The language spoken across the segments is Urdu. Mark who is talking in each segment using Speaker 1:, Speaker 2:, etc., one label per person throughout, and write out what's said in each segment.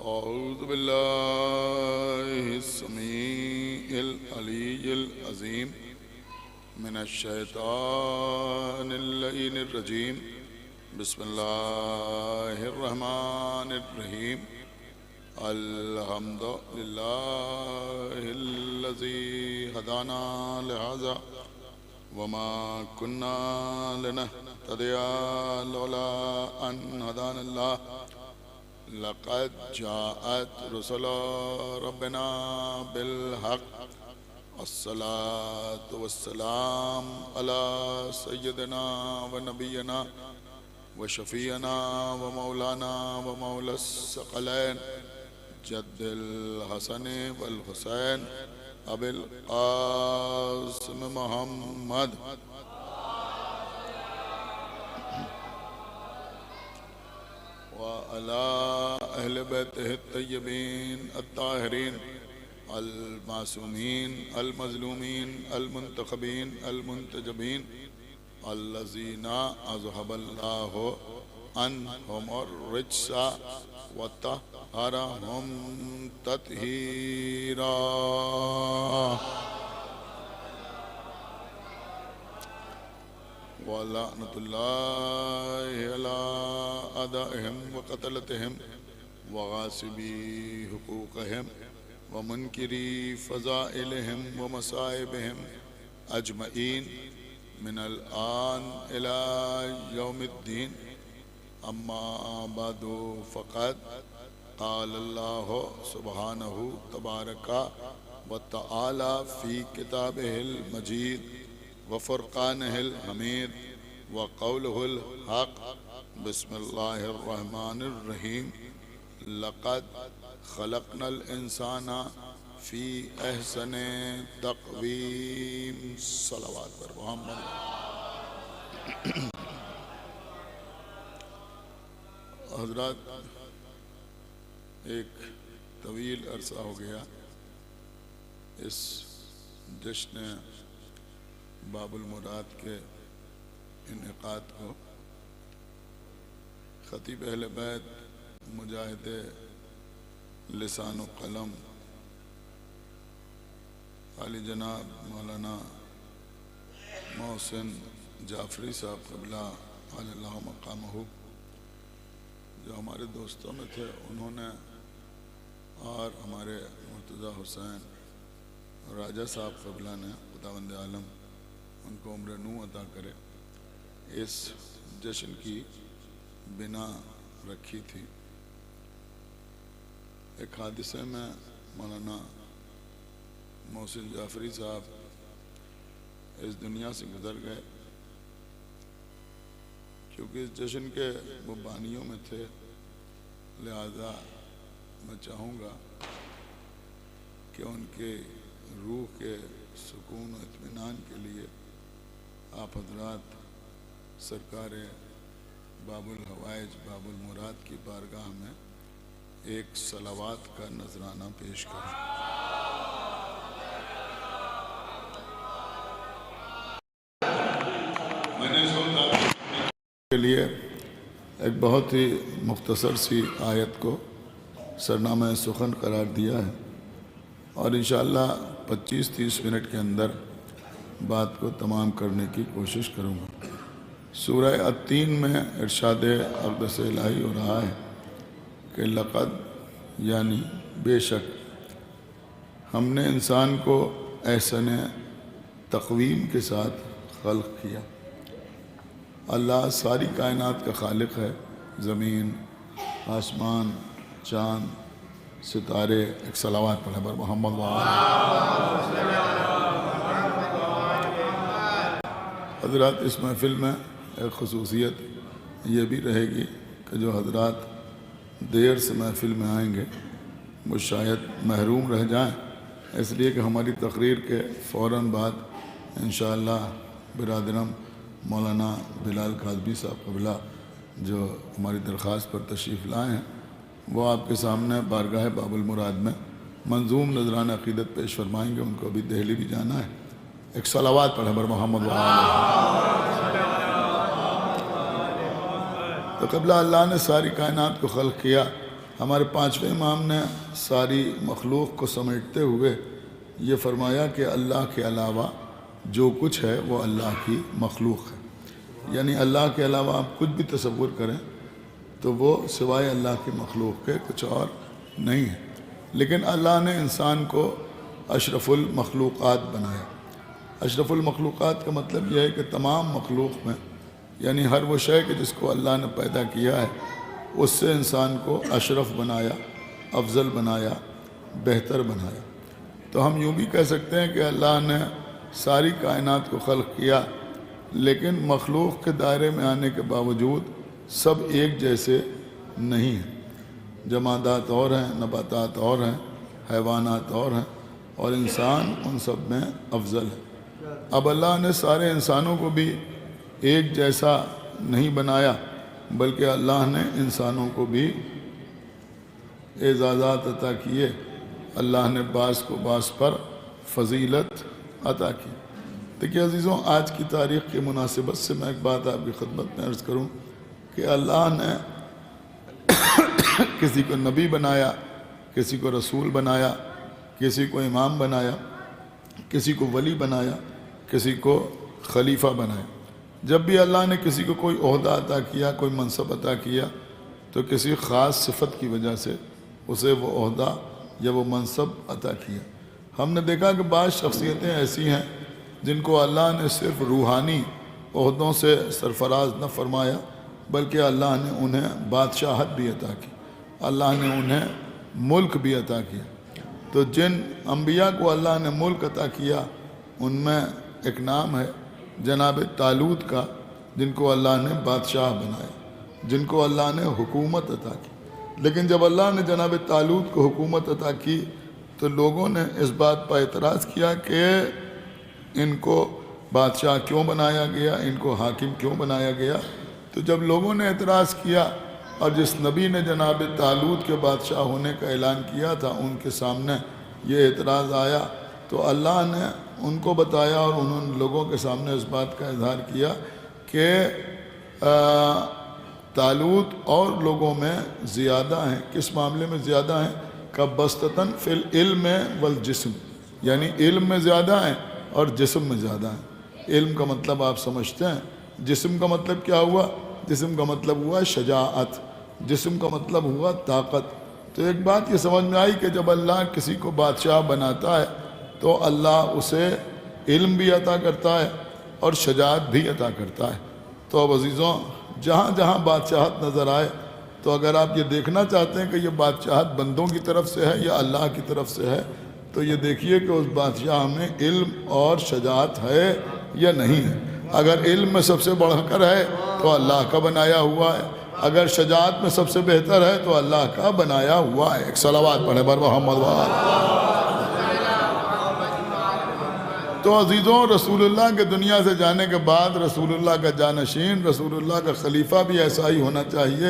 Speaker 1: أعوذ بالله السميع العلي العظيم من الشيطان اللعين الرجيم. بسم الله الرحمن الرحيم. الحمد لله الذي هدانا لهذا وما كنا لنهتدي لولا أن هدانا الله. لقد جاءت رسل ربنا بالحق. الصلاة والسلام على سيدنا ونبينا وشفينا ومولانا ومولى الثقلين جد الحسن والحسين أبي القاسم محمد وعلى أهل بيته الطيبين الطاهرين المعصومين المظلومين المنتخبين المنتجبين الذين أذهب الله عنهم الرجس وطهرهم تطهيرا. ولعنة الله على أعدائهم وقتلتهم وغاصبي حقوقهم ومنكري فضائلهم ومصائبهم أجمعين من الآن إلى يوم الدين. أما بعد فقد قال الله سبحانه تبارك وتعالى في كتابه المجيد وفرقانه الحميد وقوله الحق. بسم الله الرحمن الرحيم. لقد خلقنا الإنسان في أحسن تقويم. صلوات پر محمد. حضرات، ایک طویل عرصہ ہو گیا اس جشن باب المراد کے انعقاد کو. خطیب اہل بیت مجاہد لسان و قلم علی جناب مولانا محسن جعفری صاحب قبلہ علی اللہ مقامہ، جو ہمارے دوستوں میں تھے، انہوں نے، اور ہمارے مرتضی حسین راجہ صاحب قبلہ نے، خداوند عالم ان کو عمر نو عطا کرے، اس جشن کی بنا رکھی تھی. ایک حادثے میں مولانا محسن جعفری صاحب اس دنیا سے گزر گئے. کیونکہ اس جشن کے وہ بانیوں میں تھے، لہذا میں چاہوں گا کہ ان کے روح کے سکون و اطمینان کے لیے آپ حضرات سرکار باب الحوائج باب المراد کی بارگاہ میں ایک صلوات کا نذرانہ پیش کریں. میں نے سوچا کے لیے ایک بہت ہی مختصر سی آیت کو سرنامہ سخن قرار دیا ہے، اور انشاءاللہ 25-30 منٹ کے اندر بات کو تمام کرنے کی کوشش کروں گا. سورہ التین میں ارشاد اقدس الہی ہو رہا ہے کہ لقد، یعنی بے شک، ہم نے انسان کو احسن تقویم کے ساتھ خلق کیا. اللہ ساری کائنات کا خالق ہے. زمین، آسمان، چاند، ستارے. ایک صلوات پڑھیں بر محمد وآلہ. حضرات، اس محفل میں ایک خصوصیت یہ بھی رہے گی کہ جو حضرات دیر سے محفل میں آئیں گے وہ شاید محروم رہ جائیں، اس لیے کہ ہماری تقریر کے فوراً بعد انشاءاللہ برادرم مولانا بلال کاظمی صاحب قبلہ جو ہماری درخواست پر تشریف لائے ہیں، وہ آپ کے سامنے بارگاہ باب المراد میں منظوم نذرانہ عقیدت پیش فرمائیں گے. ان کو ابھی دہلی بھی جانا ہے. ایک صلوات پڑھیں بر محمد وآلہ. تو قبلہ اللہ نے ساری کائنات کو خلق کیا ہمارے پانچویں امام نے ساری مخلوق کو سمیٹتے ہوئے یہ فرمایا کہ اللہ کے علاوہ جو کچھ ہے وہ اللہ کی مخلوق ہے، یعنی اللہ کے علاوہ آپ کچھ بھی تصور کریں تو وہ سوائے اللہ کی مخلوق کے کچھ اور نہیں ہے۔ لیکن اللہ نے انسان کو اشرف المخلوقات بنایا۔ اشرف المخلوقات کا مطلب یہ ہے کہ تمام مخلوق میں، یعنی ہر وہ شے کہ جس کو اللہ نے پیدا کیا ہے اس سے انسان کو اشرف بنایا، افضل بنایا، بہتر بنایا۔ تو ہم یوں بھی کہہ سکتے ہیں کہ اللہ نے ساری کائنات کو خلق کیا، لیکن مخلوق کے دائرے میں آنے کے باوجود سب ایک جیسے نہیں ہیں۔ جمادات اور ہیں، نباتات اور ہیں، حیوانات اور ہیں، اور انسان ان سب میں افضل ہے۔ اب اللہ نے سارے انسانوں کو بھی ایک جیسا نہیں بنایا، بلکہ اللہ نے انسانوں کو بھی اعزازات عطا کیے۔ اللہ نے بعض کو بعض پر فضیلت عطا کی۔ دیکھیے عزیزوں، آج کی تاریخ کی مناسبت سے میں ایک بات آپ کی خدمت میں عرض کروں کہ اللہ نے کسی کو نبی بنایا، کسی کو رسول بنایا، کسی کو امام بنایا، کسی کو ولی بنایا، کسی کو خلیفہ بنایا۔ جب بھی اللہ نے کسی کو کوئی عہدہ عطا کیا، کوئی منصب عطا کیا، تو کسی خاص صفت کی وجہ سے اسے وہ عہدہ یا وہ منصب عطا کیا۔ ہم نے دیکھا کہ بعض شخصیتیں ایسی ہیں جن کو اللہ نے صرف روحانی عہدوں سے سرفراز نہ فرمایا، بلکہ اللہ نے انہیں بادشاہت بھی عطا کی، اللہ نے انہیں ملک بھی عطا کیا۔ تو جن انبیاء کو اللہ نے ملک عطا کیا ان میں ایک نام ہے جناب طالوت کا، جن کو اللہ نے بادشاہ بنایا، جن کو اللہ نے حکومت عطا کی۔ لیکن جب اللہ نے جناب طالوت کو حکومت عطا کی تو لوگوں نے اس بات پر اعتراض کیا کہ ان کو بادشاہ کیوں بنایا گیا، ان کو حاکم کیوں بنایا گیا۔ تو جب لوگوں نے اعتراض کیا اور جس نبی نے جناب طالوت کے بادشاہ ہونے کا اعلان کیا تھا ان کے سامنے یہ اعتراض آیا، تو اللہ نے ان کو بتایا اور انہوں نے لوگوں کے سامنے اس بات کا اظہار کیا کہ طالوت اور لوگوں میں زیادہ ہیں۔ کس معاملے میں زیادہ ہیں؟ کبستتاً فی العلم والجسم، یعنی علم میں زیادہ ہیں اور جسم میں زیادہ ہیں۔ علم کا مطلب آپ سمجھتے ہیں، جسم کا مطلب کیا ہوا؟ جسم کا مطلب ہوا شجاعت، جسم کا مطلب ہوا طاقت۔ تو ایک بات یہ سمجھ میں آئی کہ جب اللہ کسی کو بادشاہ بناتا ہے تو اللہ اسے علم بھی عطا کرتا ہے اور شجاعت بھی عطا کرتا ہے۔ تو اب عزیزوں، جہاں جہاں بادشاہت نظر آئے تو اگر آپ یہ دیکھنا چاہتے ہیں کہ یہ بادشاہت بندوں کی طرف سے ہے یا اللہ کی طرف سے ہے، تو یہ دیکھیے کہ اس بادشاہ میں علم اور شجاعت ہے یا نہیں ہے۔ اگر علم میں سب سے بڑھ کر ہے تو اللہ کا بنایا ہوا ہے، اگر شجاعت میں سب سے بہتر ہے تو اللہ کا بنایا ہوا ہے۔ ایک صلوات پڑھیں بر محمد وآلہ۔ تو عزیزوں، رسول اللہ کے دنیا سے جانے کے بعد رسول اللہ کا جانشین، رسول اللہ کا خلیفہ بھی ایسا ہی ہونا چاہیے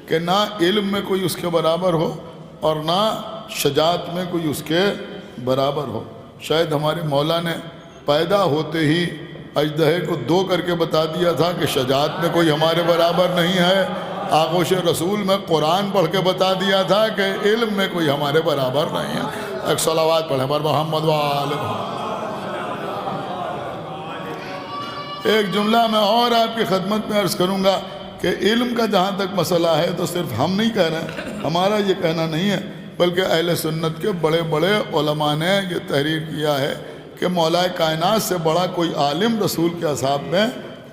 Speaker 1: کہ نہ علم میں کوئی اس کے برابر ہو اور نہ شجاعت میں کوئی اس کے برابر ہو۔ شاید ہمارے مولا نے پیدا ہوتے ہی اژدہے کو دو کر کے بتا دیا تھا کہ شجاعت میں کوئی ہمارے برابر نہیں ہے، آغوش رسول میں قرآن پڑھ کے بتا دیا تھا کہ علم میں کوئی ہمارے برابر نہیں ہے۔ ایک صلوات پڑھیں بر محمد وآلہ۔ ایک جملہ میں اور آپ کی خدمت میں عرض کروں گا کہ علم کا جہاں تک مسئلہ ہے تو صرف ہم نہیں کہہ رہے ہیں، ہمارا یہ کہنا نہیں ہے، بلکہ اہل سنت کے بڑے بڑے علماء نے یہ تحریر کیا ہے کہ مولا کائنات سے بڑا کوئی عالم رسول کے اصحاب میں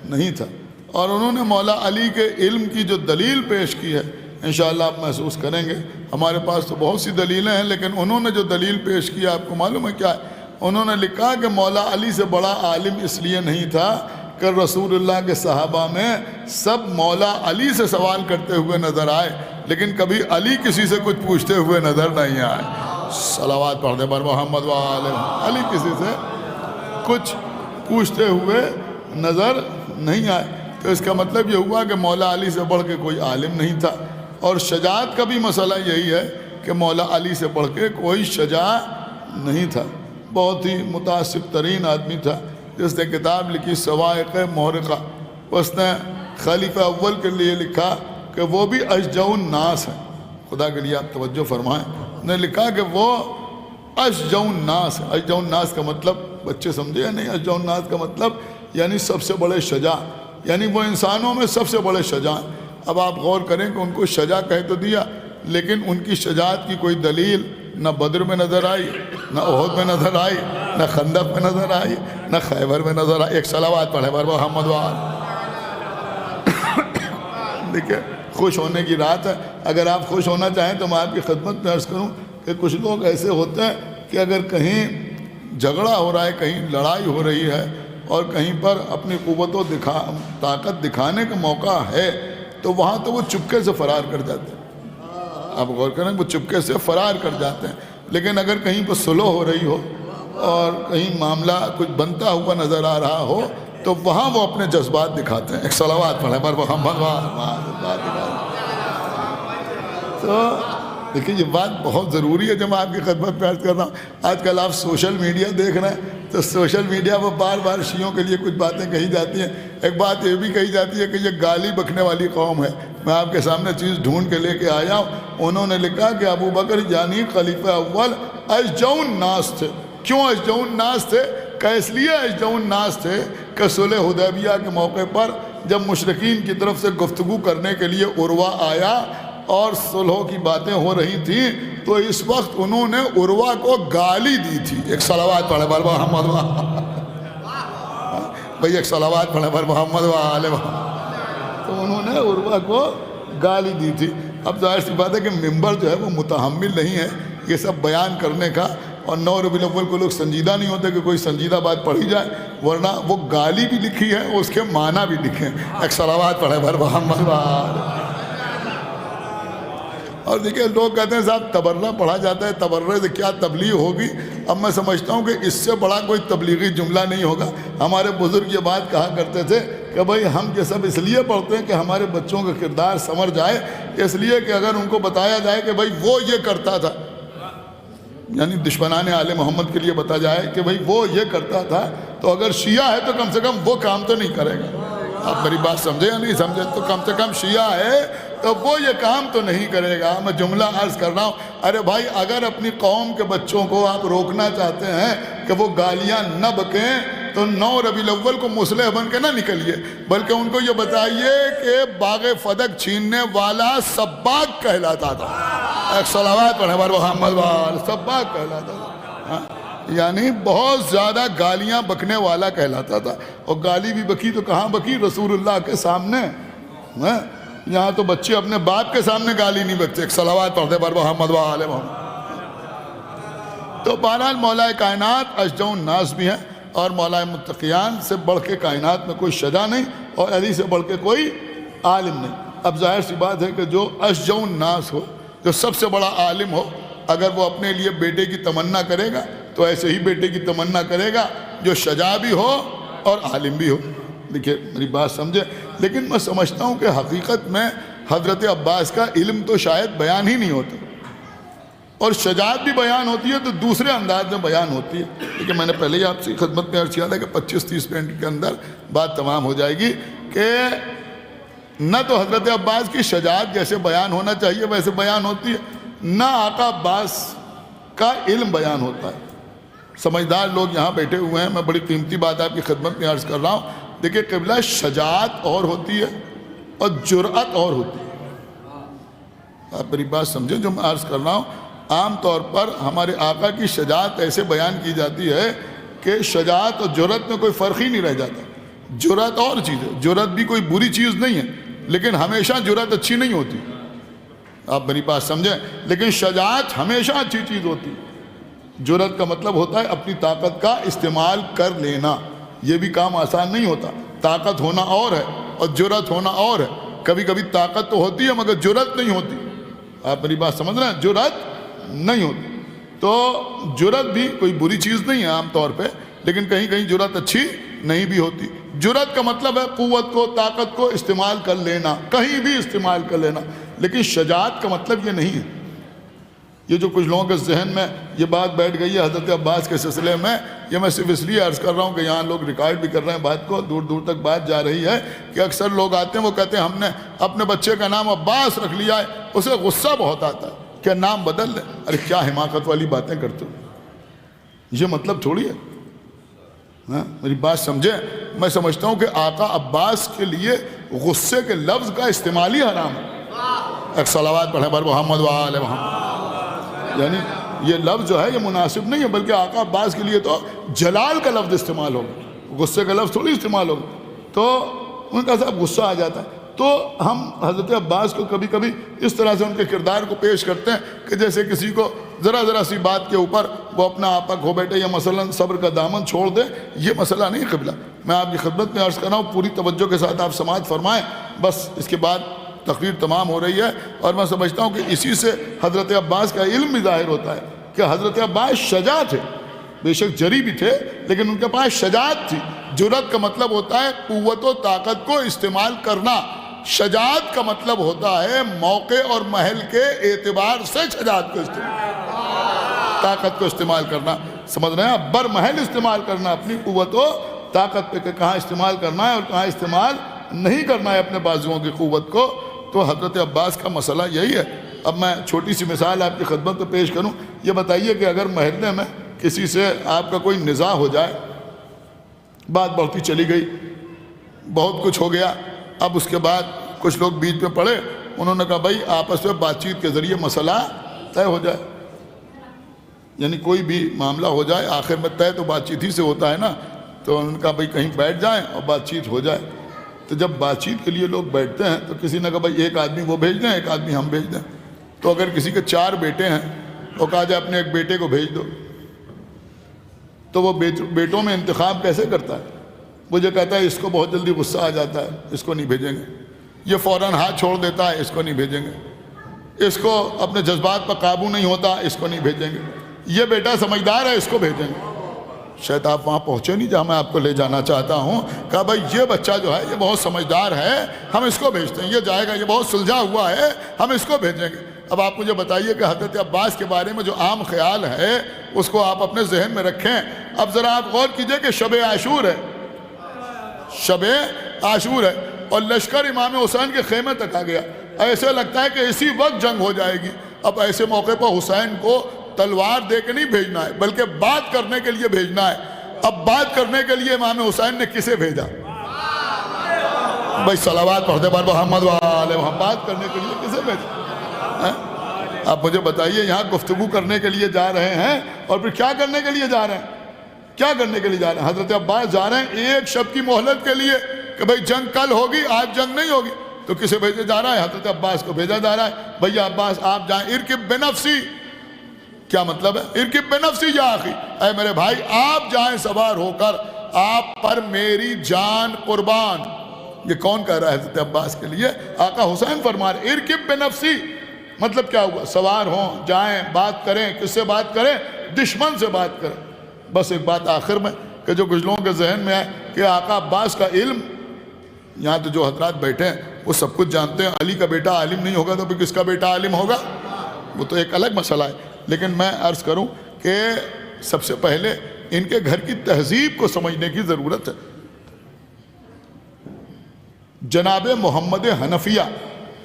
Speaker 1: نہیں تھا، اور انہوں نے مولا علی کے علم کی جو دلیل پیش کی ہے انشاءاللہ آپ محسوس کریں گے۔ ہمارے پاس تو بہت سی دلیلیں ہیں، لیکن انہوں نے جو دلیل پیش کی آپ کو معلوم ہے کیا ہے؟ انہوں نے لکھا کہ مولا علی سے بڑا عالم اس لیے نہیں تھا کہ رسول اللہ کے صحابہ میں سب مولا علی سے سوال کرتے ہوئے نظر آئے، لیکن کبھی علی کسی سے کچھ پوچھتے ہوئے نظر نہیں آئے۔ صلوات پڑھ دیں بر محمد وآلہ۔ علی کسی سے کچھ پوچھتے ہوئے نظر نہیں آئے، تو اس کا مطلب یہ ہوا کہ مولا علی سے بڑھ کے کوئی عالم نہیں تھا۔ اور شجاعت کا بھی مسئلہ یہی ہے کہ مولا علی سے بڑھ کے کوئی شجاع نہیں تھا۔ بہت ہی متعصب ترین آدمی تھا جس نے کتاب لکھی صواعق محرقہ، اس نے خلیفہ اول کے لیے لکھا کہ وہ بھی اشجع الناس ہیں، خدا کے لیے آپ توجہ فرمائیں، نے لکھا کہ وہ اشجع الناس، اشجع الناس کا مطلب بچے سمجھے یا نہیں؟ اشجع الناس کا مطلب یعنی سب سے بڑے شجاع، یعنی وہ انسانوں میں سب سے بڑے شجاع ہیں۔ اب آپ غور کریں کہ ان کو شجاع کہہ تو دیا، لیکن ان کی شجاعت کی کوئی دلیل نہ بدر میں نظر آئی، نہ احد میں نظر آئی، نہ خندق میں نظر آئی، نہ خیبر میں نظر آئی۔ ایک صلوات پڑھے بر محمد وآل۔ دیکھیں خوش ہونے کی رات ہے، اگر آپ خوش ہونا چاہیں تو میں آپ کی خدمت میں عرض کروں کہ کچھ لوگ ایسے ہوتے ہیں کہ اگر کہیں جھگڑا ہو رہا ہے، کہیں لڑائی ہو رہی ہے اور کہیں پر اپنی قوت و طاقت دکھانے کا موقع ہے تو وہاں تو وہ چپکے سے فرار کر جاتے ہیں۔ آپ غور کریں، وہ چپکے سے فرار کر جاتے ہیں، لیکن اگر کہیں پر صلح ہو رہی ہو اور کہیں معاملہ کچھ بنتا ہوا نظر آ رہا ہو تو وہاں وہ اپنے جذبات دکھاتے ہیں۔ ایک صلوات پڑھیں پر محمد تو دیکھیں یہ بات بہت ضروری ہے جو میں آپ کی خدمت میں عرض کر رہا ہوں۔ آج کل آپ سوشل میڈیا دیکھ رہے ہیں تو سوشل میڈیا پر بار بار شیعوں کے لیے کچھ باتیں کہی جاتی ہیں۔ ایک بات یہ بھی کہی جاتی ہے کہ یہ گالی بکنے والی قوم ہے۔ میں آپ کے سامنے چیز ڈھونڈ کے لے کے آیا ہوں، انہوں نے لکھا کہ ابو بکر یعنی خلیفہ اول اشجع الناس تھے۔ کیوں اشجع الناس تھے؟ کہ اس لیے اشجع الناس تھے کہ صلح حدیبیہ کے موقع پر جب مشرکین کی طرف سے گفتگو کرنے کے لیے عروہ آیا اور صلح کی باتیں ہو رہی تھیں تو اس وقت انہوں نے عروہ کو گالی دی تھی۔ ایک صلوات پڑھے بر محمد بھائی، ایک صلوات پڑھے بر محمد وآلہ محمد۔ تو انہوں نے عروہ کو گالی دی تھی۔ اب ظاہر سی بات ہے کہ ممبر جو ہے وہ متحمل نہیں ہے یہ سب بیان کرنے کا، اور 9 ربیع الاول کو لوگ سنجیدہ نہیں ہوتے کہ کوئی سنجیدہ بات پڑھی جائے، ورنہ وہ گالی بھی لکھی ہے اور اس کے معنی بھی لکھے ہیں۔ ایک صلوات پڑھے بر محمد وآلہ۔ اور دیکھیں لوگ کہتے ہیں صاحب تبرہ پڑھا جاتا ہے، تبرہ سے کیا تبلیغ ہوگی؟ اب میں سمجھتا ہوں کہ اس سے بڑا کوئی تبلیغی جملہ نہیں ہوگا۔ ہمارے بزرگ یہ بات کہا کرتے تھے کہ بھائی ہم یہ سب اس لیے پڑھتے ہیں کہ ہمارے بچوں کا کردار سنور جائے، اس لیے کہ اگر ان کو بتایا جائے کہ بھائی وہ یہ کرتا تھا، یعنی دشمنان آل محمد کے لیے بتا جائے کہ بھئی وہ یہ کرتا تھا، تو اگر شیعہ ہے تو کم سے کم وہ کام تو نہیں کرے گا۔ آپ میری بات سمجھے یا نہیں سمجھے؟ تو کم سے کم شیعہ ہے تو وہ یہ کام تو نہیں کرے گا۔ میں جملہ عرض کر رہا ہوں، ارے بھائی اگر اپنی قوم کے بچوں کو آپ روکنا چاہتے ہیں کہ وہ گالیاں نہ بکیں تو 9 ربیع الاول کو مسلح بن کے نہ نکلیے، بلکہ ان کو یہ بتائیے کہ باغ فدق چھیننے والا سباق کہلاتا تھا۔ ایک صلوات پڑھیں بر محمد وآلہ۔ سباق کہلاتا تھا، یعنی بہت زیادہ گالیاں بکنے والا کہلاتا تھا۔ اور گالی بھی بکی تو کہاں بکی؟ رسول اللہ کے سامنے۔ یہاں تو بچے اپنے باپ کے سامنے گالی نہیں بکتے۔ ایک صلوات پڑھتے بر محمد وآلہ محمد۔ تو بہرحال مولا کائنات اشجع الناس بھی ہیں، اور مولا متقیان سے بڑھ کے کائنات میں کوئی شجاع نہیں، اور علی سے بڑھ کے کوئی عالم نہیں۔ اب ظاہر سی بات ہے کہ جو اشجع الناس ہو، جو سب سے بڑا عالم ہو، اگر وہ اپنے لیے بیٹے کی تمنا کرے گا تو ایسے ہی بیٹے کی تمنا کرے گا جو شجاع بھی ہو اور عالم بھی ہو۔ دیکھیے میری بات سمجھے، لیکن میں سمجھتا ہوں کہ حقیقت میں حضرت عباس کا علم تو شاید بیان ہی نہیں ہوتا، اور شجاعت بھی بیان ہوتی ہے تو دوسرے انداز میں بیان ہوتی ہے۔ لیکن میں نے پہلے ہی آپ سے خدمت میں عرض کیا تھا کہ 25-30 منٹ کے اندر بات تمام ہو جائے گی کہ نہ تو حضرت عباس کی شجاعت جیسے بیان ہونا چاہیے ویسے بیان ہوتی ہے، نہ آقا عباس کا علم بیان ہوتا ہے۔ سمجھدار لوگ یہاں بیٹھے ہوئے ہیں، میں بڑی قیمتی بات آپ کی خدمت میں عرض کر رہا ہوں۔ دیکھیں قبلہ، شجاعت اور ہوتی ہے اور جرأت اور ہوتی ہے۔ آپ میری بات سمجھیں جو میں عرض کر رہا ہوں، عام طور پر ہمارے آقا کی شجاعت ایسے بیان کی جاتی ہے کہ شجاعت اور جرأت میں کوئی فرق ہی نہیں رہ جاتا۔ جرأت اور چیز ہے، جرأت بھی کوئی بری چیز نہیں ہے، لیکن ہمیشہ جرأت اچھی نہیں ہوتی۔ آپ میری بات سمجھیں، لیکن شجاعت ہمیشہ اچھی چیز ہوتی ہے۔ جرأت کا مطلب ہوتا ہے اپنی طاقت کا استعمال کر لینا، یہ بھی کام آسان نہیں ہوتا۔ طاقت ہونا اور ہے اور جرأت ہونا اور ہے۔ کبھی کبھی طاقت تو ہوتی ہے مگر جرأت نہیں ہوتی۔ آپ میری بات سمجھ رہے ہیں؟ جرأت نہیں ہوتی۔ تو جرأت بھی کوئی بری چیز نہیں ہے عام طور پہ، لیکن کہیں کہیں جرأت اچھی نہیں بھی ہوتی۔ جرأت کا مطلب ہے قوت کو، طاقت کو استعمال کر لینا، کہیں بھی استعمال کر لینا، لیکن شجاعت کا مطلب یہ نہیں ہے۔ یہ جو کچھ لوگوں کے ذہن میں یہ بات بیٹھ گئی ہے حضرت عباس کے سلسلے میں، یہ میں صرف اس لیے عرض کر رہا ہوں کہ یہاں لوگ ریکارڈ بھی کر رہے ہیں بات کو، دور دور تک بات جا رہی ہے کہ اکثر لوگ آتے ہیں وہ کہتے ہیں ہم نے اپنے بچے کا نام عباس رکھ لیا ہے، اسے غصہ بہت آتا ہے کہ نام بدل لیں. ارے کیا حماقت والی باتیں کرتے ہو, یہ مطلب تھوڑی ہے. ہاں میری بات سمجھیں. میں سمجھتا ہوں کہ آقا عباس کے لیے غصے کے لفظ کا استعمال ہی حرام ہے. ایک صلوات پڑھیں بر محمد و آل محمد. یعنی یہ لفظ جو ہے یہ مناسب نہیں ہے, بلکہ آقا عباس کے لیے تو جلال کا لفظ استعمال ہوگا, غصے کا لفظ تھوڑی استعمال ہوگا. تو ان کا صاحب غصہ آ جاتا ہے. تو ہم حضرت عباس کو کبھی کبھی اس طرح سے ان کے کردار کو پیش کرتے ہیں کہ جیسے کسی کو ذرا سی بات کے اوپر وہ اپنا آپا کھو بیٹھے یا مثلا صبر کا دامن چھوڑ دے. یہ مسئلہ نہیں قبلہ. میں آپ کی خدمت میں عرض کر رہا ہوں, پوری توجہ کے ساتھ آپ سماعت فرمائیں. بس اس کے بعد تقریر تمام ہو رہی ہے. اور میں سمجھتا ہوں کہ اسی سے حضرت عباس کا علم بھی ظاہر ہوتا ہے کہ حضرت عباس شجاع تھے, بے شک جری بھی تھے, لیکن ان کے پاس شجاعت تھی. جرأت کا مطلب ہوتا ہے قوت و طاقت کو استعمال کرنا. شجاعت کا مطلب ہوتا ہے موقع اور محل کے اعتبار سے شجاعت کو طاقت کو استعمال کرنا. سمجھ رہے ہیں, بر محل استعمال کرنا اپنی قوت و طاقت پہ کہ کہاں استعمال کرنا ہے اور کہاں استعمال نہیں کرنا ہے اپنے بازوؤں کی قوت کو. تو حضرت عباس کا مسئلہ یہی ہے. اب میں چھوٹی سی مثال آپ کی خدمت میں پیش کروں. یہ بتائیے کہ اگر محلے میں کسی سے آپ کا کوئی نزاع ہو جائے, بات بڑھتی چلی گئی, بہت کچھ ہو گیا, اب اس کے بعد کچھ لوگ بیچ میں پڑے, انہوں نے کہا بھائی آپس میں بات چیت کے ذریعے مسئلہ طے ہو جائے. یعنی کوئی بھی معاملہ ہو جائے آخر میں طے تو بات چیت ہی سے ہوتا ہے نا. تو انہوں نے کہا بھائی کہیں بیٹھ جائیں اور بات چیت ہو جائے. تو جب بات چیت کے لیے لوگ بیٹھتے ہیں تو کسی نے کہا بھائی ایک آدمی وہ بھیج دیں, ایک آدمی ہم بھیج دیں. تو اگر کسی کے 4 بیٹے ہیں تو کہا جائے اپنے ایک بیٹے کو بھیج دو, تو وہ بیٹوں میں انتخاب کیسے کرتا ہے؟ مجھے کہتا ہے اس کو بہت جلدی غصہ آ جاتا ہے, اس کو نہیں بھیجیں گے. یہ فوراً ہاتھ چھوڑ دیتا ہے, اس کو نہیں بھیجیں گے. اس کو اپنے جذبات پر قابو نہیں ہوتا, اس کو نہیں بھیجیں گے. یہ بیٹا سمجھدار ہے, اس کو بھیجیں گے. شاید آپ وہاں پہنچے نہیں جہاں میں آپ کو لے جانا چاہتا ہوں. کہا بھائی یہ بچہ جو ہے یہ بہت سمجھدار ہے, ہم اس کو بھیجتے ہیں, یہ جائے گا, یہ بہت سلجھا ہوا ہے, ہم اس کو بھیجیں گے. اب آپ مجھے بتائیے کہ حضرت عباس کے بارے میں جو عام خیال ہے اس کو آپ اپنے ذہن میں رکھیں. اب ذرا آپ غور کیجئے کہ شب عاشور ہے, شب عاشور ہے, اور لشکر امام حسین کے خیمے تک آ گیا. ایسے لگتا ہے کہ اسی وقت جنگ ہو جائے گی. اب ایسے موقع پر حسین کو تلوار دے کے نہیں بھیجنا ہے, بلکہ بات کرنے کے لیے بھیجنا ہے. اب بات کرنے کے لیے امام حسین نے کسے بھیجا؟ بھائی صلوات پڑھتے بر محمد و آل محمد. بات کرنے کے لیے کسے بھیجا؟ آپ مجھے بتائیے, یہاں گفتگو کرنے کے لیے جا رہے ہیں اور پھر کیا کرنے کے لیے جا رہے ہیں؟ کیا کرنے کے لیے جا رہے ہیں؟ حضرت عباس جا رہے ہیں ایک شب کی مہلت کے لیے کہ بھئی جنگ کل ہوگی, آج جنگ نہیں ہوگی. تو کسے بھیجا جا رہا ہے؟ حضرت عباس کو بھیجا جا رہا ہے. بھیا عباس آپ جائیں. ارکب بنفسی, کیا مطلب ہے ارکب بنفسی یا آخی؟ اے میرے بھائی آپ جائیں سوار ہو کر, آپ پر میری جان قربان. یہ کون کہہ رہا ہے حضرت عباس کے لیے؟ آقا حسین فرما رہے ارکب بنفسی. مطلب کیا ہوا؟ سوار ہوں, جائیں, بات کریں. کس سے بات کریں؟ دشمن سے بات کریں. بس ایک بات آخر میں کہ جو کچھ لوگوں کے ذہن میں ہے کہ آقا عباس کا علم, یہاں تو جو حضرات بیٹھے ہیں وہ سب کچھ جانتے ہیں. علی کا بیٹا عالم نہیں ہوگا تو پھر کس کا بیٹا عالم ہوگا؟ وہ تو ایک الگ مسئلہ ہے. لیکن میں عرض کروں کہ سب سے پہلے ان کے گھر کی تہذیب کو سمجھنے کی ضرورت ہے. جناب محمد حنفیہ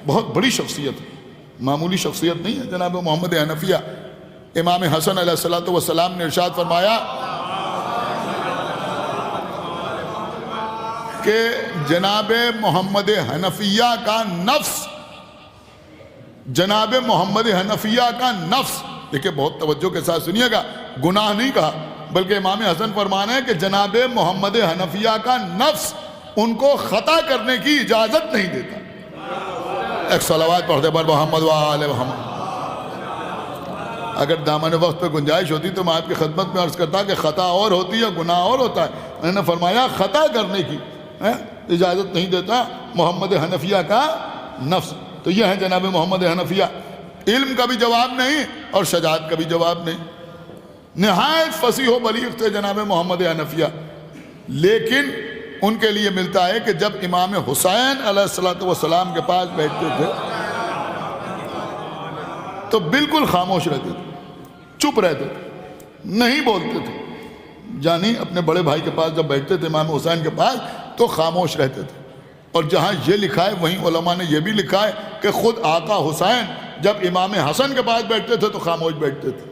Speaker 1: بہت بڑی شخصیت ہے, معمولی شخصیت نہیں ہے. جناب محمد حنفیہ, امام حسن علیہ السلام نے ارشاد فرمایا کہ جناب محمد حنفیہ کا نفس, جناب محمد حنفیہ کا نفس, دیکھیں بہت توجہ کے ساتھ سنیے گا, گناہ نہیں کہا بلکہ امام حسن فرمانا ہے کہ جناب محمد حنفیہ کا نفس ان کو خطا کرنے کی اجازت نہیں دیتا. ایک صلوات پڑھتے پر محمد و آل محمد. اگر دامن وقت پہ گنجائش ہوتی تو میں آپ کی خدمت میں عرض کرتا کہ خطا اور ہوتی ہے, گناہ اور ہوتا ہے. انہوں نے فرمایا خطا کرنے کی اجازت نہیں دیتا محمد حنفیہ کا نفس. تو یہ ہے جناب محمد حنفیہ. علم کا بھی جواب نہیں اور شجاعت کا بھی جواب نہیں. نہایت فصیح و بلیغ تھے جناب محمد حنفیہ. لیکن ان کے لیے ملتا ہے کہ جب امام حسین علیہ السلام کے پاس بیٹھتے تھے تو بالکل خاموش رہتے تھے, چپ رہتے تھے, نہیں بولتے تھے. یعنی اپنے بڑے بھائی کے پاس جب بیٹھتے تھے امام حسین کے پاس تو خاموش رہتے تھے. اور جہاں یہ لکھا ہے وہیں علماء نے یہ بھی لکھا ہے کہ خود آقا حسین جب امام حسن کے پاس بیٹھتے تھے تو خاموش بیٹھتے تھے.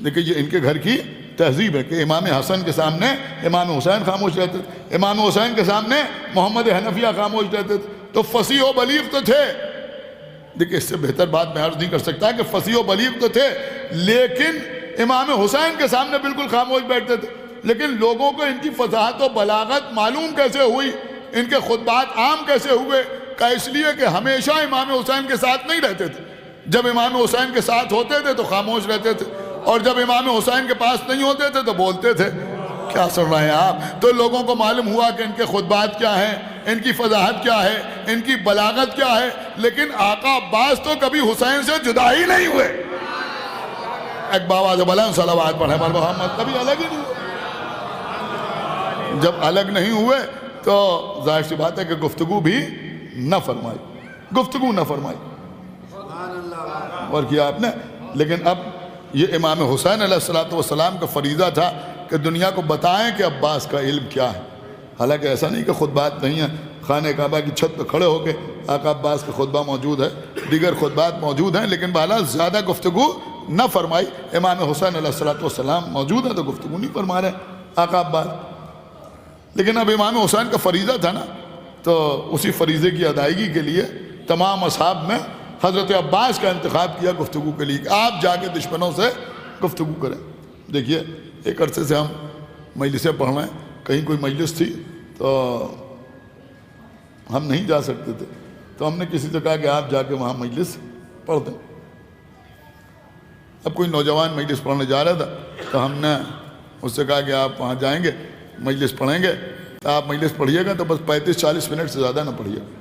Speaker 1: دیکھیں یہ ان کے گھر کی تہذیب ہے کہ امام حسن کے سامنے امام حسین خاموش رہتے تھے, امام حسین کے سامنے محمد حنفیہ خاموش رہتے تھے. تو فصیح و بلیغ تو تھے. دیکھیں اس سے بہتر بات میں عرض نہیں کر سکتا کہ فصیح و بلیغ تو تھے, لیکن امام حسین کے سامنے بالکل خاموش بیٹھتے تھے. لیکن لوگوں کو ان کی فصاحت و بلاغت معلوم کیسے ہوئی, ان کے خطبات عام کیسے ہوئے؟ کہ اس لیے کہ ہمیشہ امام حسین کے ساتھ نہیں رہتے تھے. جب امام حسین کے ساتھ ہوتے تھے تو خاموش رہتے تھے, اور جب امام حسین کے پاس نہیں ہوتے تھے تو بولتے تھے. کیا سن رہے ہیں آپ؟ تو لوگوں کو معلوم ہوا کہ ان کے خطبات کیا ہیں, ان کی فضاحت کیا ہے, ان کی بلاغت کیا ہے. لیکن آقا عباس تو کبھی حسین سے جدا ہی نہیں ہوئے. ایک باواز بلند صلوات پڑھیں بر محمد. کبھی الگ ہی نہیں ہوئے. جب الگ نہیں ہوئے تو ظاہر سی بات ہے کہ گفتگو بھی نہ فرمائی, گفتگو نہ فرمائی. اور کیا آپ نے. لیکن اب یہ امام حسین علیہ السلام کا فریضہ تھا کہ دنیا کو بتائیں کہ عباس کا علم کیا ہے. حالانکہ ایسا نہیں کہ خطبات نہیں ہیں, خانہ کعبہ کی چھت پہ کھڑے ہو کے آقا عباس کا خطبہ موجود ہے, دیگر خطبات موجود ہیں, لیکن بہرحال زیادہ گفتگو نہ فرمائی. امام حسین علیہ السلام موجود ہیں تو گفتگو نہیں فرما رہے آقا عباس. لیکن اب امام حسین کا فریضہ تھا نا, تو اسی فریضے کی ادائیگی کے لیے تمام اصحاب نے حضرت عباس کا انتخاب کیا گفتگو کے لیے کہ آپ جا کے دشمنوں سے گفتگو کریں. دیکھیے ایک عرصے سے ہم مجلسیں پڑھ رہے ہیں, کہیں کوئی مجلس تھی تو ہم نہیں جا سکتے تھے, تو ہم نے کسی سے کہا کہ آپ جا کے وہاں مجلس پڑھ دیں. اب کوئی نوجوان مجلس پڑھنے جا رہا تھا تو ہم نے اس سے کہا کہ آپ وہاں جائیں گے, مجلس پڑھیں گے, تو آپ مجلس پڑھیے گا تو بس 35-40 منٹ سے زیادہ نہ پڑھیے گا,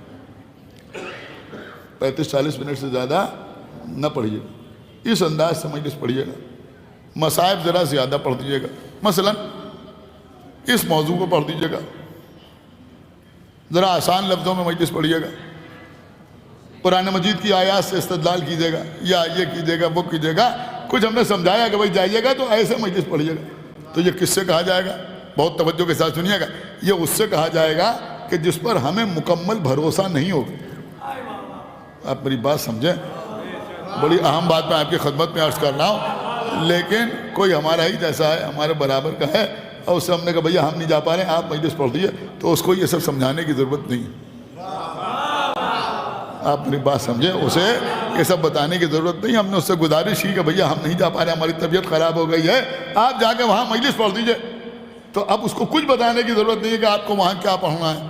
Speaker 1: 35-40 منٹ سے زیادہ نہ پڑھیے گا. اس انداز سے مجلس پڑھیے گا. مصائب ذرا زیادہ پڑھ دیجیے گا, مثلا اس موضوع کو پڑھ دیجیے گا, ذرا آسان لفظوں میں مجلس پڑھیے گا. قرآن مجید کی آیات سے استدلال کیجیے گا, یا یہ کیجیے گا وہ کیجیے گا. کچھ ہم نے سمجھایا کہ بھائی جائیے گا تو ایسے مجلس پڑھیے گا. تو یہ کس سے کہا جائے گا؟ بہت توجہ کے ساتھ سنیے گا. یہ اس سے کہا جائے گا کہ جس پر ہمیں مکمل بھروسہ نہیں ہوگا. آپ میری بات سمجھیں, بڑی اہم بات میں آپ کی خدمت میں عرض کر رہا ہوں. لیکن کوئی ہمارا ہی جیسا ہے, ہمارے برابر کا ہے, اور اس سے ہم نے کہا بھیا ہم نہیں جا پا رہے ہیں, آپ مجلس پڑھ دیجیے, تو اس کو یہ سب سمجھانے کی ضرورت نہیں ہے. آپ میری بات سمجھیں, اسے یہ سب بتانے کی ضرورت نہیں. ہم نے اس سے گزارش کی کہ بھیا ہم نہیں جا پا رہے, ہماری طبیعت خراب ہو گئی ہے, آپ جا کے وہاں مجلس پڑھ دیجیے. تو اب اس کو کچھ بتانے کی ضرورت نہیں ہے کہ آپ کو وہاں کیا پڑھنا ہے.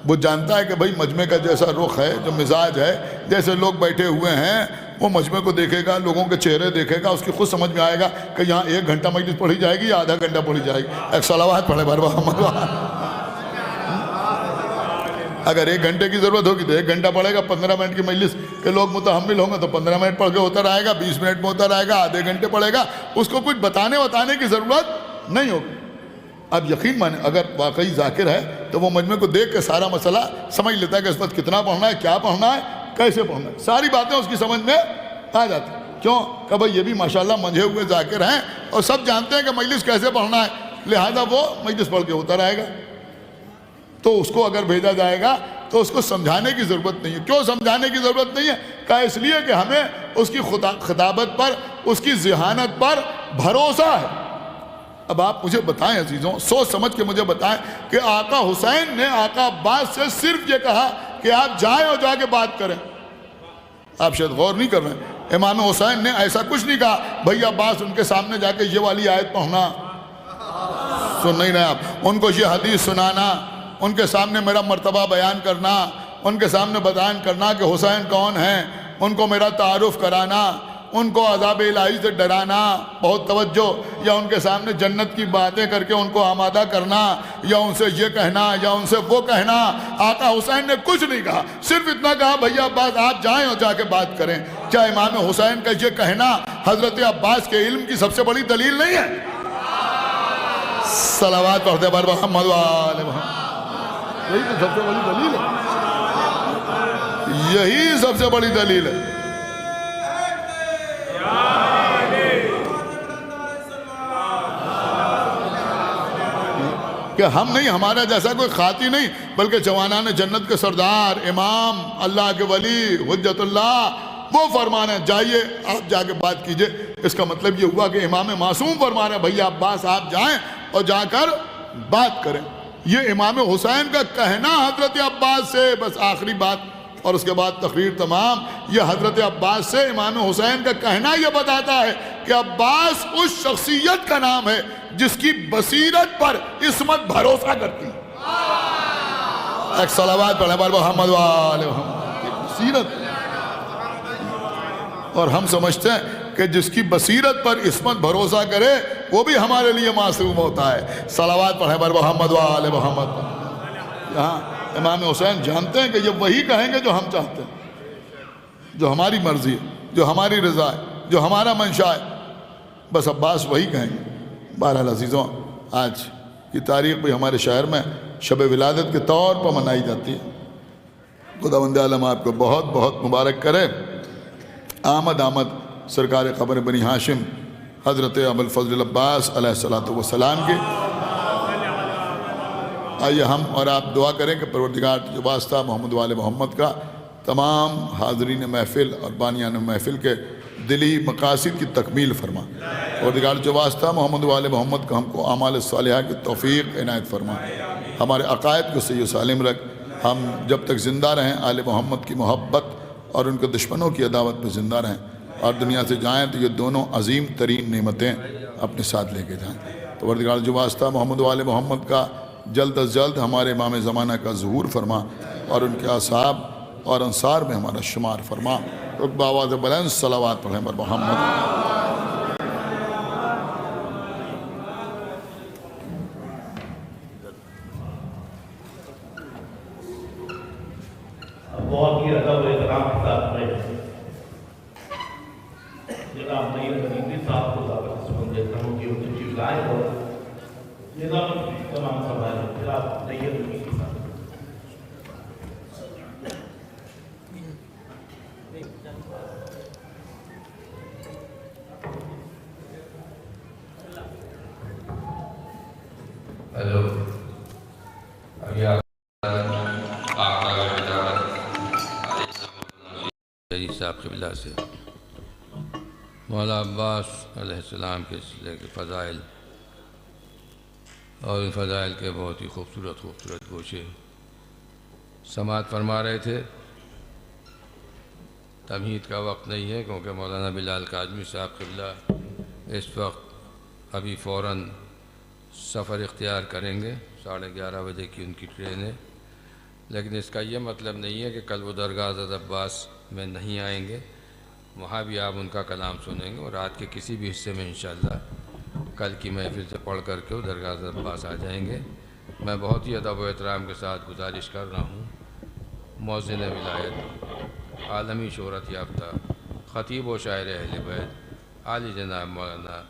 Speaker 1: وہ جانتا ہے کہ بھائی مجمع کا جیسا رخ ہے, جو مزاج ہے, جیسے لوگ بیٹھے ہوئے ہیں, وہ مجمع کو دیکھے گا, لوگوں کے چہرے دیکھے گا, اس کی خود سمجھ میں آئے گا کہ یہاں 1 گھنٹہ مجلس پڑھی جائے گی یا آدھا گھنٹہ پڑھی جائے گی. ایک صلوات پڑھے بر محمد. اگر 1 گھنٹے کی ضرورت ہوگی تو 1 گھنٹہ پڑھے گا. 15 منٹ کی مجلس کے لوگ متحمل ہوں گے تو 15 منٹ پڑھ کے ہوتا رہے گا, 20 منٹ میں ہوتا رہے گا, آدھے گھنٹے پڑھے گا. اس کو کچھ بتانے کی ضرورت نہیں ہوگی. اب یقین مانیں اگر واقعی ذاکر ہے تو وہ مجمع کو دیکھ کے سارا مسئلہ سمجھ لیتا ہے کہ اس وقت کتنا پڑھنا ہے, کیا پڑھنا ہے, کیسے پڑھنا ہے. ساری باتیں اس کی سمجھ میں آ جاتی ہیں. کیوں کہ بھائی یہ بھی ماشاءاللہ منجھے ہوئے ذاکر ہیں اور سب جانتے ہیں کہ مجلس کیسے پڑھنا ہے, لہذا وہ مجلس پڑھ کے ہوتا رہے گا. تو اس کو اگر بھیجا جائے گا تو اس کو سمجھانے کی ضرورت نہیں ہے. کیوں سمجھانے کی ضرورت نہیں ہے؟ کہ اس لیے کہ ہمیں اس کی خطابت پر, اس کی ذہانت پر بھروسہ ہے. اب آپ مجھے بتائیں عزیزوں, سوچ سمجھ کے مجھے بتائیں کہ آقا حسین نے آقا عباس سے صرف یہ کہا کہ آپ جائیں اور جا کے بات کریں. آپ شاید غور نہیں کر رہے ہیں. امام حسین نے ایسا کچھ نہیں کہا بھئی عباس ان کے سامنے جا کے یہ والی آیت پڑھنا, سن نہیں رہے آپ, ان کو یہ حدیث سنانا, ان کے سامنے میرا مرتبہ بیان کرنا, ان کے سامنے بیان کرنا کہ حسین کون ہیں, ان کو میرا تعارف کرانا, ان کو عذاب الہی سے ڈرانا, بہت توجہ, یا ان کے سامنے جنت کی باتیں کر کے ان کو آمادہ کرنا, یا ان سے یہ کہنا یا ان سے وہ کہنا. آقا حسین نے کچھ نہیں کہا, صرف اتنا کہا بھیا عباس آپ جائیں اور جا کے بات کریں. کیا امام حسین کا یہ کہنا حضرت عباس کے علم کی سب سے بڑی دلیل نہیں ہے؟ صلوات پڑھتے بر محمد و آل محمد. یہی تو سب سے بڑی دلیل ہے, یہی سب سے بڑی دلیل ہے. کہ ہم نہیں، ہمارا جیسا کوئی خاطی نہیں، بلکہ جوانان جنت کے سردار، امام، اللہ کے ولی، حجت اللہ، وہ فرمان ہے جائیے آپ جا کے بات کیجئے۔ اس کا مطلب یہ ہوا کہ امام معصوم فرمان ہے بھئی عباس آپ جائیں اور جا کر بات کریں۔ یہ امام حسین کا کہنا حضرت عباس سے، بس آخری بات اور اس کے بعد تقریر تمام۔ یہ حضرت عباس سے امام حسین کا کہنا یہ بتاتا ہے کہ عباس اس شخصیت کا نام ہے جس کی بصیرت پر عصمت بھروسہ کرتی ہے۔ ایک صلوات پڑھیں پر محمد وآل محمد۔ بصیرت، اور ہم سمجھتے ہیں کہ جس کی بصیرت پر عصمت بھروسہ کرے وہ بھی ہمارے لیے معصوم ہوتا ہے۔ صلوات پڑھیں پر محمد وآل محمد۔ یہاں امام حسین جانتے ہیں کہ یہ وہی کہیں گے جو ہم چاہتے ہیں، جو ہماری مرضی ہے، جو ہماری رضا ہے، جو ہمارا منشا ہے، بس عباس وہی کہیں گے۔ بہرحال عزیزوں، آج کی تاریخ بھی ہمارے شہر میں شب ولادت کے طور پر منائی جاتی ہے۔ خداوند عالم آپ کو بہت بہت مبارک کرے۔ آمد آمد سرکار قمر بنی ہاشم حضرت ابوالفضل عباس علیہ السلام کی۔ آئیے ہم اور آپ دعا کریں کہ پروردگار جو واسطہ محمد وآل محمد کا تمام حاضرین محفل اور بانیان محفل کے دلی مقاصد کی تکمیل فرما۔ پروردگار جو واسطہ محمد وآل محمد کا ہم کو اعمال صالحہ کی توفیق عنایت فرما۔ ہمارے عقائد کو صحیح و سالم رکھ۔ ہم جب تک زندہ رہیں آل محمد کی محبت اور ان کے دشمنوں کی عداوت پہ زندہ رہیں، اور دنیا سے جائیں تو یہ دونوں عظیم ترین نعمتیں اپنے ساتھ لے کے جائیں۔ پروردگار جو واسطہ محمد وآل محمد کا جلد از جلد ہمارے امام زمانہ کا ظہور فرما، اور ان کے اصحاب اور انصار میں ہمارا شمار فرما۔ رکبہ آواز بلند صلوات پڑھیں بر محمد۔
Speaker 2: بہت ہی ادب و احترام کے ساتھ میں جناب نیر حبیبی صاحب کو دعوت سمجھ دیتا ہوں کہ ان کی چیز لائیں اور نظام تمام سوال جناب نیر حبیبی صاحب۔
Speaker 3: ہیلو، ابھی آپ صاحب قبلہ سے مولا عباس علیہ السلام کے سلسلے کے فضائل اور ان فضائل کے بہت ہی خوبصورت گوشے سماعت فرما رہے تھے۔ تمہید کا وقت نہیں ہے کیونکہ مولانا بلال کاظمی صاحب قبلہ اس وقت ابھی فوراً سفر اختیار کریں گے، 11:30 بجے کی ان کی ٹرین ہے، لیکن اس کا یہ مطلب نہیں ہے کہ کل وہ درگاہ حضرت عباس میں نہیں آئیں گے۔ وہاں بھی آپ ان کا کلام سنیں گے، اور رات کے کسی بھی حصے میں انشاءاللہ کل کی محفل سے پڑھ کر کے وہ درگاہ حضرت عباس آ جائیں گے۔ میں بہت ہی ادب و احترام کے ساتھ گزارش کر رہا ہوں، مؤذن ولایت، عالمی شہرت یافتہ خطیب و شاعر اہل بیت عالی جناب مولانا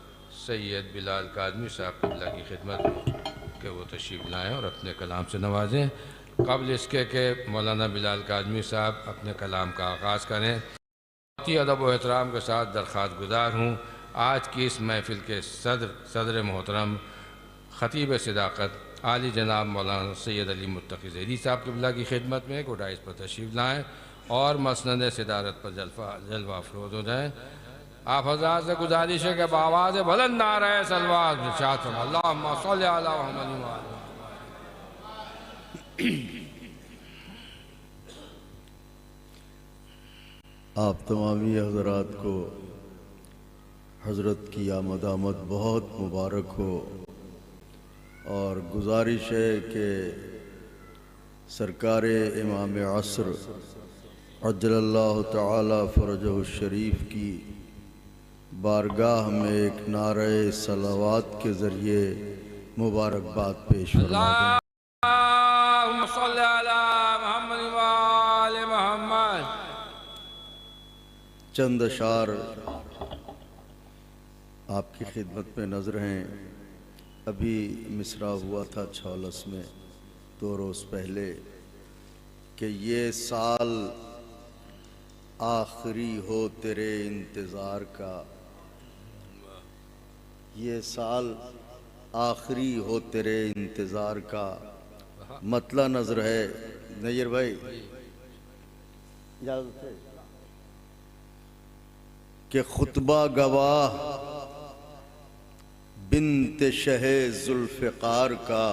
Speaker 3: سید بلال کاظمی صاحب قبلہ کی خدمت میں کہ وہ تشریف لائیں اور اپنے کلام سے نوازیں۔ قبل اس کے کہ مولانا بلال کاظمی صاحب اپنے کلام کا آغاز کریں، بہت ہی ادب و احترام کے ساتھ درخواست گزار ہوں آج کی اس محفل کے صدر محترم خطیب صداقت عالی جناب مولانا سید علی متقی ظہری صاحب قبلہ کی خدمت میں ڈائس پر تشریف لائیں اور مسند صدارت پر جلوہ افروز ہو جائیں۔ آپ حضرات سے گزارش ہے کہ بآواز بلند نعرہ صلوات ارشاد فرمائیں، اللہم صلی علی محمد وآلہ۔
Speaker 4: آپ تمامی حضرات کو حضرت کی آمد بہت مبارک ہو، اور گزارش ہے کہ سرکار امام عصر عجل اللہ تعالی فرجہ الشریف کی بارگاہ میں ایک نعرہ صلوات کے ذریعے مبارکباد پیش فرما دیں۔
Speaker 3: اللہم صلی علی محمد وآل محمد۔
Speaker 4: چند اشعار آپ کی خدمت میں نظر ہیں۔ ابھی مصرع ہوا تھا چھولس میں 2 روز پہلے کہ یہ سال آخری ہو تیرے انتظار کا، یہ سال آخری ہو تیرے انتظار کا مطلع نظر ہے نیر بھائی اجازت ہے کہ خطبہ گواہ بنت شہ ذوالفقار کا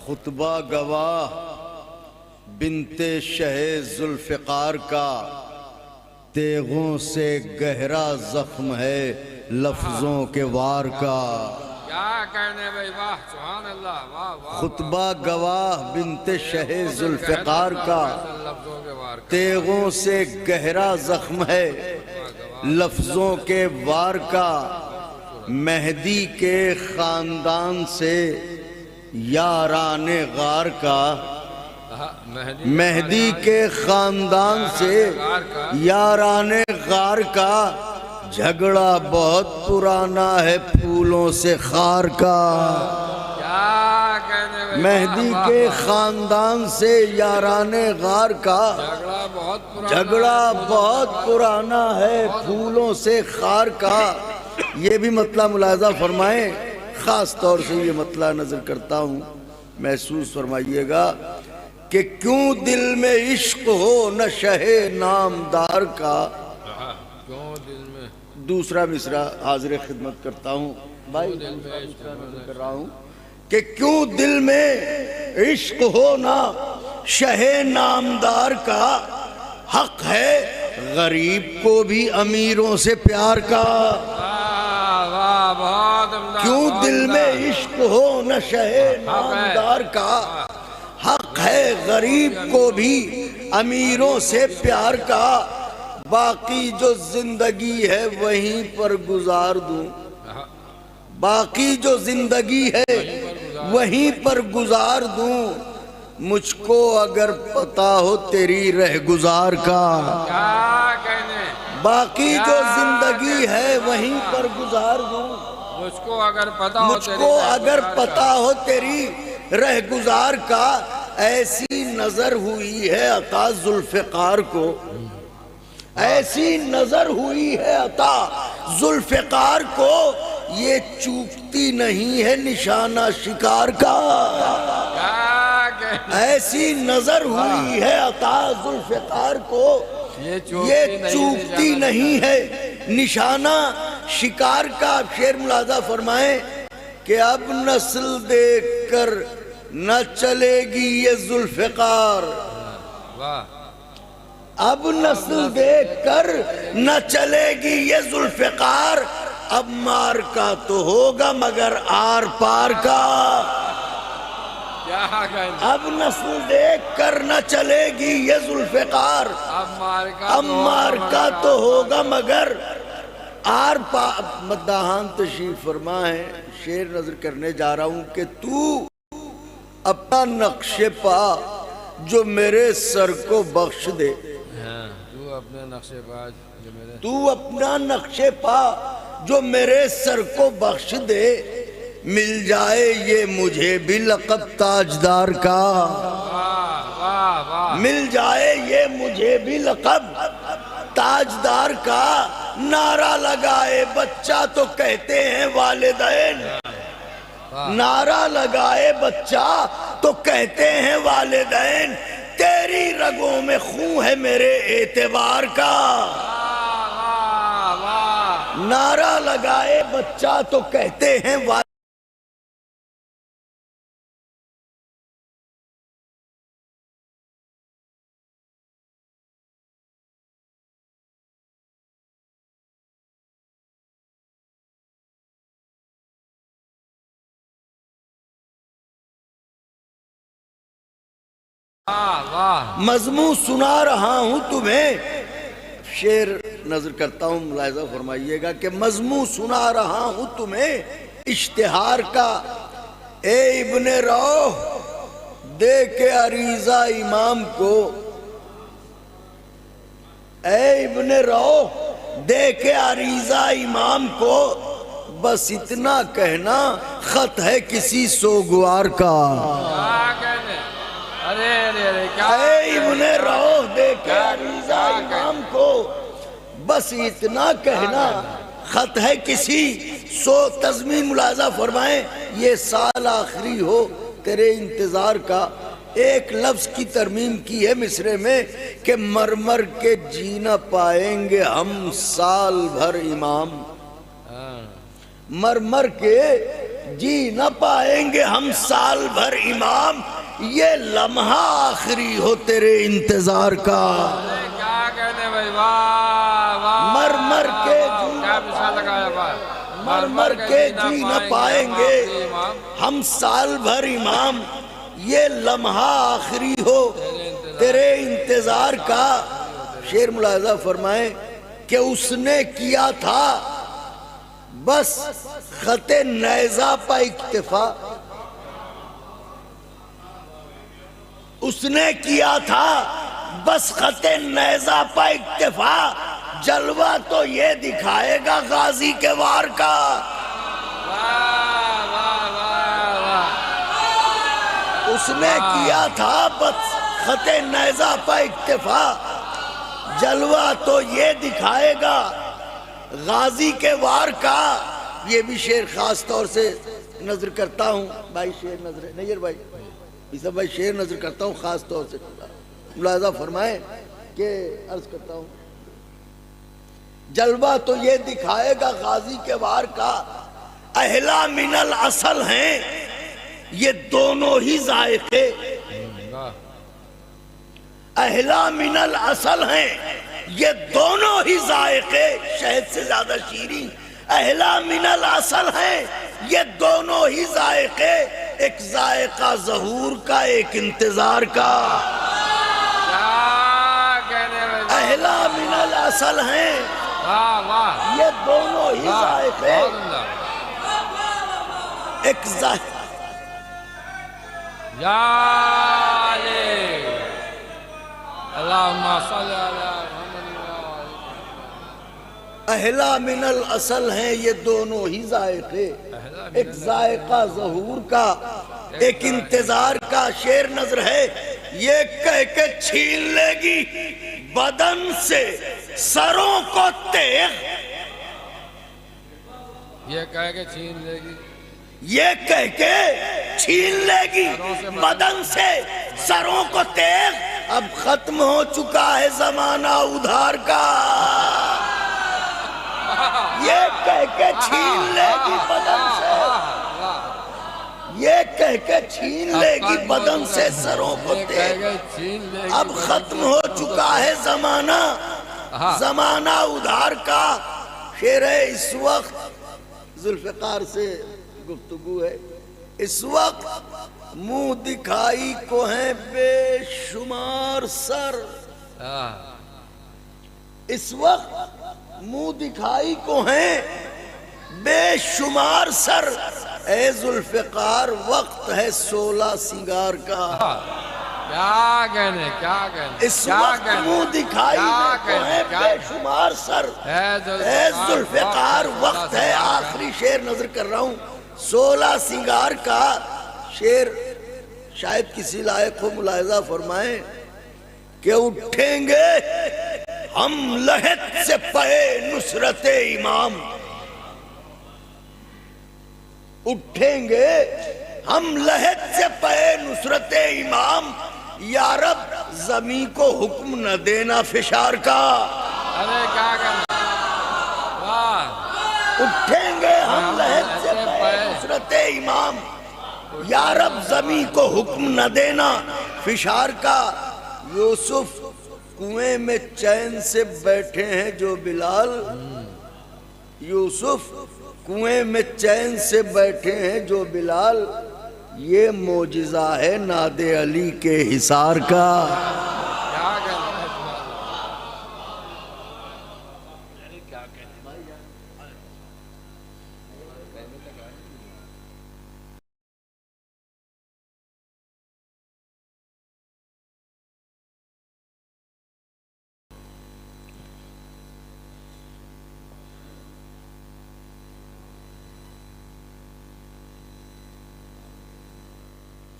Speaker 4: خطبہ گواہ بنت شہ ذوالفقار کا تیغوں سے گہرا زخم ہے لفظوں کے وار کا
Speaker 3: کیا کہنے بھائی واہ سبحان اللہ واہ واہ
Speaker 4: خطبہ گواہ بنت شہ ذوالفقار کا
Speaker 3: لفظوں کے وار کا
Speaker 4: تیغوں سے گہرا زخم ہے لفظوں کے وار کا مہدی کے خاندان سے یاران غار کا مہدی کے خاندان سے یاران غار کا جھگڑا بہت پرانا ہے پھولوں سے خار کا
Speaker 3: کیا کہنے بھائی
Speaker 4: مہدی کے خاندان سے یاران غار کا جھگڑا بہت پرانا ہے پھولوں سے خار کا یہ بھی مطلع ملاحظہ فرمائیں خاص طور سے یہ مطلع نظر کرتا ہوں محسوس فرمائیے گا کہ کیوں دل میں عشق ہو نہ شہ نامدار کا
Speaker 3: کیوں دل میں
Speaker 4: دوسرا مصرع حاضر خدمت کرتا ہوں بھائی دوسرا مصرع نظر کر رہا ہوں کہ کیوں دل میں عشق ہو نہ شہ نامدار کا حق ہے غریب کو بھی امیروں سے پیار کا کیوں دل میں عشق ہو نہ شہ نامدار کا حق ہے غریب کو بھی امیروں سے پیار کا باقی جو زندگی ہے وہیں پر گزار دوں باقی جو زندگی ہے وہیں پر گزار دوں مجھ کو اگر پتہ ہو تیری رہ گزار کا باقی جو زندگی ہے وہیں پر گزار دوں
Speaker 3: مجھ کو اگر
Speaker 4: پتہ ہو تیری رہ گزار کا ایسی نظر ہوئی ہے عطا ذوالفقار کو ایسی نظر ہوئی ہے عطا ذوالفقار کو یہ چوکتی نہیں ہے نشانہ شکار کا ایسی نظر ہوئی ہے عطا ذوالفقار کو یہ چوکتی نہیں ہے نشانہ شکار کا شعر ملاحظہ فرمائیں کہ اب نسل دیکھ کر نہ چلے گی یہ ذوالفقار اب نسل دیکھ کر نہ چلے گی یہ ذوالفقار اب مار کا تو ہوگا مگر آر پار کا اب نسل دیکھ کر نہ چلے گی یہ ذوالفقار اب مار کا تو ہوگا مگر آر پار مداحان تشریف فرما ہے شعر نظر کرنے جا رہا ہوں کہ تو اپنا نقش پا جو میرے سر کو بخش دے تو اپنا نقش پا جو میرے سر کو بخش دے مل جائے یہ مجھے بھی لقب تاجدار کا مل جائے یہ مجھے بھی لقب تاجدار کا نعرہ لگائے بچہ تو کہتے ہیں والدین نعرہ لگائے بچہ تو کہتے ہیں والدین تیری رگوں میں خون ہے میرے اعتبار کا نعرہ لگائے بچہ تو کہتے ہیں والدین مضمون سنا رہا ہوں تمہیں شعر نظر کرتا ہوں ملاحظہ فرمائیے گا کہ مضمون سنا رہا ہوں تمہیں اشتہار کا اے ابن روح دے کے عریضہ امام کو اے ابن روح دے کے عریضہ امام کو بس اتنا کہنا خط ہے کسی سوگوار کا اے ابن روح دے کے عریضہ امام کو بس اتنا کہنا خط ہے کسی سو تضمین ملاحظہ فرمائیں یہ سال آخری ہو تیرے انتظار کا. ایک لفظ کی ترمیم کی ہے مصرے میں کہ مر مر کے جی نہ پائیں گے ہم سال بھر امام. مر مر کے جی نہ پائیں گے ہم سال بھر امام. یہ لمحہ آخری ہو تیرے انتظار کا.
Speaker 3: کیا کہنے بھائی، واہ واہ.
Speaker 4: مر مر کے
Speaker 3: کیا مثال لگایا بھائی.
Speaker 4: مر مر کے جی نہ پائیں گے ہم سال بھر امام. یہ لمحہ آخری ہو تیرے انتظار کا. شعر ملاحظہ فرمائیں کہ اس نے کیا تھا بس خط نیزہ پہ اکتفا. اس نے کیا تھا بس خط نیزہ پہ اکتفا. جلوہ تو یہ دکھائے گا غازی کے وار کا. اس نے کیا تھا بس خط نیزہ پہ اکتفا. جلوہ تو یہ دکھائے گا غازی کے وار کا. یہ بھی شعر خاص طور سے نظر کرتا ہوں بھائی. شعر نظر نیر بھائی سب بھائی شعر نظر کرتا ہوں خاص طور سے. ملاحظہ فرمائیں کہ عرض کرتا ہوں جلوہ تو یہ دکھائے گا غازی کے وار کا. اہلا من الاصل ہیں یہ دونوں ہی ذائقے. اہلا من الاصل ہیں یہ دونوں ہی ذائقے. شہد سے زیادہ شیریں. اہلا من الاصل ہیں یہ دونوں ہی ذائقے. ایک ذائقہ ظہور کا ایک انتظار کا. اہلا من الاصل ہیں یہ دونوں ہی ذائقے. ایک ذائقہ
Speaker 3: یا علی اللہم صلی اللہ
Speaker 4: اہلا من الاصل ہیں یہ دونوں ہی ذائقے. ایک ذائقہ ظہور کا ایک انتظار کا. شعر نظر ہے یہ کہہ کے چھین لے گی بدن سے سروں کو تیغ.
Speaker 3: یہ کہہ کے چھین لے گی.
Speaker 4: یہ کہہ کے چھین لے گی بدن سے سروں کو تیغ. اب ختم ہو چکا ہے زمانہ ادھار کا. یہ کہہ کے چھین لے گی بدن سے. یہ کہہ کے چھین لے گی بدن سے سروں کو تیغ. اب ختم ہو چکا ہے زمانہ ادھار کا. شعر ہے اس وقت ذوالفقار سے گفتگو ہے. اس وقت منہ دکھائی کو ہیں بے شمار سر. اس وقت منہ دکھائی کو ہیں بے شمار سر. اے ذوالفقار وقت ہے 16 سنگار کا.
Speaker 3: کیا کہنے کیا کہنے.
Speaker 4: اس وقت منہ دکھائی کو ہیں بے شمار سر. اے ذوالفقار وقت ہے. آخری شعر نظر کر رہا ہوں 16 سنگار کا. شعر شاید کسی لائق کو ملاحظہ فرمائیں کہ اٹھیں گے ہم لہت سے پہے نصرت امام. اٹھیں گے ہم لہت سے پہے نصرت امام. یا رب زمین کو حکم نہ دینا فشار کا.
Speaker 3: ارے کیا کہنا.
Speaker 4: اٹھیں گے ہم لہت سے پہے نصرت امام. یا رب زمین کو حکم نہ دینا فشار کا. یوسف کنویں میں چین سے بیٹھے ہیں جو بلال. یوسف کنویں میں چین سے بیٹھے ہیں جو بلال. یہ معجزہ ہے ناد علی کے حصار کا.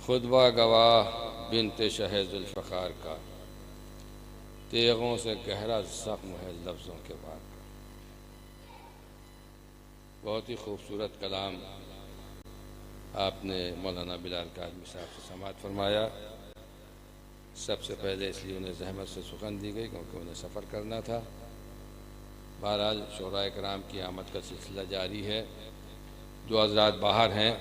Speaker 3: خطبہ گواہ بنت شہ ذوالفقار کا. تیغوں سے گہرا زخم ہے لفظوں کے بعد. بہت ہی خوبصورت کلام آپ نے مولانا بلال کاظمی صاحب سے سماعت فرمایا۔ سب سے پہلے اس لیے انہیں زحمت سے سخن دی گئی کیونکہ انہیں سفر کرنا تھا۔ بہرحال شعراء کرام کی آمد کا سلسلہ جاری ہے۔ جو حضرات باہر ہیں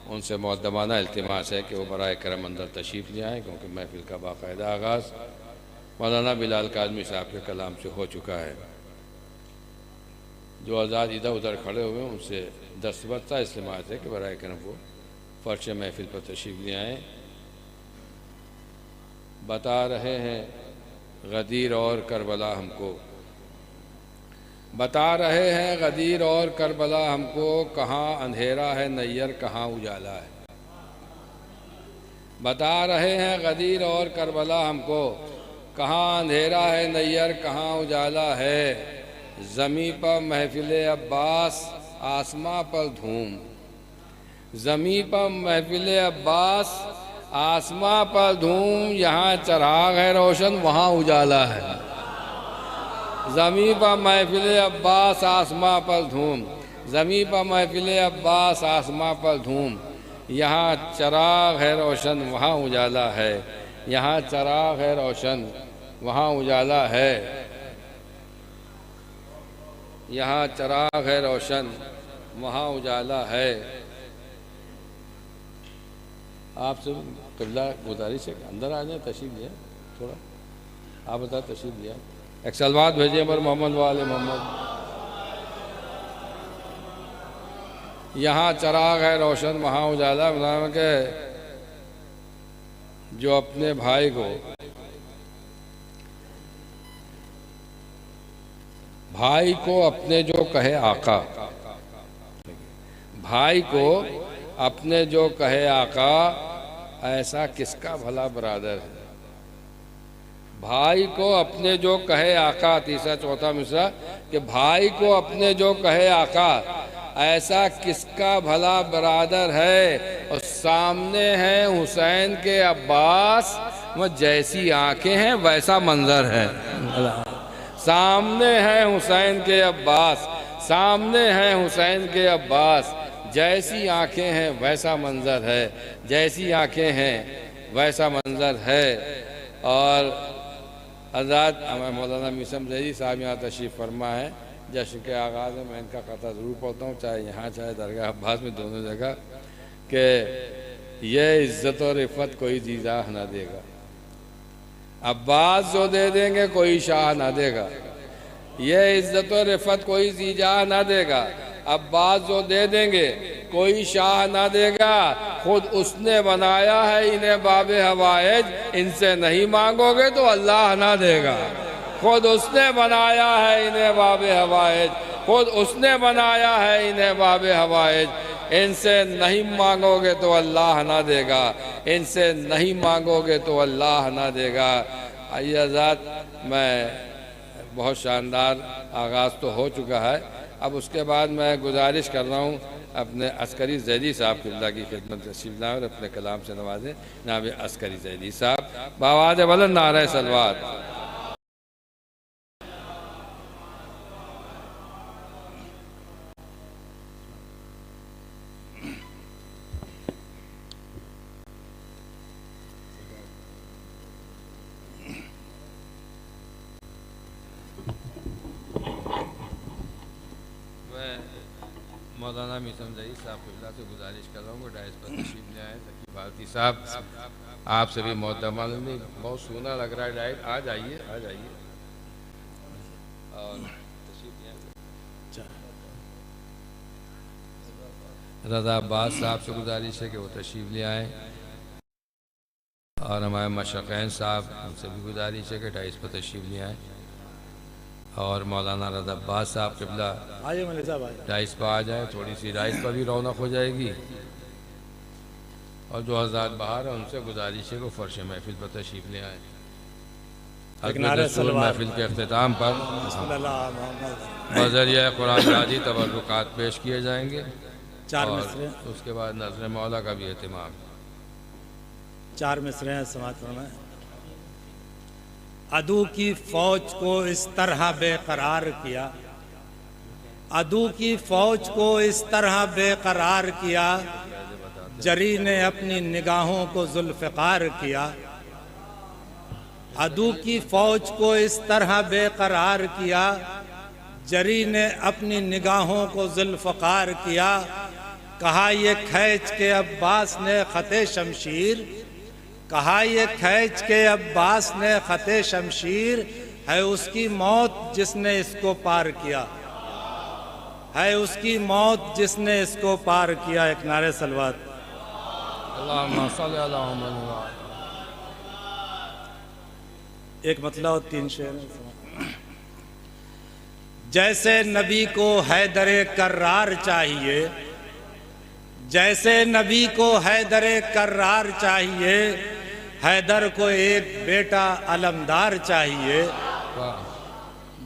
Speaker 3: ان سے مؤدبانہ التماس ہے کہ وہ برائے کرم اندر تشریف لے آئیں، کیونکہ محفل کا باقاعدہ آغاز مولانا بلال کاظمی صاحب کے کلام سے ہو چکا ہے۔ جو حضرات ادھر ادھر کھڑے ہوئے ہیں ان سے دستبردہ التماس ہے کہ برائے کرم وہ فرش محفل پر تشریف لے آئیں۔ بتا رہے ہیں غدیر اور کربلا ہم کو، بتا رہے ہیں غدیر اور کربلا ہم کو، کہاں اندھیرا ہے نیر کہاں اجالا ہے۔ بتا رہے ہیں غدیر اور کربلا ہم کو، کہاں اندھیرا ہے نیر کہاں اجالا ہے۔ زمیں پر محفل عباس آسماں پر دھوم، زمیں پر محفل عباس آسماں پر دھوم، یہاں چراغ ہے روشن وہاں اجالا ہے۔ زمیں پر محفل عباس آسماں پر دھوم، زمیں پر محفل عباس آسماں پر دھوم، یہاں چراغ ہے روشن وہاں اجالا ہے، یہاں چراغ ہے روشن وہاں اجالا ہے، یہاں چراغ ہے روشن وہاں اجالا ہے۔ آپ سے قبلہ گزارش ہے کہ اندر آ جائیں، تشریف لیں تھوڑا، آپ بتا تشریف لیں۔ ایک سلوات بھیجیں پر محمد والے محمد۔ یہاں چراغ ہے روشن وہاں اجالا، مطلب کہ جو اپنے بھائی کو اپنے جو کہے آقا، بھائی کو اپنے جو کہے آقا، ایسا کس کا بھلا برادر ہے۔ بھائی کو اپنے جو کہے آقا، تیسرا چوتھا مصرع کہ بھائی کو اپنے جو کہے آقا، ایسا کس کا بھلا برادر ہے۔ اور سامنے ہیں حسین کے عباس، وہ جیسی آنکھیں ہیں ویسا منظر ہے۔ سامنے ہیں حسین کے عباس، سامنے ہیں حسین کے عباس، جیسی آنکھیں ہیں ویسا منظر ہے، جیسی آنکھیں ہیں ویسا منظر ہے۔ اور حضرات مولانا میثم ذیلی صاحب یہاں تشریف فرما ہے۔ جشن کے آغاز میں میں ان کا خطہ ضرور پڑھتا ہوں، چاہے یہاں چاہے درگاہ عباس میں، دونوں جگہ، کہ یہ عزت و رفت کوئی جیزاہ نہ دے گا، عباس جو دے دیں گے کوئی شاہ نہ دے گا، یہ عزت و رفت کوئی جیزاہ نہ دے گا، عباس جو دے دیں گے کوئی شاہ نہ دے گا۔ خود اس نے بنایا ہے انہیں باب حوائج، ان سے نہیں مانگو گے تو اللہ نہ دے گا۔ خود اس نے بنایا ہے انہیں باب حوائج، خود اس نے بنایا ہے انہیں باب حوائج، ان سے نہیں مانگو گے تو اللہ نہ دے گا، ان سے نہیں مانگو گے تو اللہ نہ دے گا۔ آئیے حضرات، میں بہت شاندار آغاز تو ہو چکا ہے، اب اس کے بعد میں گزارش کر رہا ہوں اپنے عسکری ذیلی صاحب قبلہ کی خدمت تشریف لائیں اور اپنے کلام سے نوازیں جناب عسکری ذیلی صاحب بآواز بلند نعرہ صلوات۔ مولانا میثم ذیلی صاحب قبلہ سے گزارش کر رہا ہوں کہ ڈائس پر تشریف لے آئیں۔ تقی بھارتی صاحب آپ سے بھی مؤدبانہ میں بہت سونا لگ رہا ہے ڈائس، آ جائیے آ جائیے اور تشریف لے آئیں۔ رضا عباس صاحب سے گزارش ہے کہ وہ تشریف لے آئیں، اور ہمارے مشرقین صاحب ان سے بھی گزارش ہے کہ ڈائس پر تشریف لے آئیں، اور مولانا رضا عباس صاحب قبلہ ڈائس پر آ جائیں، تھوڑی سی ڈائس پر بھی رونق ہو جائے گی۔ اور جو حضرات باہر ہیں ان سے گزارش ہے کہ فرش محفل پر تشریف لے آئیں۔ دستور محفل کے اختتام پر بذریعہ قرآن راضی تبرکات پیش کیے جائیں گے، اور اس کے بعد نظر مولا کا بھی اہتمام۔
Speaker 5: 4 مصرعیں سماعت فرمائیں۔ عدو کی فوج کو اس طرح بے قرار کیا، عدو کی فوج کو اس طرح بے قرار کیا، جری نے اپنی نگاہوں کو ذوالفقار کیا۔ عدو کی فوج کو اس طرح بے قرار کیا، جری نے اپنی نگاہوں کو ذوالفقار کیا۔ کہا یہ کھینچ کے عباس نے خط شمشیر، کہا یہ کھینچ کے عباس نے خط شمشیر، ہے اس کی موت جس نے اس کو پار کیا، ہے اس کی موت جس نے اس کو پار کیا۔ ایک نعرہ صلوات۔
Speaker 3: اللہم صلی علی محمد۔
Speaker 5: ایک مطلب اور 3 شعر۔ جیسے نبی کو حیدر کرار چاہیے، جیسے نبی کو حیدر کرار چاہیے، حیدر کو ایک بیٹا علمدار چاہیے۔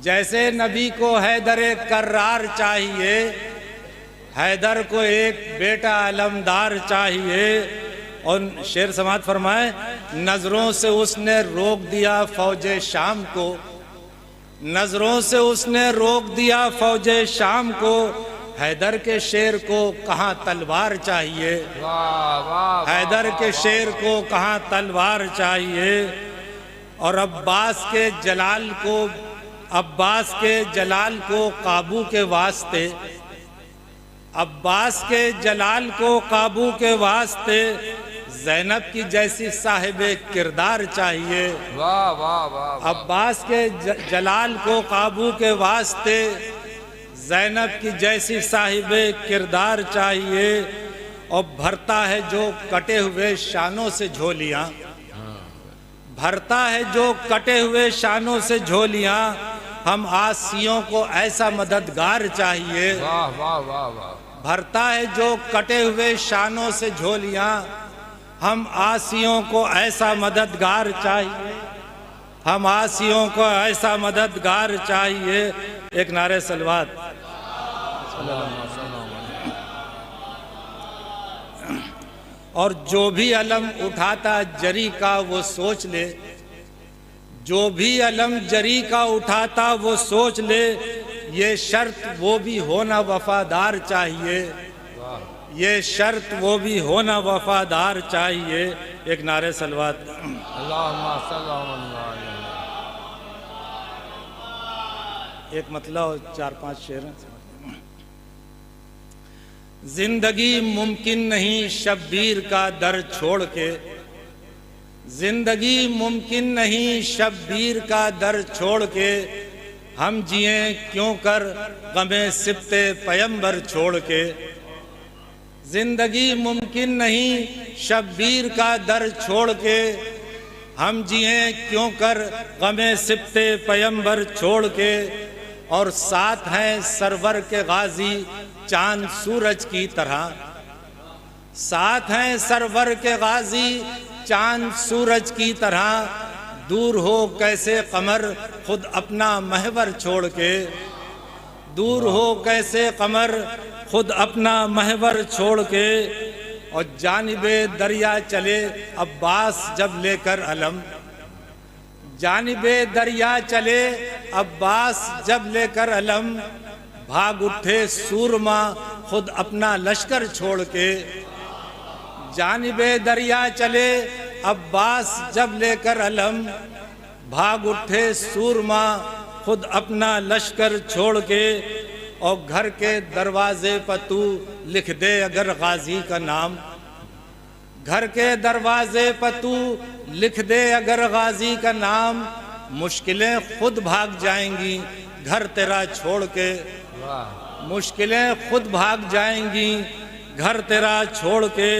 Speaker 5: جیسے نبی کو حیدر کرار چاہیے، حیدر کو ایک بیٹا علمدار چاہیے۔ اور شعر سماعت فرمائے، نظروں سے اس نے روک دیا فوج شام کو، نظروں سے اس نے روک دیا فوج شام کو، حیدر کے شیر کو کہاں تلوار چاہیے، حیدر کے شیر کو کہاں تلوار چاہیے۔ اور عباس کے جلال کو، عباس کے جلال کو قابو کے واسطے، عباس کے جلال کو قابو کے واسطے، زینب کی جیسی صاحب کردار چاہیے۔ عباس کے جلال کو قابو کے واسطے، زینب کی جیسی صاحب کردار چاہیے۔ اور بھرتا ہے جو کٹے ہوئے شانوں سے جھولیاں، بھرتا ہے جو کٹے ہوئے شانوں سے جھولیاں، ہم آسیوں کو ایسا مددگار چاہیے۔ بھرتا ہے جو کٹے ہوئے شانوں سے جھولیاں، ہم آسیوں کو ایسا مددگار چاہیے، ہم آسیوں کو ایسا مددگار چاہیے۔ ایک نعرہ صلوات۔ اور جو بھی علم اٹھاتا جری کا وہ سوچ لے، جو بھی علم جری کا اٹھاتا وہ سوچ لے، یہ شرط وہ بھی ہونا وفادار چاہیے، یہ شرط وہ بھی ہونا وفادار چاہیے۔ ایک نعرہ صلوات۔
Speaker 3: اللہم صلی علی۔
Speaker 5: ایک مطلب 4-5 شعر۔ زندگی ممکن نہیں شبیر کا در چھوڑ کے، زندگی ممکن نہیں شبیر کا در چھوڑ کے، ہم جئیں کیوں کر غم سبط پیمبر چھوڑ کے۔ زندگی ممکن نہیں شبیر کا در چھوڑ کے، ہم جئیں کیوں کر غم سبط پیمبر چھوڑ کے۔ اور ساتھ ہیں سرور کے غازی چاند سورج کی طرح، ساتھ ہیں سرور کے غازی چاند سورج کی طرح، دور ہو کیسے قمر خود اپنا محور چھوڑ کے، دور ہو کیسے قمر خود اپنا محور چھوڑ کے۔ اور جانب دریا چلے عباس جب لے کر علم، جانب دریا چلے عباس جب لے کر علم، بھاگ اٹھے سورما خود اپنا لشکر چھوڑ کے۔ جانب دریا چلے عباس جب لے کر علم، بھاگ اٹھے سورما خود اپنا لشکر چھوڑ کے۔ اور گھر کے دروازے پر تو لکھ دے اگر غازی کا نام، گھر کے دروازے پر تو لکھ دے اگر غازی کا نام، مشکلیں خود بھاگ جائیں گی گھر تیرا چھوڑ کے، مشکلیں خود بھاگ جائیں گی گھر تیرا چھوڑ کے۔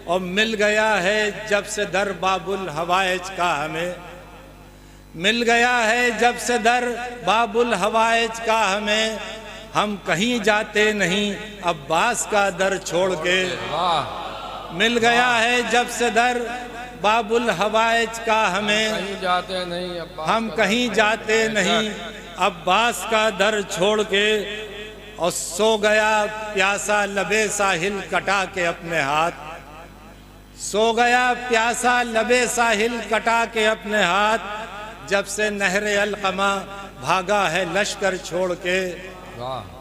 Speaker 5: اور مل گیا ہے جب سے در باب الحوائج کا ہمیں، مل گیا ہے جب سے در باب الحوائج کا ہمیں، ہم کہیں جاتے نہیں عباس کا در چھوڑ کے۔ مل گیا ہے جب سے در باب الحوائج کا ہمیں، ہم کہیں جاتے نہیں عباس کا در چھوڑ کے۔ اور سو گیا پیاسا لبے ساحل کٹا کے اپنے ہاتھ، سو گیا پیاسا لبے ساحل کٹا کے اپنے ہاتھ، جب سے نہر القمہ بھاگا ہے لشکر چھوڑ کے،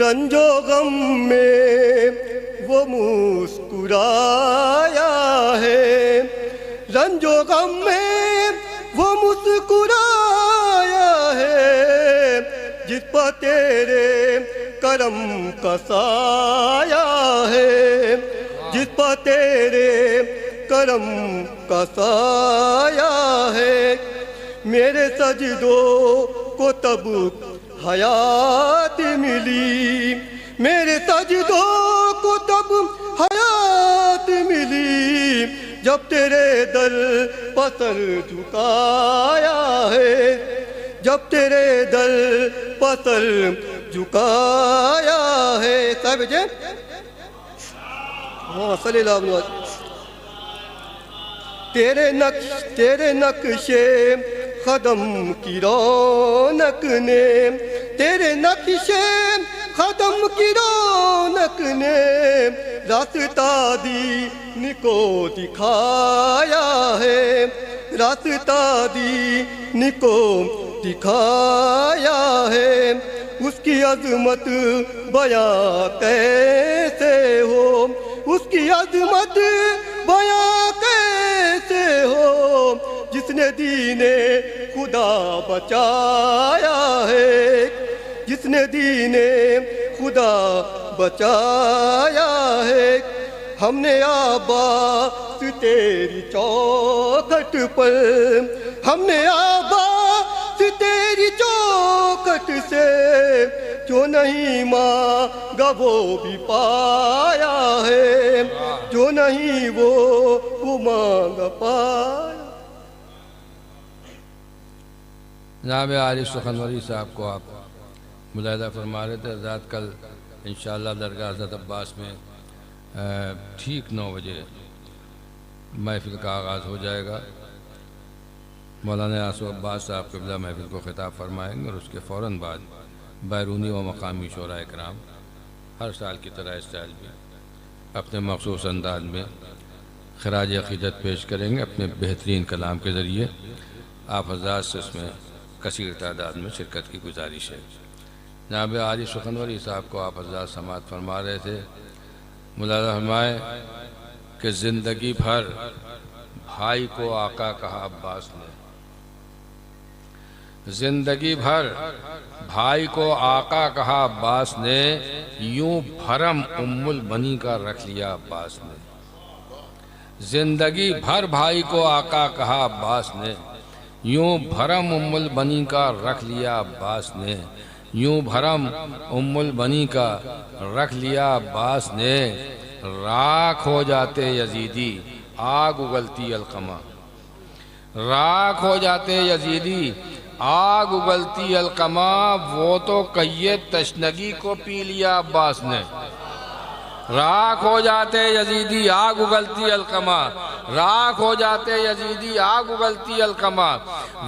Speaker 6: رنج و غم میں وہ مسکرایا ہے، رنج و غم میں وہ مسکرایا ہے، جس پر تیرے کرم کا سایہ ہے، جس پر تیرے کرم کا سایہ ہے۔ میرے سجدوں کو تب حیات ملی، میرے سجدوں کو تب حیات ملی، جب تیرے در پر سر جھکایا ہے، جب تیرے در پر سر جھکایا ہے۔ صاحب جی صلی اللہ علیہ وسلم۔ تیرے نقش قدم کی رونق نے، تیرے نقش قدم کی رونق نے راستہ دین کو دکھایا ہے، راستہ دین کو دکھایا ہے۔ اس کی عظمت بیاں کیسے ہو، اس کی عظمت بیاں کیسے ہو، جس نے دین خدا بچایا ہے، جس نے دین خدا بچایا ہے۔ ہم نے آباس تیری چوکھٹ پر، ہم نے آباس تیری چوکھٹ سے، جو نہیں مانگا وہ بھی پایا ہے، جو نہیں وہ مانگا پایا۔
Speaker 3: جناب عارف سخنوری صاحب کو آپ ملاحظہ فرما رہے تھے، حضرات کل انشاءاللہ درگاہ حضرت عباس میں ٹھیک 9 بجے محفل کا آغاز ہو جائے گا۔ مولانا آصف عباس صاحب قبلہ محفل کو خطاب فرمائیں گے، اور اس کے فوراً بعد بیرونی و مقامی شعراء کرام ہر سال کی طرح اس سال بھی اپنے مخصوص انداز میں خراج عقیدت پیش کریں گے اپنے بہترین کلام کے ذریعے۔ آپ حضرات سے اس میں کثیر تعداد میں شرکت کی گزارش ہے۔ جناب عارف سخنوری صاحب کو آپ حضرات سماعت فرما رہے تھے، ملاحظہ فرمائے کہ زندگی بھر بھائی کو آقا کہا عباس نے، زندگی بھر بھائی کو آقا کہا عباس نے، یوں بھرم ام البنی کا رکھ لیا عباس نے، زندگی بھر بھائی کو آقا کہا عباس نے، یوں بھرم ام البنی کا رکھ لیا عباس نے، یوں بھرم ام البنی کا رکھ لیا عباس نے، راکھ ہو جاتے یزیدی آگ اگلتی القمہ، راکھ ہو جاتے یزیدی آگ اگلتی القمہ، وہ تو کہیے تشنگی کو پی لیا عباس نے، راکھ ہو جاتے یزیدی آگ اگلتی القمہ، راکھ ہو جاتے یزیدی آگ اگلتی القمہ،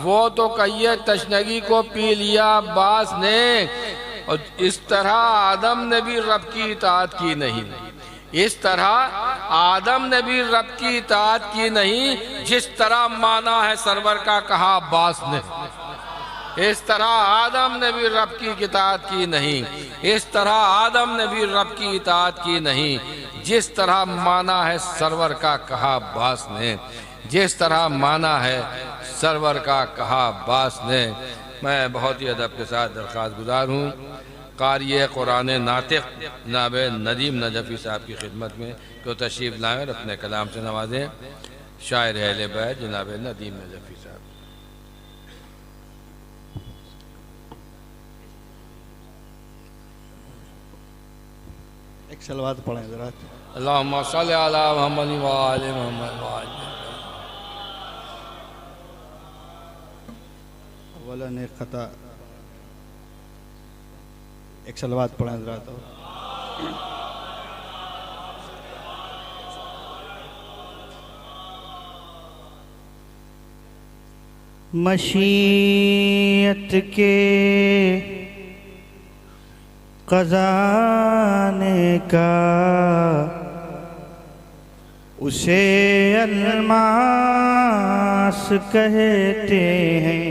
Speaker 3: وہ تو کہیے تشنگی کو پی لیا عباس نے۔ اور اس طرح آدم نے بھی رب کی اطاعت کی نہیں، اس طرح آدم نے بھی رب کی اطاعت کی نہیں، جس طرح مانا ہے سرور کا کہا عباس نے، اس طرح آدم نے بھی رب کی اطاعت کی نہیں، اس طرح آدم نے بھی رب کی اطاعت کی نہیں، جس طرح مانا ہے سرور کا کہا عباس نے، جس طرح مانا ہے سرور کا کہا عباس نے۔ میں بہت ہی ادب کے ساتھ درخواست گزار ہوں قاری قرآن ناطق جناب ندیم نجفی صاحب کی خدمت میں کہ وہ تشریف لائیں اور اپنے کلام سے نوازیں۔ شاعر اہل بیت جناب ندیم نجفی صاحب۔
Speaker 7: ایک صلوات پڑھیں حضرات۔
Speaker 3: اللہم صلی علی محمد وآل محمد وآل
Speaker 7: اولاً ایک خطا، ایک صلوات پڑھیں حضرات۔
Speaker 8: مشیت کے خزانے کا اسے الماس کہتے ہیں،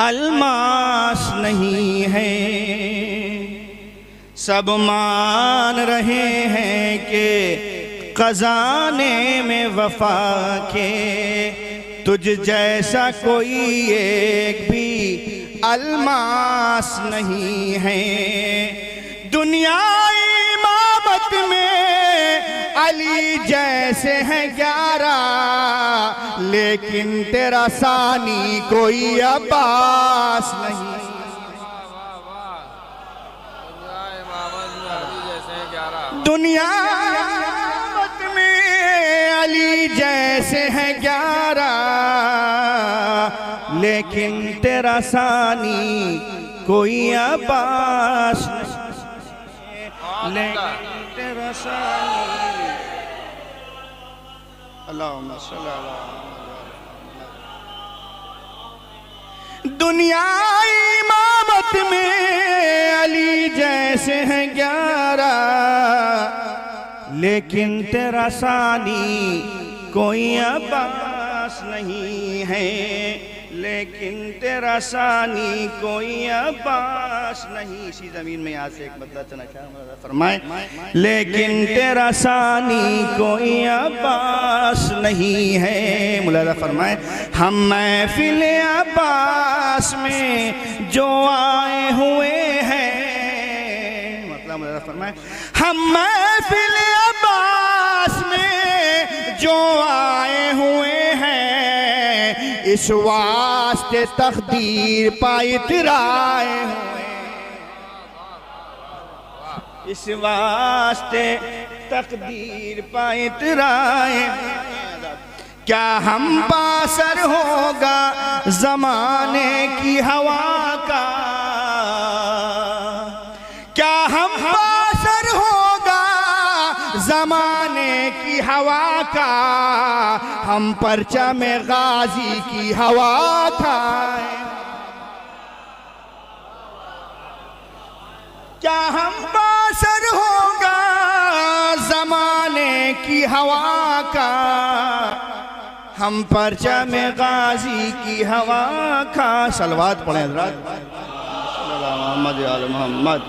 Speaker 8: الماس نہیں ہے، سب مان رہے ہیں کہ خزانے میں وفا کے تجھ جیسا کوئی ایک بھی الماس نہیں ہے۔ دنیائی امامت میں علی جیسے ہیں 11، لیکن تیرا ثانی کوئی عباس نہیں۔ دنیا امامت میں علی جیسے ہیں 11، لیکن تیرا ثانی کوئی عباس نہیں، لیکن تیرا ثانی۔
Speaker 7: اللہم صلی اللہ
Speaker 8: دنیا امامت میں علی جیسے ہیں 11، لیکن تیرا ثانی کوئی عباس نہیں ہے، لیکن تیرا ثانی کوئی عباس نہیں۔ اسی زمین میں یہاں سے ایک مطلب چنا چاہتا فرمائے، لیکن تیرا ثانی کوئی عباس نہیں ہے۔ ملاحظہ فرمائے، ہم محفل عباس میں جو آئے ہوئے ہیں، مطلب ملاحظہ فرمائے، ہم محفل عباس میں جو آئے ہوئے ہیں، اس واسطے تقدیر پائی اترائے ہوئے، اس واسطے تقدیر پائی اترائے۔ کیا ہم پاسر ہوگا زمانے کی ہوا کا، کیا ہم پاسر ہوگا زمانے کی ہوا کا، ہم پرچم غازی کی ہوا کھائیں۔ کیا ہم پاسر ہوگا زمانے کی ہوا کا، ہم پرچم غازی کی ہوا کھا۔ صلوات پڑھیں حضرات، صلی اللہ محمد آل محمد۔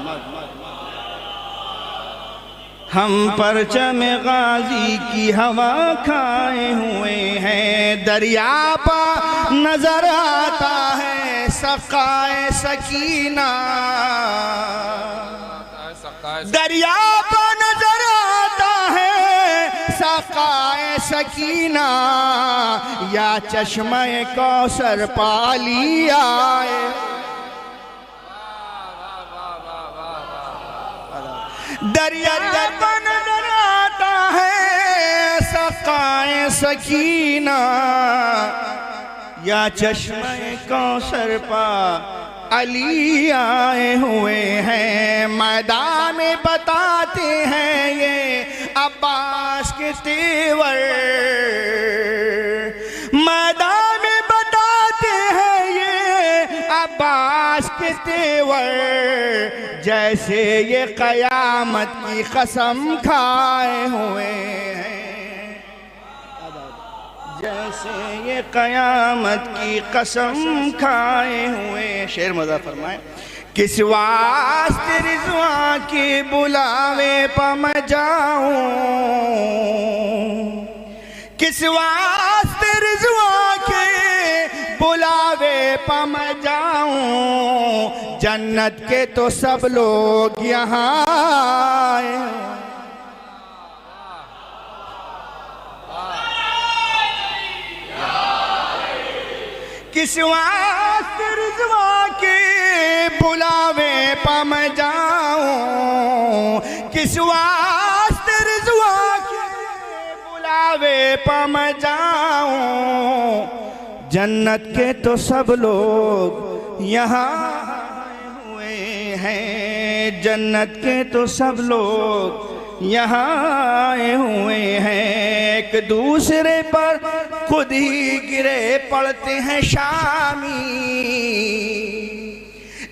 Speaker 8: ہم پرچم غازی کی ہوا کھائے ہوئے ہیں، دریا پا نظر آتا ہے سقائے سکینہ، دریا پا نظر آتا ہے سقائے سکینہ، یا چشمہ کوثر پالی آئے۔ دریا پا نظر آتا ہے سقائے سکینہ، یا چشمہ کوثر پا علی آئے ہوئے ہیں۔ میدان میں بتاتے ہیں یہ عباس کے تیور، میدان میں بتاتے ہیں یہ عباس کے تیور، جیسے یہ قیامت کی قسم کھائے ہوئے ہیں، جیسے یہ قیامت کی قسم کھائے ہوئے۔ شعر مزہ فرمائے، کس واسطے رضوان کے بلاوے پا میں جاؤں، کس واسطے رضوان کے بلاوے پا میں جاؤں، جنت کے تو سب لوگ یہاں آئے۔ کس واسطے رضوان کے بلاوے پا میں جاؤں، کس واسطے رضوان کے بلاوے پا میں جاؤں، جنت کے تو سب لوگ یہاں آئے ہوئے ہیں، جنت کے تو سب لوگ یہاں آئے ہوئے ہیں۔ ایک دوسرے پر خود ہی گرے پڑتے ہیں شامی،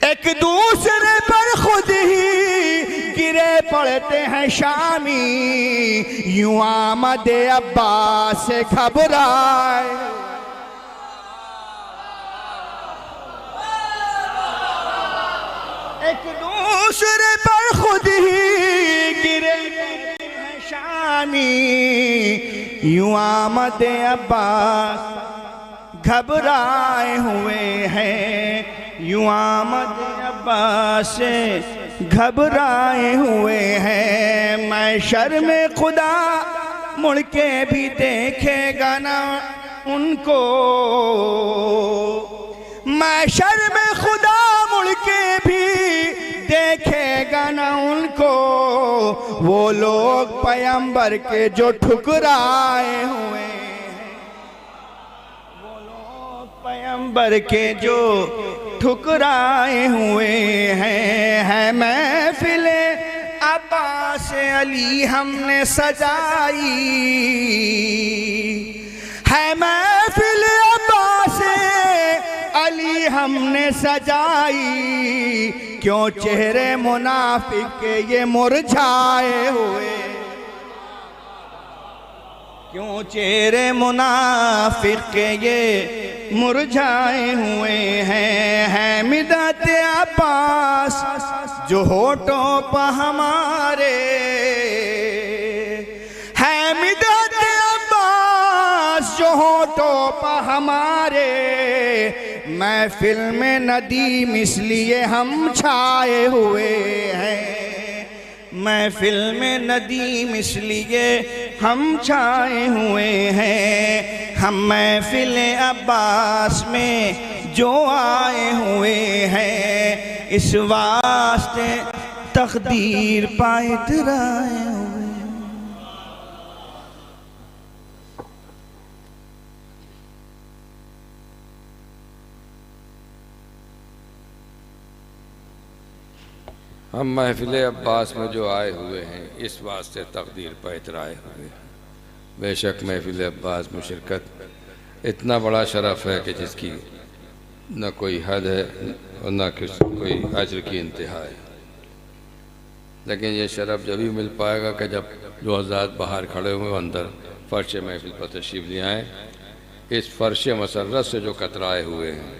Speaker 8: ایک دوسرے پر خود ہی گرے پڑتے ہیں شامی، یوں آمد عباس سے گھبرائے، دوسرے پر خود ہی گرے ہیں شانی، یوں آمد عباس گھبرائے ہوئے ہیں، یوں آمد عباس سے گھبرائے ہوئے ہیں۔ محشر میں خدا مڑ کے بھی دیکھے گا نا ان کو، محشر میں خدا مڑ کے بھی دیکھے گا نا ان کو، وہ لوگ پیغمبر کے جو ٹھکرائے ہوئے ہیں، وہ لوگ پیغمبر کے جو ٹھکرائے ہوئے ہیں۔ ہے محفل عباس علی ہم نے سجائی، ہے محفل عباس علی ہم نے سجائی، کیوں چہرے منافق کے یہ مرجھائے ہوئے، کیوں چہرے منافق کے یہ مرجھائے ہوئے ہیں۔ ہے مدحت عباس جو ہونٹوں پہ ہمارے، ہے مدحت عباس جو ہونٹوں پہ ہمارے، محفل میں ندیم اس لیے ہم چھائے ہوئے ہیں، محفل میں ندیم اس لیے ہم چھائے ہوئے ہیں۔ ہم محفل عباس میں جو آئے ہوئے ہیں، اس واسطے تقدیر پائے اترائے ہوئے ہیں۔
Speaker 3: ہم محفل عباس میں جو آئے ہوئے ہیں، اس واسطے تقدیر پہ اترائے ہوئے ہیں۔ بے شک محفل عباس میں شرکت اتنا بڑا شرف ہے کہ جس کی نہ کوئی حد ہے اور نہ کوئی اجر کی انتہا ہے، لیکن یہ شرف جب ہی مل پائے گا کہ جب جو حضرات باہر کھڑے ہوئے اندر فرش محفل پر تشریف لے آئیں۔ اس فرش مسرت سے جو کترائے ہوئے ہیں،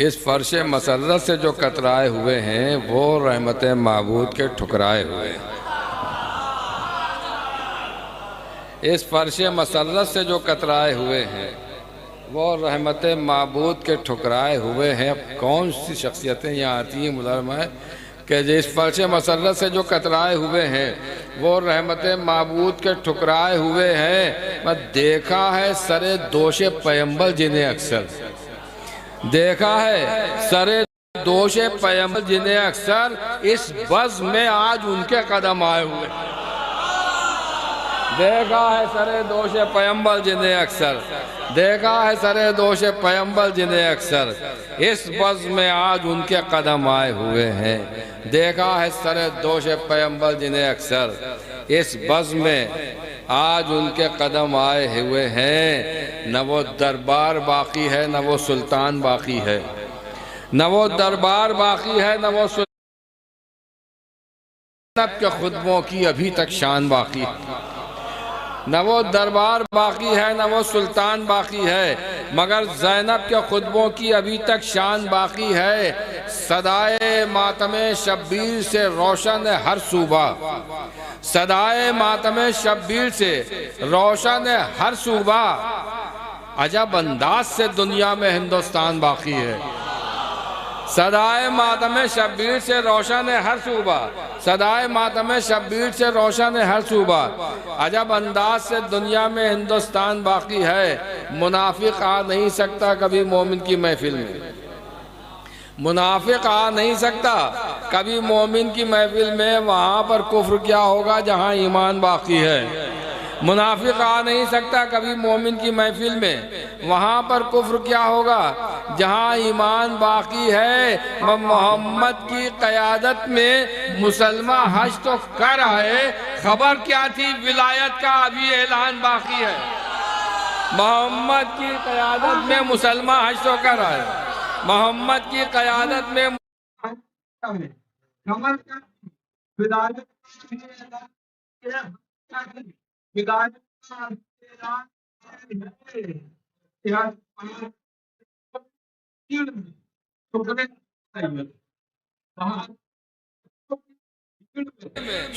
Speaker 3: اس فرش مسرت سے جو کترائے ہوئے ہیں، وہ رحمت معبود کے ٹھکرائے ہوئے ہیں۔ اس فرش مسرت سے جو کترائے ہوئے ہیں، وہ رحمت معبود کے ٹھکرائے ہوئے ہیں۔ اب کون سی شخصیتیں یہاں آتی ہیں ملازمہ ہے کہ جس فرش مسرت سے جو کترائے ہوئے ہیں، وہ رحمت معبود کے ٹھکرائے ہوئے ہیں۔ میں دیکھا ہے سر دوش پیغمبر جنہیں اکثر، دیکھا ہے سر دوش پیغمبر جنہیں اکثر، اس بز میں آج ان کے قدم آئے ہوئے ہیں۔ دیکھا ہے سر دوش پیغمبر جنہیں اکثر، دیکھا ہے سر دوش پیغمبر جنہیں اکثر، اس بز میں آج ان کے قدم آئے ہوئے ہیں۔ دیکھا ہے سر دوش پیغمبر جنہیں اکثر، اس بز میں آج ان کے قدم آئے ہوئے ہیں۔ نہ وہ دربار باقی ہے نہ وہ سلطان باقی ہے، نہ وہ دربار باقی ہے نہ وہ سلطان کے خطبوں کی ابھی تک شان باقی ہے، نہ وہ دربار باقی ہے نہ وہ سلطان باقی ہے، مگر زینب کے خطبوں کی ابھی تک شان باقی ہے۔ صدائے ماتم شبیر سے روشن ہے ہر صوبہ، صدائے ماتم شبیر سے روشن ہے ہر صوبہ، عجب انداز سے دنیا میں ہندوستان باقی ہے۔ صدائے ماتم شبیر سے روشن ہے ہر صوبہ، صدائے ماتم شبیر سے روشن ہے ہر صوبہ، عجب انداز سے دنیا میں ہندوستان باقی ہے۔ منافق آ نہیں سکتا کبھی مومن کی محفل میں، منافق آ نہیں سکتا کبھی مومن کی محفل میں، وہاں پر کفر کیا ہوگا جہاں ایمان باقی ہے۔ منافق آ نہیں سکتا کبھی مومن کی محفل میں، وہاں پر کفر کیا ہوگا جہاں ایمان باقی ہے۔ محمد کی قیادت میں مسلمہ حج تو کر آئے، خبر کیا تھی ولایت کا ابھی اعلان باقی ہے۔ محمد کی قیادت میں مسلمہ حج تو کر آئے، محمد کی قیادت میں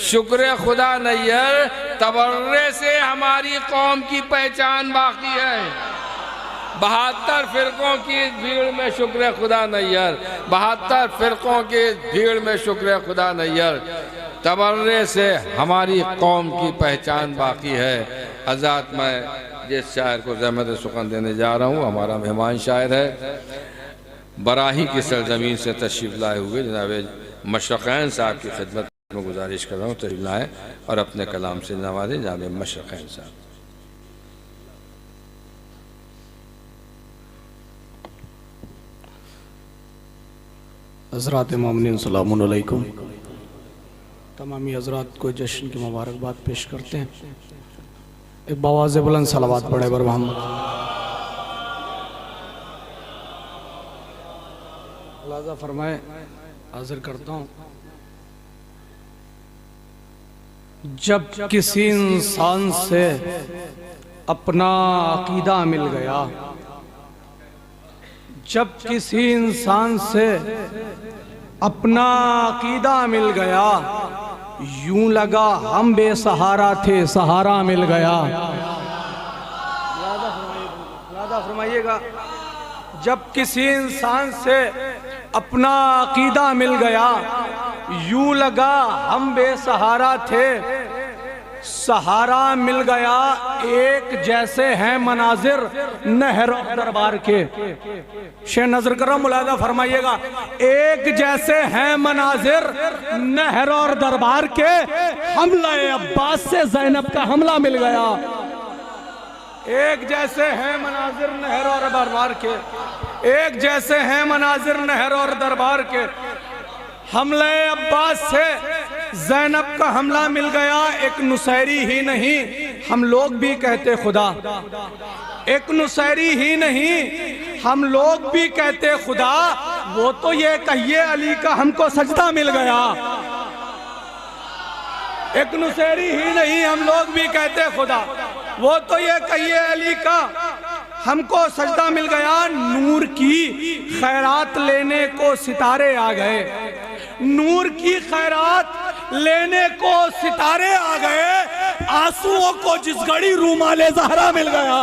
Speaker 3: شکر خدا نیر تبرے سے ہماری قوم کی پہچان باقی ہے. 72 فرقوں کی بھیڑ میں شکر خدا نیر، 72 فرقوں کی بھیڑ میں شکر خدا نیر، تبرے سے ہماری قوم کی پہچان باقی ہے. حضرات میں جس شاعر کو زحمت سخن دینے جا رہا ہوں ہمارا مہمان شاعر ہے، براہی کی سرزمین سے تشریف لائے ہوئے جناب مشرقین صاحب کی خدمت میں گزارش کر رہا ہوں تشریف لائیں اور اپنے کلام سے نوازیں جناب مشرقین صاحب.
Speaker 9: حضرات مومنین السلام علیکم. تمامی حضرات کو جشن کی مبارکباد پیش کرتے ہیں. ایک بآواز بلند صلوات پڑھے بر محمد. ملاحظہ فرمائے حاضر کرتا ہوں. جب کسی انسان سے اپنا عقیدہ مل گیا، جب کسی انسان سے اپنا عقیدہ مل گیا، یوں لگا ہم بے سہارا تھے، سہارا مل گیا. ملاحظہ فرمائیے گا. جب کسی انسان سے اپنا عقیدہ مل گیا، یوں لگا ہم بے سہارا تھے، سہارا مل گیا. ایک جیسے ہیں مناظر نہر و دربار کے. شے نظر کرو ملاحظہ فرمائیے گا. ایک جیسے ہیں مناظر نہر اور دربار کے، حملہ عباس سے زینب کا حملہ مل گیا. ایک جیسے ہیں مناظر نہر اور دربار کے، ایک جیسے ہیں مناظر نہر اور دربار کے، حملہ عباس سے زینب کا حملہ مل گیا. ایک نصیری ہی نہیں ہم لوگ بھی کہتے خدا، ایک نصیری ہی نہیں ہم لوگ بھی کہتے خدا. وہ تو یہ کہیے علی کا ہم کو سجدہ مل گیا. ایک نصیری ہی نہیں ہم لوگ بھی کہتے خدا، وہ تو یہ کہیے علی کا ہم کو سجدہ مل گیا. نور کی خیرات لینے کو ستارے آ گئے، نور کی خیرات لینے کو ستارے آ گئے. آنسوؤں کو جس گھڑی رومال زہرا مل گیا،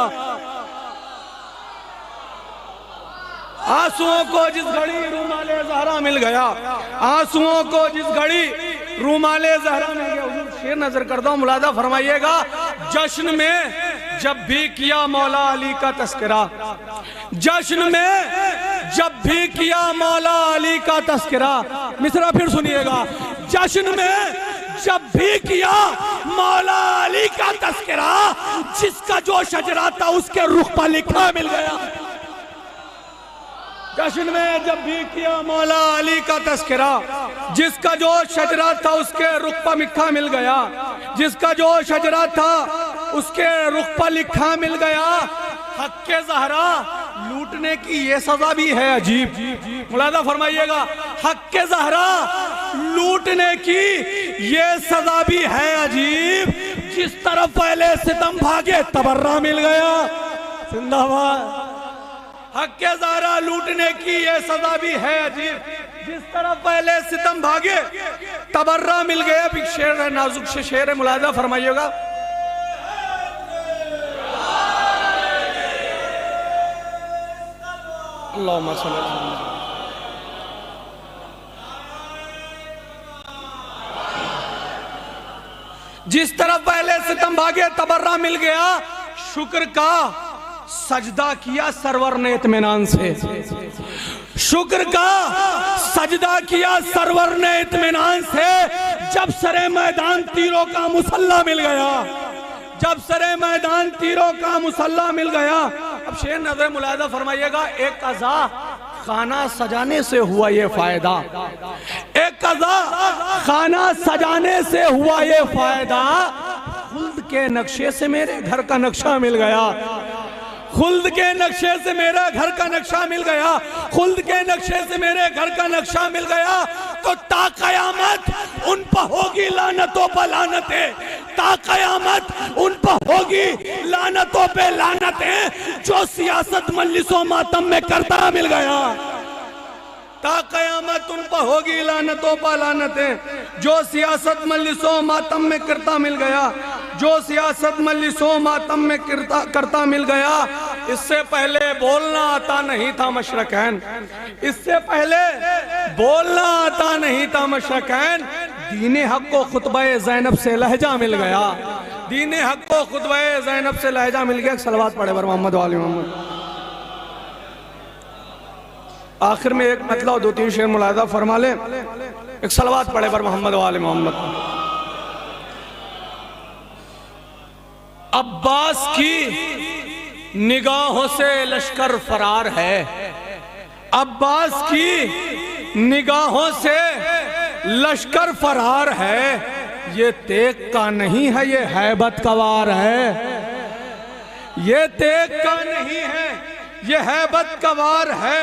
Speaker 9: آنسوؤں کو جس گھڑی رومال زہرا مل گیا، آنسوؤں کو جس گھڑی رومال زہرا مل گیا. شیر نظر کرتا ہوں ملاحظہ فرمائیے گا. جشن میں جب بھی کیا مولا علی کا تذکرہ، جشن میں جب بھی کیا مولا علی کا تذکرہ. مصرع پھر سنیے گا. جشن میں جب بھی کیا مولا علی کا تذکرہ، جس کا جو شجرہ تھا اس کے رخ پر لکھا مل گیا. جشن میں جب بھی کیا مولا علی کا تذکرہ، جس کا جو شجرہ تھا اس کے رخ پر لکھا مل گیا، جس کا جو شجرہ تھا اس کے رخ پر لکھا مل گیا. حق کے زہرا لوٹنے کی یہ سزا بھی ہے عجیب. ملاحظہ فرمائیے گا. حق کے زہرا لوٹنے کی یہ سزا بھی ہے عجیب. جس طرف پہلے ستم بھاگے تبرہ مل گیا. زندہ باد. حق کے زہرا لوٹنے کی یہ سزا بھی ہے عجیب. جس طرف پہلے ستم بھاگے تبرہ مل گیا. بھی شعر ہے نازک سے شعر ہے ملاحظہ فرمائیے گا. اللہم صلی اللہ علیہ وسلم. جس طرف پہلے ستم بھاگے تبرہ مل گیا. شکر کا سجدہ کیا سرور نے اطمینان سے، شکر کا سجدہ کیا سرور نے اطمینان سے. جب سرے میدان تیروں کا مسلح مل گیا، جب سرے میدان تیروں کا مسلح مل گیا. اب شعر نظر ملاحظہ فرمائیے گا. ایک قضا خانہ سجانے سے ہوا یہ فائدہ، ایک قضا خانہ سجانے سے ہوا یہ فائدہ. خلد کے نقشے سے میرے گھر کا نقشہ مل گیا، خلد کے نقشے سے میرے گھر کا نقشہ مل گیا، خلد کے نقشے سے میرے گھر کا نقشہ مل گیا. تو تا قیامت ان پہ ہوگی لعنتوں پہ لعنتیں، تا قیامت ان پہ ہوگی لعنتوں پہ لعنتیں. جو سیاست مجلس و ماتم میں کرتا مل گیا، تا قیامت ان پر ہوگی لعنتوں پر لعنتیں. جو سیاست مجلسوں ماتم میں کرتا مل گیا، جو سیاست مجلسوں ماتم میں کرتا مل گیا. اس سے پہلے بولنا آتا نہیں تھا مشرقین، اس سے پہلے بولنا آتا نہیں تھا مشرقین. دین حق کو خطبہ زینب سے لہجہ مل گیا، دین حق کو خطبہ زینب سے لہجہ مل گیا. ایک صلوات پڑھے بر محمد و آل محمد. آخر میں ایک مطلع دو تین شعر ملاحظہ فرما لیں. ایک صلوات پڑھے بر محمد و آل محمد. عباس کی نگاہوں سے لشکر فرار ہے، عباس کی نگاہوں سے لشکر فرار ہے. یہ تیغ کا نہیں ہے، یہ ہیبت کا وار ہے. یہ تیغ کا نہیں ہے، یہ ہیبت کا وار ہے.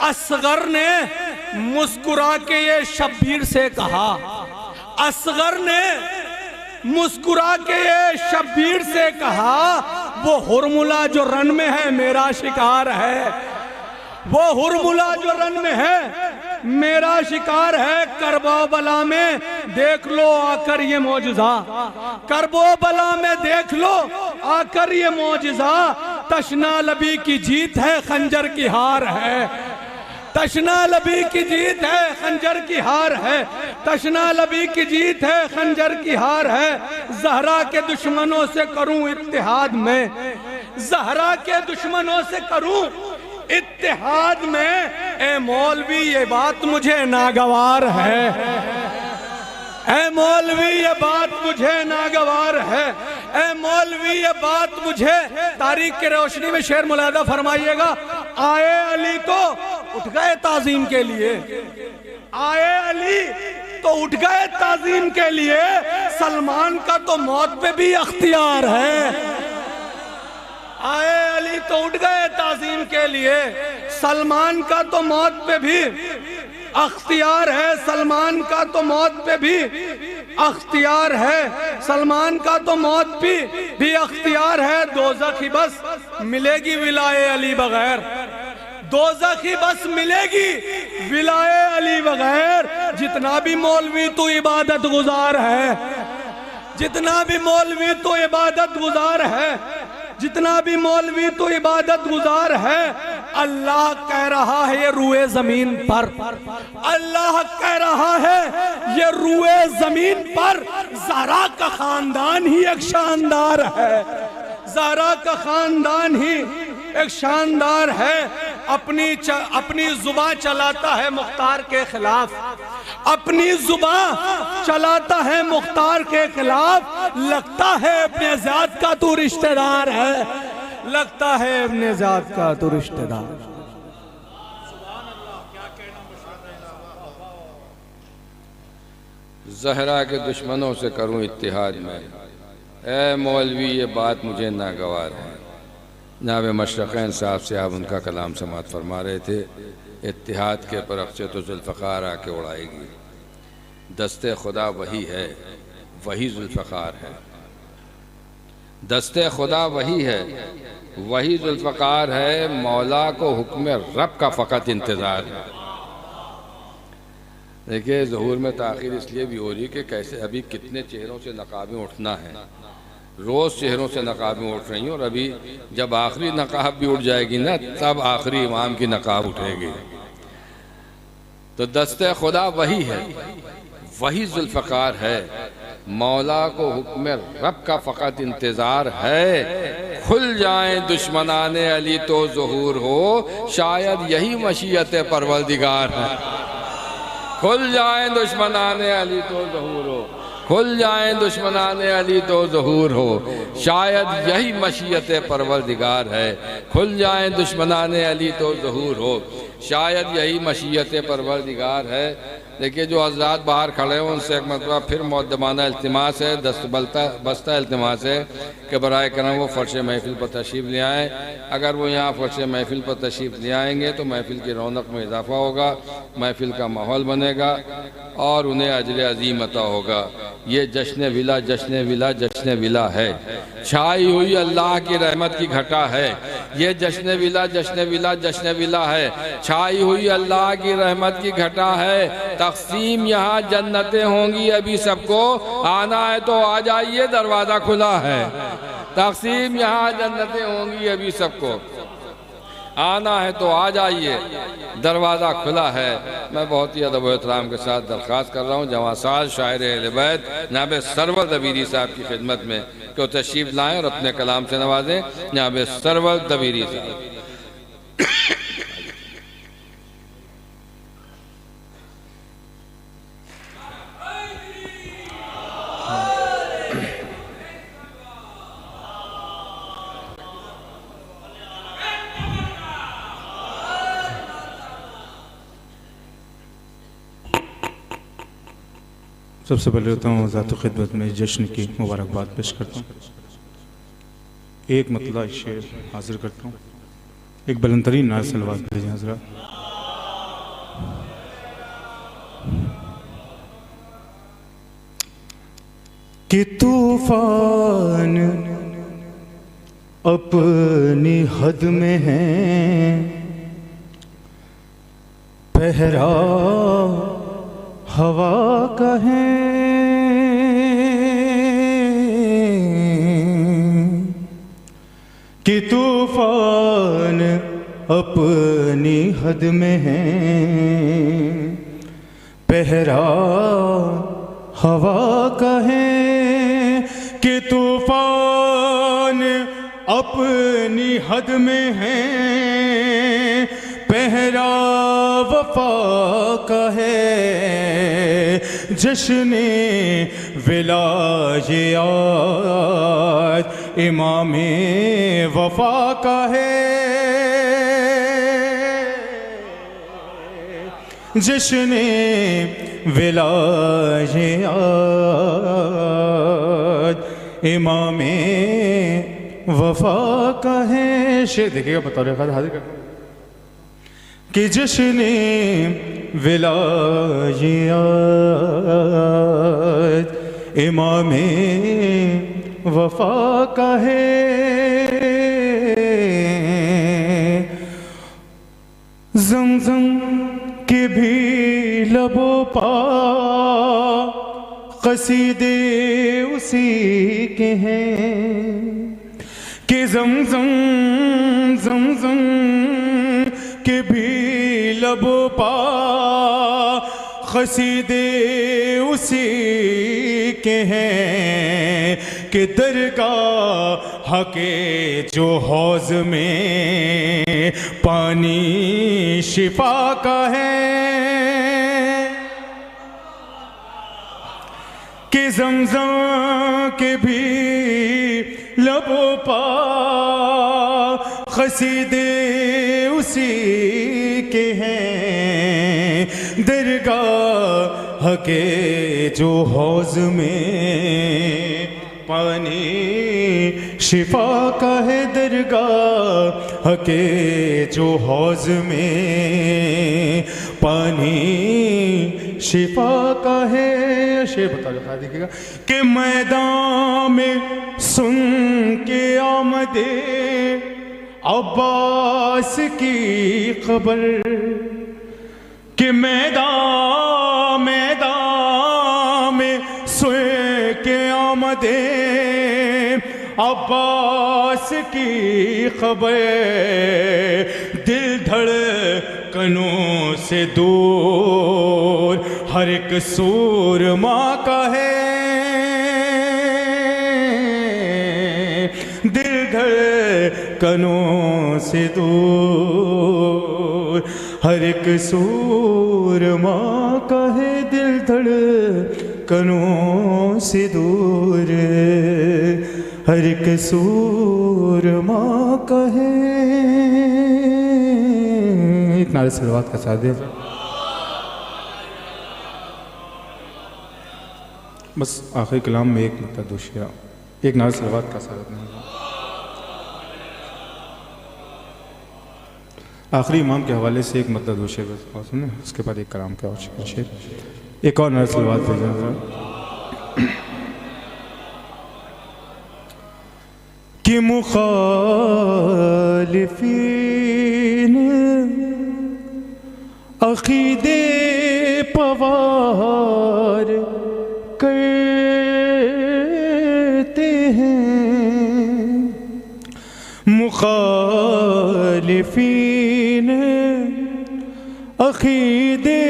Speaker 9: اصغر نے مسکرا کے یہ شبیر سے کہا، اصغر نے مسکرا کے یہ شبیر سے کہا، وہ ہرملہ جو رن میں ہے میرا شکار ہے، وہ ہرملہ جو رن میں ہے میرا شکار ہے. کرب و بلا میں دیکھ لو آ کر یہ معجزہ، کرب و بلا میں دیکھ لو آ کر یہ معجزہ. تشنا لبی کی جیت ہے خنجر کی ہار ہے، تشنا لبی کی جیت ہے خنجر کی ہار ہے، تشنا لبی کی جیت ہے خنجر کی ہار ہے. زہرا کے دشمنوں سے کروں اتحاد میں، زہرا کے دشمنوں سے کروں اتحاد میں. اے مولوی یہ بات مجھے ناگوار ہے، اے مولوی یہ بات مجھے ناگوار ہے، اے مولوی یہ بات مجھے. تاریخ کی روشنی میں شعر ملاحظہ فرمائیے گا. آئے علی تو اٹھ گئے تعظیم کے لیے، آئے علی تو اٹھ گئے تعظیم کے لیے. سلمان کا تو موت پہ بھی اختیار ہے. آئے علی تو اٹھ گئے تعظیم کے لیے، سلمان کا تو موت پہ بھی اختیار ہے، سلمان کا تو موت پہ بھی اختیار ہے، سلمان کا تو موت پہ بھی اختیار ہے. دوزخی بس ملے گی ولائے علی بغیر، دوزخی بس ملے گی ولائے علی بغیر. جتنا بھی مولوی تو عبادت گزار ہے، جتنا بھی مولوی تو عبادت گزار ہے، جتنا بھی مولوی تو عبادت گزار ہے. اللہ کہہ رہا ہے یہ روئے زمین پر، اللہ کہہ رہا ہے یہ روئے زمین پر. زہرا کا خاندان ہی ایک شاندار ہے، زہرا کا خاندان ہی ایک شاندار ہے. اپنی زبان چلاتا ہے مختار کے خلاف، اپنی زبان چلاتا ہے مختار کے خلاف. لگتا ہے اپنے ذات کا تو رشتہ دار ہے، لگتا ہے اپنے ذات کا تو رشتہ دار.
Speaker 3: زہرا کے دشمنوں سے کروں اتحاد میں، اے مولوی یہ بات مجھے ناگوار ہے. جناب مشرقین صاحب سے آپ ان کا کلام سماعت فرما رہے تھے. اتحاد کے پرخچے تو ذوالفقار آ کے اڑائے گی. دست خدا وہی ہے، وہی ذوالفقار ہے. دست خدا وہی ہے، وہی ذوالفقار ہے. مولا کو حکم رب کا فقط انتظار ہے. دیکھیں ظہور میں تاخیر اس لیے بھی ہو رہی کہ کیسے ابھی کتنے چہروں سے نقابیں اٹھنا ہے. روز چہروں سے نقابیں اٹھ رہی ہیں، اور ابھی جب آخری نقاب بھی اٹھ جائے گی نا تب آخری امام کی نقاب اٹھے گی. تو دست خدا وہی ہے، وہی ذوالفقار ہے. مولا کو حکم رب کا فقط انتظار ہے. کھل جائیں دشمنان علی تو ظہور ہو، شاید یہی مشیت پروردگار ہے. کھل جائیں دشمنان علی تو ظہور ہو، کھل جائیں دشمنان علی تو ظہور ہو، شاید یہی مشیت پروردگار ہے. کھل جائیں دشمنان علی تو ظہور ہو، شاید یہی مشیت پروردگار ہے. دیکھیے جو حضرات باہر کھڑے ہیں ان سے ایک مرتبہ پھر مؤدبانہ التماس ہے، بستہ التماس ہے کہ برائے کرم وہ فرش محفل پر تشریف لے آئیں. اگر وہ یہاں فرش محفل پر تشریف لے آئیں گے تو محفل کی رونق میں اضافہ ہوگا، محفل کا ماحول بنے گا اور انہیں اجر عظیم عطا ہوگا. یہ جشن ولا جشن ولا جشن ولا ہے، چھائی ہوئی اللہ کی رحمت کی گھٹا ہے، یہ جشن ولا جشن ولا جشن ولا ہے، چھائی ہوئی اللہ کی رحمت کی گھٹا ہے، تقسیم یہاں جنتیں ہوں گی ابھی سب کو، آنا ہے تو آ جائیے دروازہ کھلا ہے، تقسیم یہاں جنتیں ہوں گی ابھی سب کو، آنا ہے تو آ جائیے دروازہ کھلا ہے۔ میں بہت ہی ادب و احترام کے ساتھ درخواست کر رہا ہوں جوان ساز شاعر اہل بیت جناب سرور دبیری صاحب کی خدمت میں کہ وہ تشریف لائیں اور اپنے کلام سے نوازیں۔ جناب سرور دبیری صاحب۔
Speaker 10: سب سے پہلے ہوتا ہوں ذات خدمت میں جشن کی مبارکباد پیش کرتا ہوں، ایک مطلع شعر حاضر کرتا ہوں، ایک بلند ترین نعت صلوات بھیجیں حضرات۔ کہ طوفان اپنی حد میں ہیں، پہرا ہوا کا ہے، کہ طوفان اپنی حد میں ہے، پہرا ہوا کا ہے، کہ طوفان اپنی حد میں ہے، پہرا وفا کا ہے، جشن ولایات امام وفا کا ہے، جشن ولایات امام وفا کا ہے۔ شعر دیکھئے گا بطور خود حاضر کرتا ہوں کہ جشن ولایات امام وفا کا ہے، زمزم کے بھی لبوں پا قصیدے اسی کے ہیں، کہ زمزم کے بھی لبوں پا قصیدے اسی کے ہیں، کہ درگاہ کے جو حوض میں پانی شفا کا ہے، کہ زمزم کے بھی لبوں پا قصیدے اسی کے ہیں، درگاہ کے جو حوض میں پانی شفا کا ہے، درگاہ کے جو حوض میں پانی شفا کا ہے۔ شعر بتا دیکھئے گا کہ میدان میں سن کے آمدے عباس کی خبر، کہ میدان میں سن کے آمدے عباس کی خبر، دل دھڑکنوں سے دور ہر ایک سورما کا ہے، دل دھڑکنوں سے دور ہر ایک سورما کا ہے، دل دھڑکنوں سے دور ہر ایک سورما کا ہے۔ ایک نعرہ صلوات کا ساتھ دیں۔ بس آخری کلام میں ایک نقطہ دوشیہ، ایک نعرہ صلوات کا ساتھ دیں۔ آخری امام کے حوالے سے ایک مدد دو شعر اور سنیں، اس کے بعد ایک کلام کا اور شعر، ایک اور نعرہ صلوات بھیجیں۔ کہ مخالفین عقیدے پوار کرتے ہیں، مخالفین عقیدے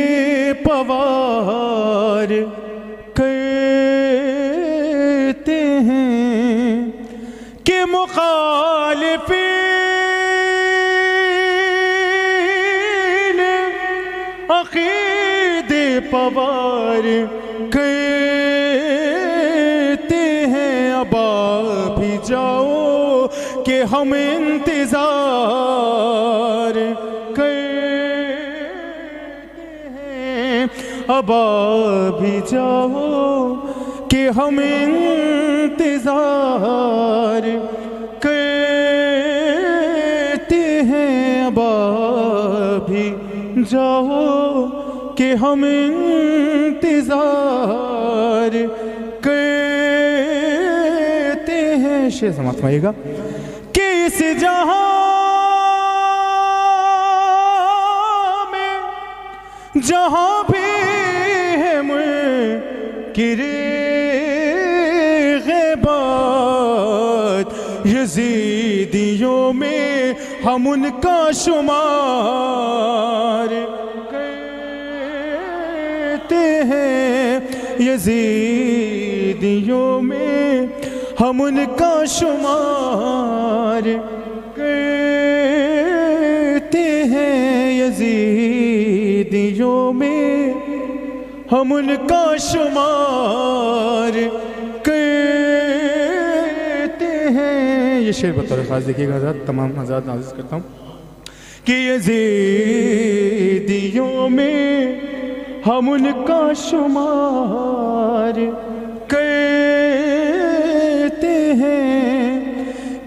Speaker 10: پوار کرتے ہیں، کہ مخالفین عقیدے پوار کرتے ہیں۔ اب آپ بھی جاؤ کہ ہم انتظار کرتے ہیں، اب آپ بھی جاؤ کہ ہم انتظار کرتے ہیں، اب آپ بھی جاؤ کہ ہم انتظار کرتے ہیں۔ شعر سماعت فرمائیے گا کہ اس جہاں میں جہاں بھی ہے منکر غیبات، یزیدیوں میں ہم ان کا شمار کرتے ہیں، یزیدیوں میں ہم ان کا شمار کرتے ہیں، یزیدیوں میں ہم ان کا شمار کرتے ہیں۔ یہ شعر بطور خاص دیکھیے گا حضرات، تمام حضرات نازل کرتا ہوں کہ یزیدیوں میں ہم ان کا شمار کرتے ہیں،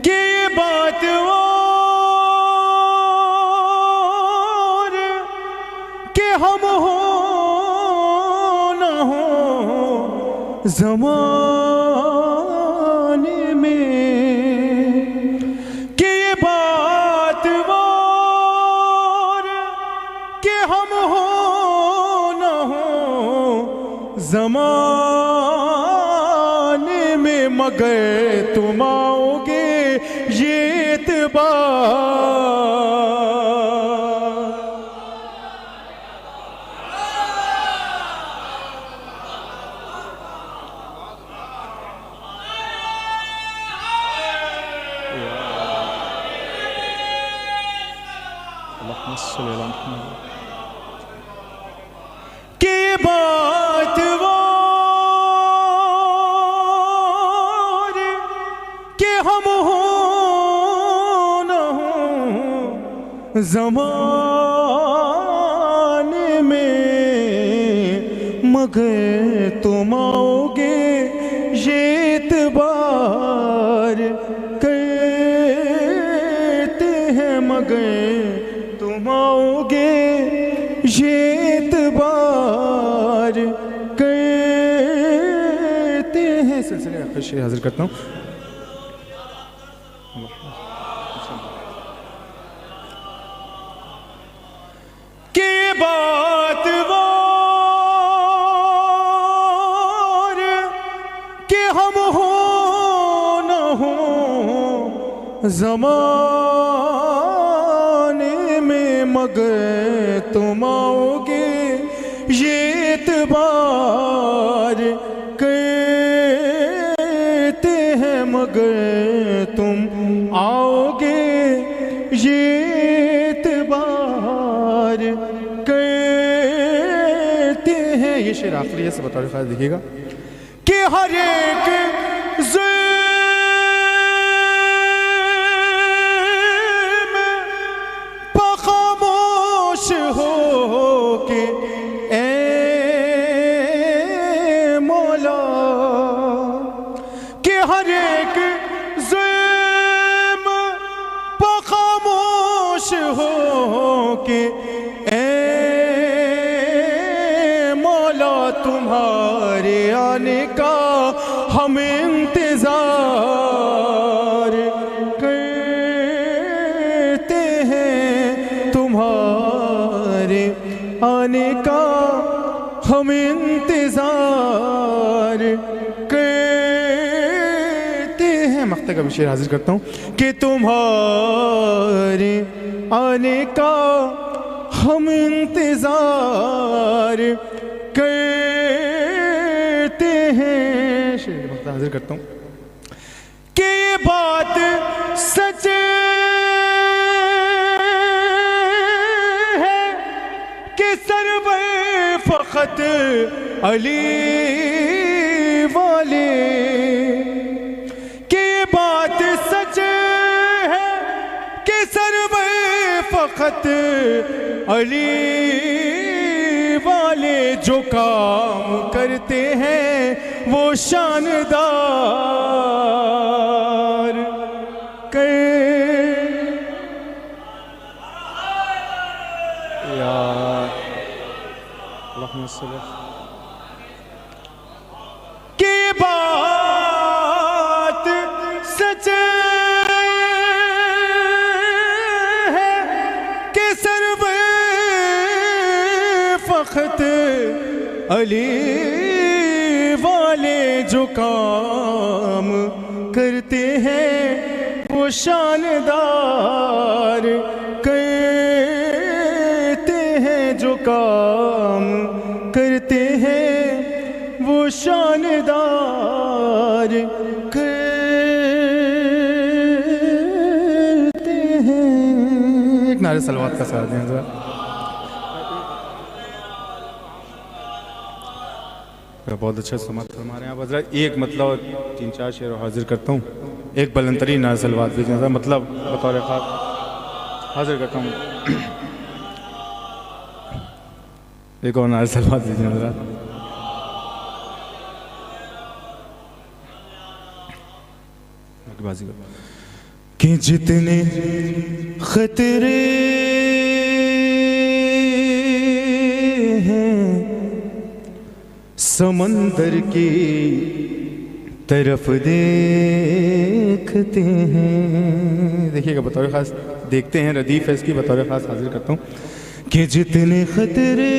Speaker 10: کہ یہ بات اور کہ ہم ہو نہ ہو زمانے میں، کہ یہ بات اور کہ ہم ہو نہ ہو زمانے میں، مگر تم آؤ گے یہ اعتبار۔ کہ بات اور کہ ہم ہو نہ ہو زمانے میں، مگر تم آؤ گے یہ اعتبار کرتے ہیں، مگر تم آؤ گے یہ اعتبار کرتے ہیں۔ سلسلے آخر شعر حاضر کرتا ہوں۔ کہ بات اور کہ ہم ہو نہ ہو زمانے میں، مگر تم آؤ گے یہ اعتبار کرتے ہیں، مگر تم آؤ گے یہ اعتبار کرتے ہیں۔ یہ شعر آخری ہے، سب بطور خاص دیکھیے گا کہ ہر ایک ظلم پہ خاموش ہو کے اے مولا، کہ ہر ایک ظلم پہ خاموش ہو کے اے مولا، تمہارے آنے کا ہم انتظار مقطع کا بھی شعر حاضر کرتا ہوں کہ تمہارے آنے کا ہم انتظار کرتے ہیں. شعر مقطع حاضر کرتا ہوں کہ یہ بات سچ ہے کہ سرور فخر علی والے، کہ یہ بات سچ ہے کہ سرور فخر علی والے جو کام کرتے ہیں وہ شاندار کہ بات سچ ہے کہ سرور فخر علی والے جو کام کرتے ہیں وہ شاندار کرتے ہیں، جو کام کرتے ہیں وہ شاندار کرتے ہیں. ایک نعرہ صلوات کا ساتھ دیں ذرا. بہت اچھا سماعت فرما رہے ہیں آپ حضرات. ایک مطلب 3-4 شعر حاضر کرتا ہوں. ایک بلند ترین نعرہ صلوات بھیجیں ذرا، مطلب بطور خاص حاضر کرتا ہوں. ایک اور نعرہ صلوات بھیجیں ذرا. کہ جتنے خطرے ہیں سمندر کی طرف دیکھتے ہیں. دیکھیے گا بطور خاص دیکھتے ہیں، ردیف ہے اس کی، بطور خاص حاضر کرتا ہوں کہ جتنے خطرے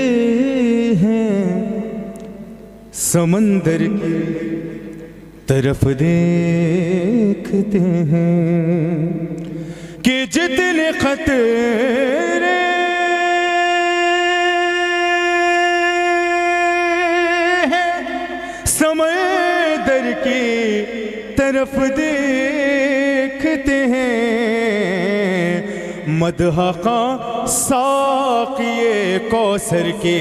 Speaker 10: ہیں سمندر کی طرف دیکھتے ہیں، کہ جتنے خطرے ہیں سمندر کی طرف دیکھتے ہیں، مدح خاں ساقی کوثر کی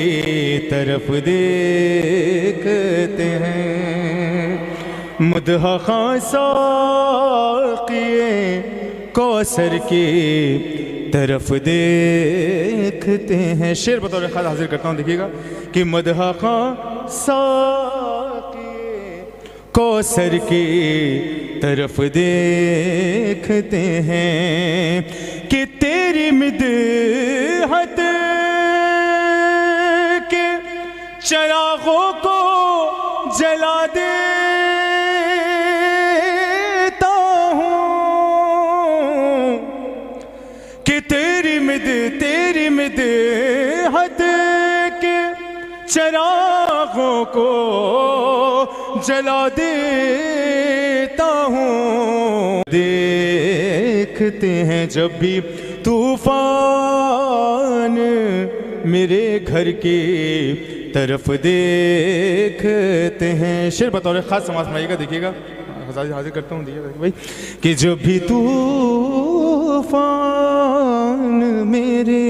Speaker 10: طرف دیکھتے ہیں، مدح خاں ساقی کوثر کی طرف دیکھتے ہیں. شعر بطور خاص حاضر کرتا ہوں، دیکھیے گا کہ مدح خاں ساقی کوثر کی طرف دیکھتے ہیں، کہ تیری مدحت کے چراغوں کو جلا دیتا ہوں، کہ تیری مدحت کے چراغوں کو جلا دیتا ہوں. دیکھتے ہیں جب بھی طوفان میرے گھر کی طرف دیکھتے ہیں. شعر بطور خاص سماعت فرمائیے گا، دیکھیے گا حاضر کرتا ہوں. دیکھیے بھائی کہ جب بھی طوفان میرے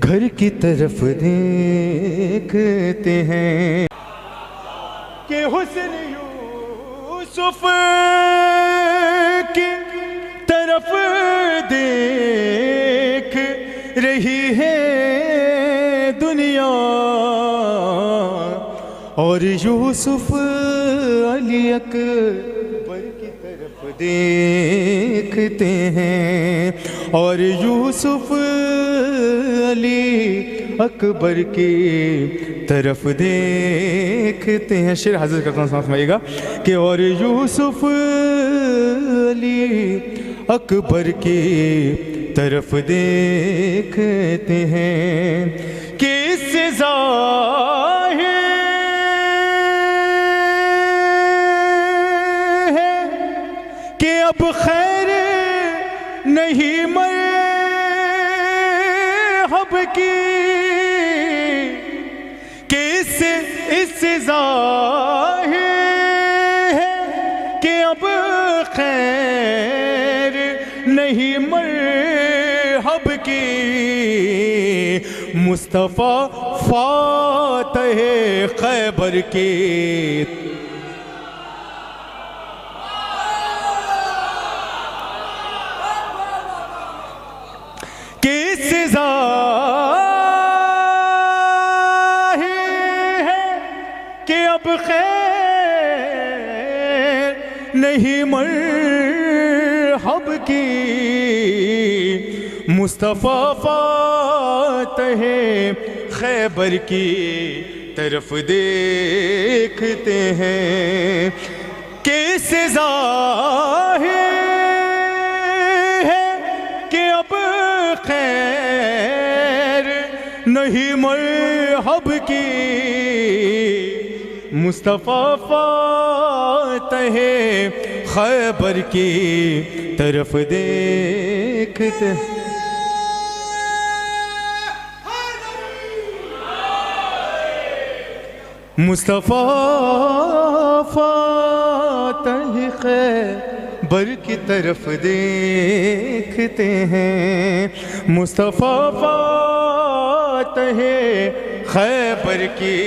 Speaker 10: گھر کی طرف دیکھتے ہیں، کہ حسن یوسف کی طرف دیکھ رہی ہے دنیا، اور یوسف علی اکبر کی طرف دیکھتے ہیں، اور یوسف علی اکبر کی طرف دیکھتے ہیں. شعر حاضر کرتا ہوں، سمجھئے گا کہ اور یوسف علی اکبر کی طرف دیکھتے ہیں، کہ اس سے ظاہر ہے کہ اب خیر نہیں مرحب کی، کہ اس سے ظاہر ہے کہ اب خیر نہیں مرحب کی، مصطفیٰ فاتح خیبر کی کس ظاہر ہے کہ اب خیر نہیں مرحب کی، مصطفیٰ فاتح خیبر کی طرف دیکھتے ہیں، کس ظاہر ہے کہ اب خیر نہیں مرحب کی، مصطفیٰ فاتح خیبر کی طرف دیکھتے مصطفیٰ فاتح خیبر کی طرف دیکھتے ہیں، مصطفیٰ فاتح خیبر کی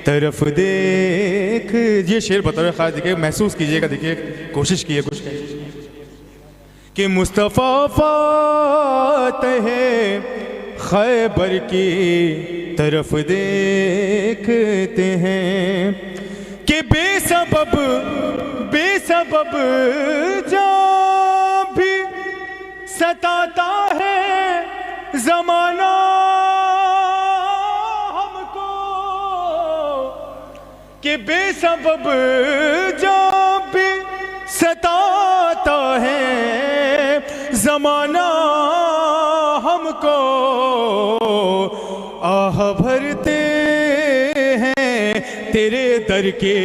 Speaker 10: طرف دیکھ یہ شعر بطور خاص دیکھیں، محسوس کیجئے گا، دیکھیں کوشش کیے کچھ کہ مصطفیٰ فاتح خیبر کی طرف دیکھتے ہیں کہ بے سبب جہاں بھی ستاتا ہے زمانہ ہم کو، کہ بے سبب جہاں بھی ستاتا ہے زمانہ ہم کو، آہ بھرتے ہیں تیرے در کی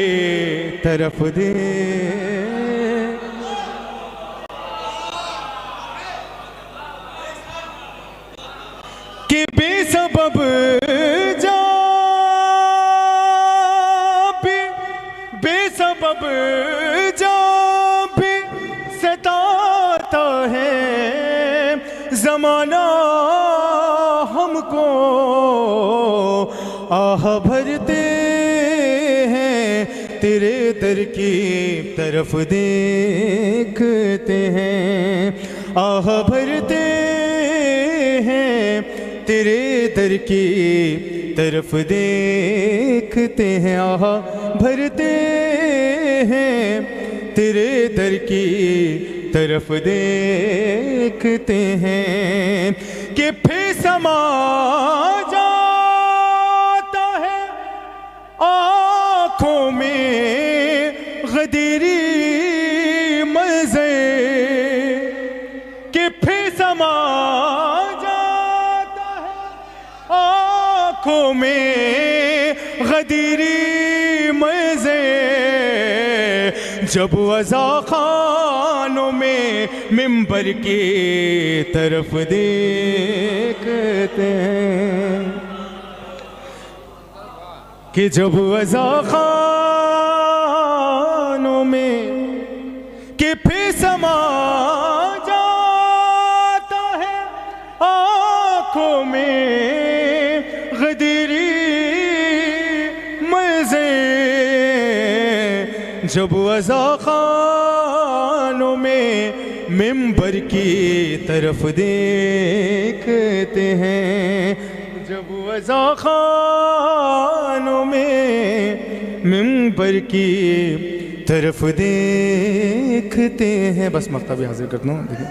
Speaker 10: طرف دے کہ بے سبب جہاں بھی ستاتا ہے زمانہ ہم کو، آہ بھرتے ہیں تیرے در کی طرف دیکھتے ہیں، آہ بھرتے ہیں تیرے در کی طرف دیکھتے ہیں، آہ بھرتے ہیں تیرے در کی طرف دیکھتے ہیں کہ پھر سما جاتا ہے آنکھوں میں غدیری مزے، کہ پھر سما جاتا ہے آنکھوں میں غدیری مزے، جب وضع خانوں میں منبر کی طرف دیکھتے ہیں، کہ جب وضع خانوں میں کہ پھر سما جاتا ہے آنکھوں میں غدیری مزے، جب وضع خانوں میں منبر کی طرف دیکھتے ہیں، جب وضع خانوں میں منبر کی طرف دیکھتے ہیں۔ بس مقطع بھی حاضر کرتا ہوں، دیکھیں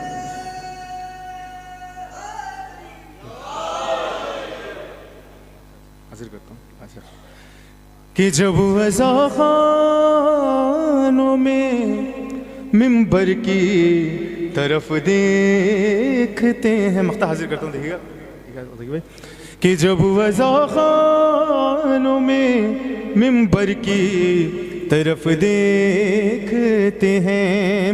Speaker 10: حاضر کرتا ہوں کہ جب وضع خانوں میں منبر کی طرف دیکھتے ہیں، مقطع حاضر کرتا ہوں، دیکھیے گا کہ جب وضع خانوں میں منبر کی طرف دیکھتے ہیں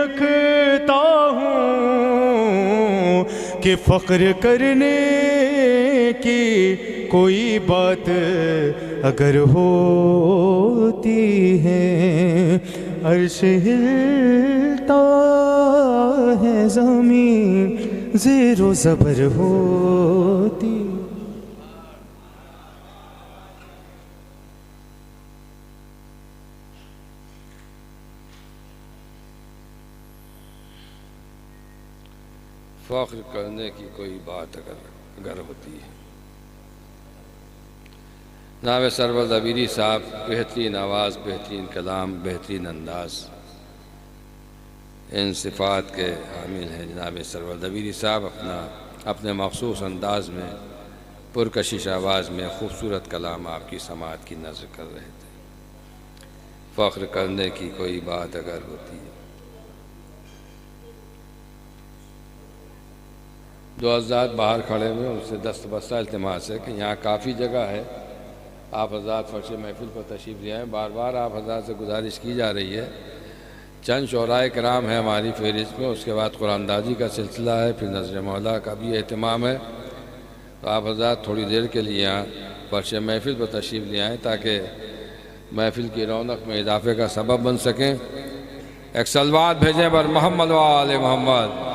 Speaker 10: رکھتا ہوں کہ فخر کرنے کی کوئی بات اگر ہوتی ہے، عرش ہلتا ہے زمین زیر و زبر ہوتی۔
Speaker 3: فخر کرنے کی کوئی بات اگر ہوتی ہے۔ جناب سرور دبیری صاحب بہترین آواز، بہترین کلام، بہترین انداز، ان صفات کے حامل ہیں۔ جناب سرور دبیری صاحب اپنے مخصوص انداز میں، پرکشش آواز میں خوبصورت کلام آپ کی سماعت کی نذر کر رہے تھے۔ فخر کرنے کی کوئی بات اگر ہوتی ہے۔ جو حضرات باہر کھڑے ہوئے ان سے دستبستہ التماس ہے کہ یہاں کافی جگہ ہے، آپ حضرات فرش محفل پر تشریف لے آئیں۔ بار بار آپ حضرات سے گزارش کی جا رہی ہے، چند شعراء کرام ہیں ہماری فہرست میں، اس کے بعد قرآن اندازی کا سلسلہ ہے، پھر نظر مولا کا بھی اہتمام ہے، تو آپ حضرات تھوڑی دیر کے لیے یہاں فرش محفل پر تشریف لے آئیں تاکہ محفل کی رونق میں اضافے کا سبب بن سکیں۔ ایک صلوات بھیجیں بر محمد و آل محمد۔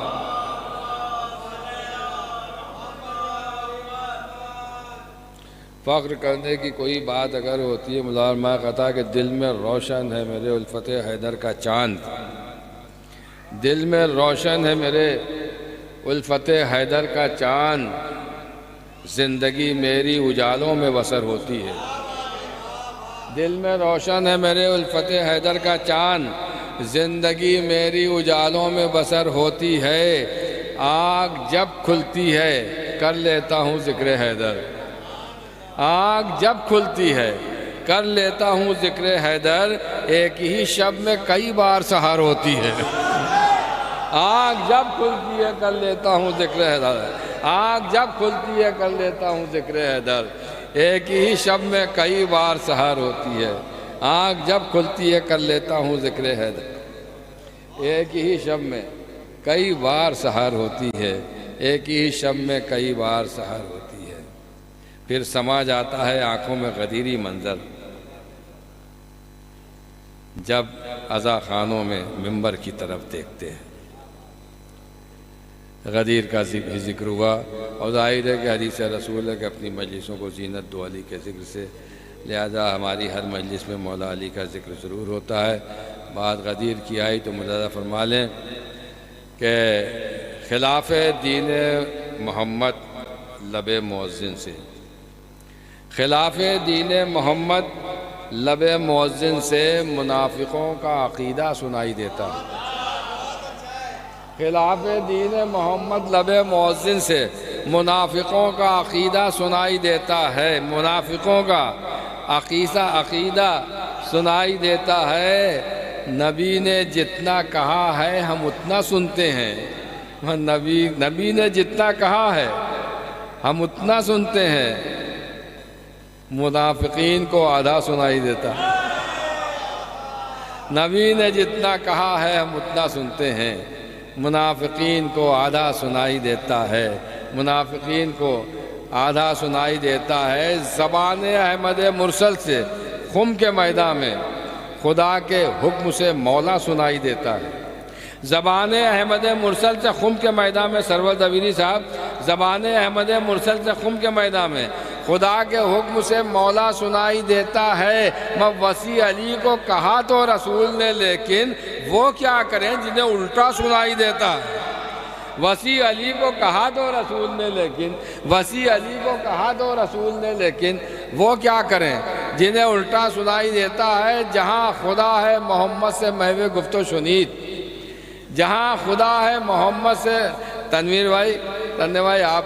Speaker 3: فخر کرنے کی کوئی بات اگر ہوتی ہے، ملازمہ قطع کہ دل میں روشن ہے میرے الفت حیدر کا چاند، دل میں روشن ہے میرے الفت حیدر کا چاند، زندگی میری اجالوں میں بسر ہوتی ہے۔ دل میں روشن ہے میرے الفت حیدر کا چاند، زندگی میری اجالوں میں بسر ہوتی ہے، آگ جب کھلتی ہے کر لیتا ہوں ذکر حیدر، آگ جب کھلتی ہے کر لیتا ہوں ذکر حیدر، ایک ہی شب میں کئی بار سحر ہوتی ہے۔ آگ جب کھلتی ہے کر لیتا ہوں ذکر حیدر، آگ جب کھلتی ہے کر لیتا ہوں ذکر حیدر، ایک ہی شب میں کئی بار سحر ہوتی ہے۔ آگ جب کھلتی ہے کر لیتا ہوں ذکر حیدر، ایک ہی شب میں کئی بار سحر ہوتی ہے، ایک ہی شب میں کئی بار سحر ہوتی ہے۔ پھر سما جاتا ہے آنکھوں میں غدیری منظر، جب عزا خانوں میں منبر کی طرف دیکھتے ہیں۔ غدیر کا ذکر ہوا، اور ظاہر ہے کہ حدیث رسول ہے کہ اپنی مجلسوں کو زینت دو علی کے ذکر سے، لہذا ہماری ہر مجلس میں مولا علی کا ذکر ضرور ہوتا ہے۔ بات غدیر کی آئی تو ملاحظہ فرما لیں کہ خلاف دین محمد لب مؤذن سے، خلاف دین محمد لب مؤذن سے منافقوں کا عقیدہ سنائی دیتا ہے۔ خلاف دین محمد لب مؤذن سے منافقوں کا عقیدہ سنائی دیتا ہے، منافقوں کا عقیدہ سنائی دیتا ہے۔ نبی نے جتنا کہا ہے ہم اتنا سنتے ہیں، نبی نے جتنا کہا ہے ہم اتنا سنتے ہیں، منافقین کو آدھا سنائی دیتا ہے۔ نبی نے جتنا کہا ہے ہم اتنا سنتے ہیں، منافقین کو آدھا سنائی دیتا ہے، منافقین کو آدھا سنائی دیتا ہے۔ زبان احمد مرسل سے خم کے میدان میں خدا کے حکم سے مولا سنائی دیتا ہے۔ زبان احمد مرسل سے خم کے میدان میں سرور دبیری صاحب، زبان احمد مرسل سے خم کے میدان میں خدا کے حکم سے مولا سنائی دیتا ہے۔ میں وسیع علی کو کہا تو رسول نے، لیکن وہ کیا کریں جنہیں الٹا سنائی دیتا ہے۔ وسیع علی کو کہا تو رسول نے، لیکن وسیع علی کو کہا تو رسول نے، لیکن وہ کیا کریں جنہیں الٹا سنائی دیتا ہے۔ جہاں خدا ہے محمد سے محو گفت و شنید، جہاں خدا ہے محمد سے، تنویر بھائی آپ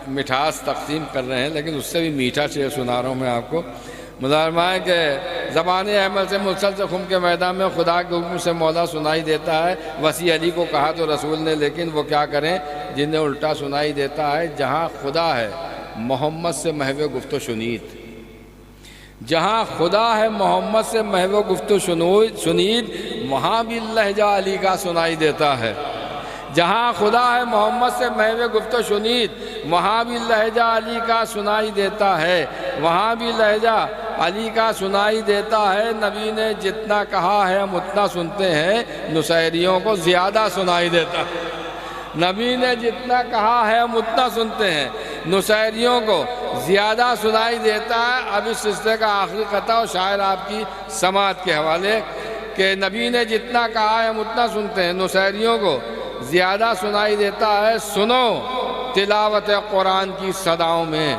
Speaker 3: مٹھاس تقسیم کر رہے ہیں، لیکن اس سے بھی میٹھا شعر سنا رہا ہوں میں آپ کو۔ مظاہرہ ہے کہ زبان احمد سے مرسل سے خم کے میدان میں خدا کے حکم سے مولا سنائی دیتا ہے۔ وسیع علی کو کہا تو رسول نے، لیکن وہ کیا کریں جنہیں الٹا سنائی دیتا ہے۔ جہاں خدا ہے محمد سے محو گفت و شنید، جہاں خدا ہے محمد سے محو گفت و شنید، وہاں بھی لہجہ علی کا سنائی دیتا ہے۔ جہاں خدا ہے محمد سے محو گفت و شنید، وہاں بھی لہجہ علی کا سنائی دیتا ہے، وہاں بھی لہجہ علی کا سنائی دیتا ہے۔ نبی نے جتنا کہا ہے ہم اتنا سنتے ہیں، نصیریوں کو زیادہ سنائی دیتا ہے۔ نبی نے جتنا کہا ہے ہم اتنا سنتے ہیں، نصیریوں کو زیادہ سنائی دیتا ہے۔ اب اس سلسلے کا آخری قطعہ اور شاعر آپ کی سماعت کے حوالے کہ نبی نے جتنا کہا ہے ہم اتنا سنتے ہیں، نصیریوں کو زیادہ سنائی دیتا ہے۔ سنو تلاوت قرآن کی صداؤں میں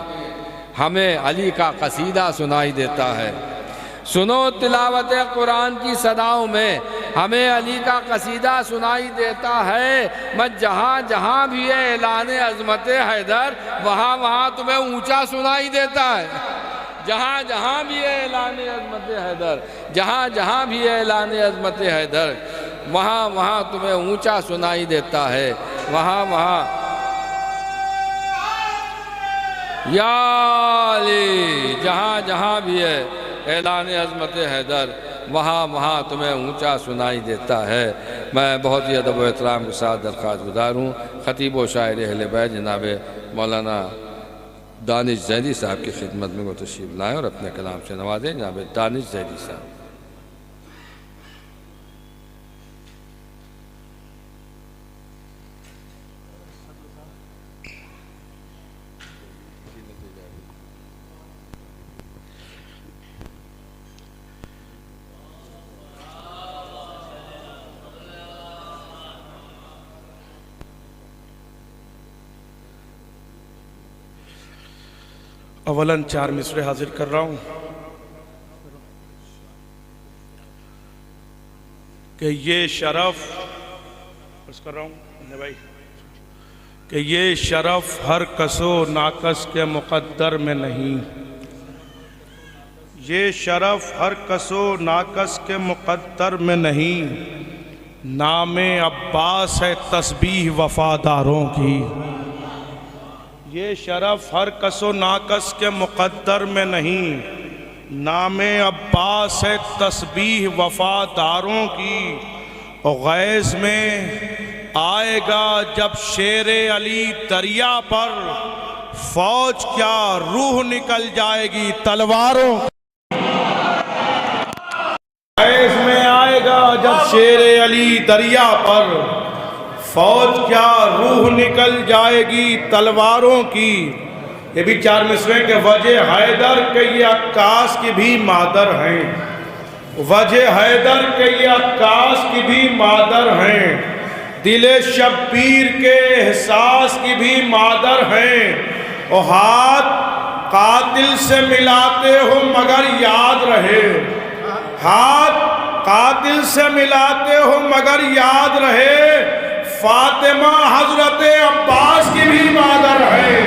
Speaker 3: ہمیں علی کا قصیدہ سنائی دیتا ہے۔ سنو تلاوت قرآن کی صداؤں میں ہمیں علی کا قصیدہ سنائی دیتا ہے۔ میں جہاں جہاں بھی ہے اعلان عظمت حیدر، وہاں وہاں تمہیں اونچا سنائی دیتا ہے۔ جہاں جہاں بھی ہے اعلان عظمت حیدر، جہاں جہاں بھی ہے اعلان عظمت حیدر، وہاں وہاں تمہیں اونچا سنائی دیتا ہے۔ وہاں وہاں یا علی، جہاں جہاں بھی ہے اعلان عظمت حیدر، وہاں وہاں تمہیں اونچا سنائی دیتا ہے۔ میں بہت ہی ادب و احترام کے ساتھ درخواست گزار ہوں خطیب و شاعر اہل بیت جناب مولانا دانش زیدی صاحب کی خدمت میں وہ تشریف لائیں اور اپنے کلام سے نوازیں۔ جناب دانش زیدی صاحب۔
Speaker 11: اولاً 4 مصرے حاضر کر رہا ہوں کہ یہ شرف عرض کر رہا ہوں بھائی کہ یہ شرف ہر کس و ناکس کے مقدر میں نہیں، یہ شرف ہر کس و ناکس کے مقدر میں نہیں، نام عباس ہے تسبیح وفاداروں کی۔ یہ شرف ہر کس و ناکس کے مقدر میں نہیں، نام عباس ہے تسبیح وفاداروں کی۔ غیظ میں آئے گا جب شیر علی دریا پر، فوج کیا روح نکل جائے گی تلواروں کی۔ غیظ میں آئے گا جب شیر علی دریا پر، فوج کیا روح نکل جائے گی تلواروں کی۔ یہ بھی 4 مصرے کہ وجہ حیدر کہ یہ عکاس کی بھی مادر ہیں، وجہ حیدر کہ یہ عکاس کی بھی مادر ہیں، دل شبیر کے احساس کی بھی مادر ہیں۔ اور ہاتھ قاتل سے ملاتے ہو مگر یاد رہے، ہاتھ قاتل سے ملاتے ہو مگر یاد رہے، فاطمہ حضرت عباس کی بھی مادر ہے۔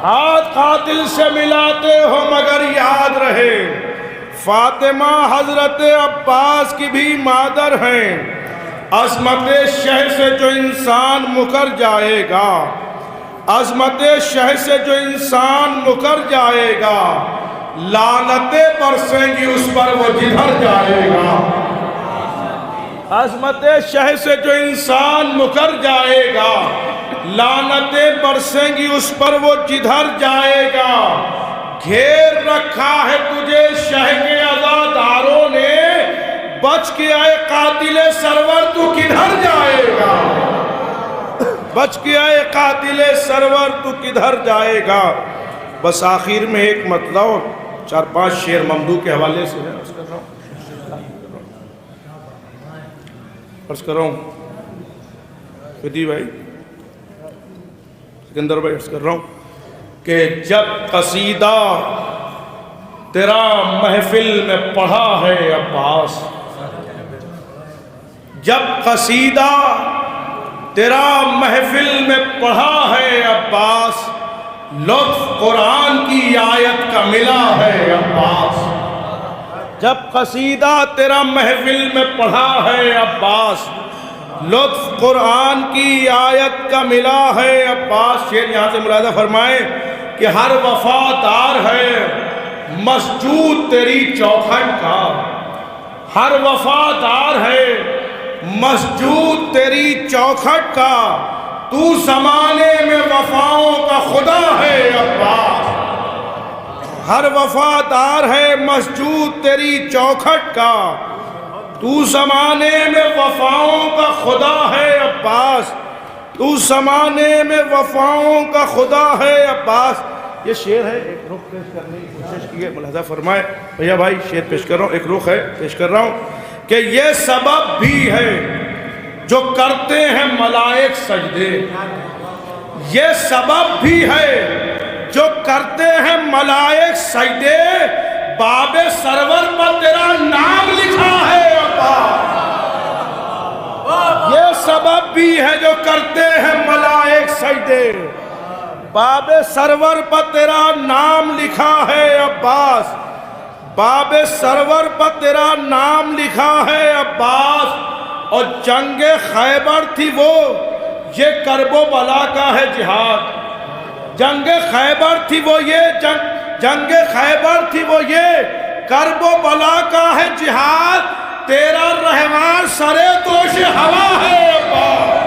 Speaker 11: ہاتھ قاتل سے ملاتے ہو مگر یاد رہے، فاطمہ حضرت عباس کی بھی مادر ہیں۔ عظمت شہ سے جو انسان مکر جائے گا، عظمت شہ سے جو انسان مکر جائے گا، لعنتیں برسیں گی اس پر وہ جدھر جائے گا۔ عظمت شہ سے جو انسان مکر جائے گا، لعنتیں برسیں گی اس پر وہ جدھر جائے گا۔ گھیر رکھا ہے تجھے شہ کے عزاداروں نے، بچ کے آئے قاتل سرور تو کدھر جائے گا، بچ کے آئے قاتل سرور تو کدھر جائے گا۔ بس آخر میں ایک مطلب 4-5 شعر ممدوح کے حوالے سے ہے، عرض کر رہا ہوں فدی بھائی، سکندر بھائی، عرض کر رہا ہوں کہ جب قصیدہ تیرا محفل میں پڑھا ہے عباس، جب قصیدہ تیرا محفل میں پڑھا ہے عباس، لطف قرآن کی آیت کا ملا ہے عباس۔ جب قصیدہ تیرا محفل میں پڑھا ہے عباس، لطف قرآن کی آیت کا ملا ہے عباس۔ شعر یہاں سے ملاحظہ فرمائیں کہ ہر وفادار ہے مسجود تیری چوکھٹ کا، ہر وفادار ہے مسجود تیری چوکھٹ کا، تو زمانے میں وفاؤں کا خدا ہے عباس۔ ہر وفادار ہے مسجود تیری چوکھٹ کا، تو زمانے میں وفاؤں کا خدا ہے عباس، تو زمانے میں وفاؤں کا خدا ہے عباس۔ یہ شعر ہے، ایک رخ پیش کرنے کی کوشش کی ہے، ملاحظہ فرمائے بھیا بھائی، شعر پیش کر رہا ہوں، ایک رخ ہے پیش کر رہا ہوں کہ یہ سبب بھی ہے جو کرتے ہیں ملائک سجدے، یہ سبب بھی ہے جو کرتے ہیں ملائک سجدے، باب سرور پر تیرا نام لکھا ہے عباس۔ یہ سبب بھی ہے جو کرتے ہیں ملائک سجدے، باب سرور پر تیرا نام لکھا ہے عباس، باب سرور پر تیرا نام لکھا ہے عباس۔ اور جنگ خیبر تھی وہ، یہ کرب و بلا کا ہے جہاد، جنگ خیبر تھی وہ، یہ جنگ خیبر تھی وہ، یہ کرب و بلا کا ہے جہاد، تیرا رہوار سرے دوش ہوا ہے عباس،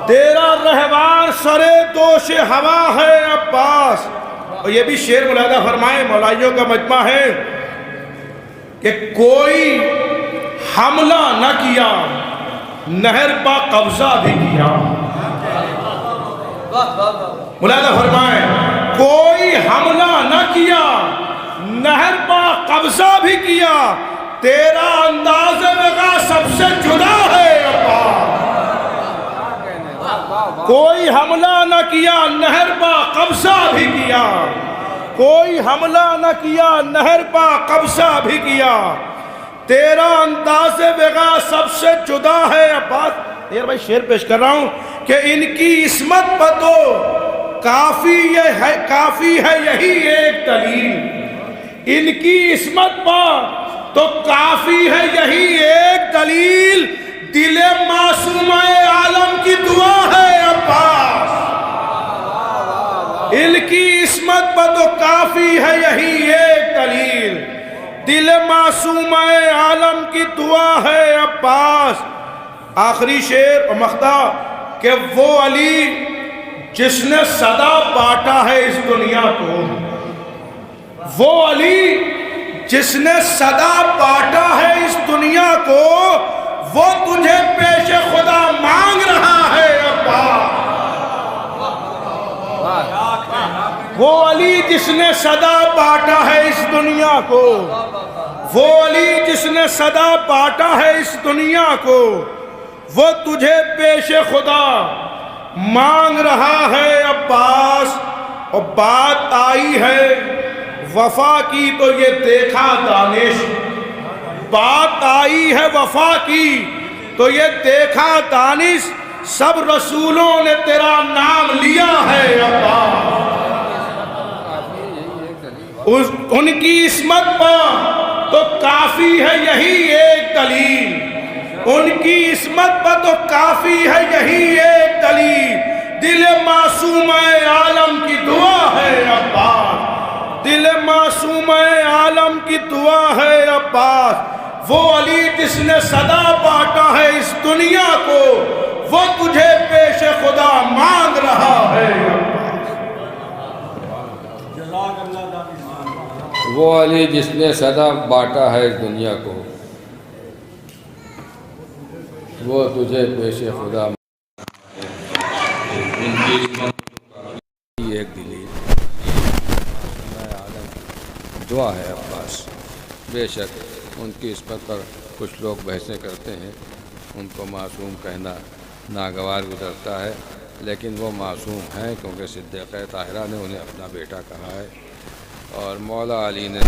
Speaker 11: تیرا رہوار سرے دوش ہوا ہے عباس۔ اور یہ بھی شعر ملاحظہ فرمائے، مولائیوں کا مجمع ہے کہ کوئی حملہ نہ کیا نہر پا قبضہ بھی کیا، ملاحظہ فرمائے کوئی حملہ نہ کیا نہر پا قبضہ بھی کیا، تیرا انداز وغا سب سے جدا ہے عباس۔ کوئی حملہ نہ کیا نہر پا قبضہ بھی کیا، کوئی حملہ نہ کیا نہر پا قبضہ بھی کیا، تیرا انداز وغا سب سے جدا ہے عباس۔ یار بھائی شعر پیش کر رہا ہوں کہ ان کی عصمت پر تو کافی ہے یہی ایک دلیل، ان کی عصمت پر تو کافی ہے یہی ایک دلیل، دل معصوم عالم کی دعا ہے عباس۔ ان کی عصمت پر تو کافی ہے یہی ایک دلیل، دل معصوم عالم کی دعا ہے عباس۔ آخری شعر اور مقطع کہ وہ علی جس نے صدا بانٹا ہے اس دنیا کو، وہ علی جس نے صدا بانٹا ہے اس دنیا کو، وہ تجھے پیش خدا مانگ رہا ہے عباس۔ وہ علی جس نے صدا بانٹا ہے اس دنیا کو، وہ علی جس نے صدا بانٹا ہے اس دنیا کو، وہ تجھے پیش خدا مانگ رہا ہے عباس۔ اور بات آئی ہے وفا کی تو یہ دیکھا دانش، بات آئی ہے وفا کی تو یہ دیکھا دانش، سب رسولوں نے تیرا نام لیا ہے عباس۔ ان کی عصمت پر تو کافی ہے یہی ایک دلیل، ان کی عصمت پر تو کافی ہے یہی ایک دلیل، دل معصوم عالم کی دعا ہے عباس، دل معصوم عالم کی دعا ہے عباس۔ وہ علی جس نے صدا بانٹا ہے اس دنیا کو، وہ تجھے پیش خدا مانگ رہا ہے عباس۔
Speaker 3: وہ علی جس نے صدا بانٹا ہے اس دنیا کو، وہ تجھے پیش خدا ایک دلی دعا ہے عباس۔ بے شک ان کی عصمت پر کچھ لوگ بحثیں کرتے ہیں، ان کو معصوم کہنا ناگوار گزرتا ہے، لیکن وہ معصوم ہیں کیونکہ صدیقہ طاہرہ نے انہیں اپنا بیٹا کہا ہے، اور مولا علی نے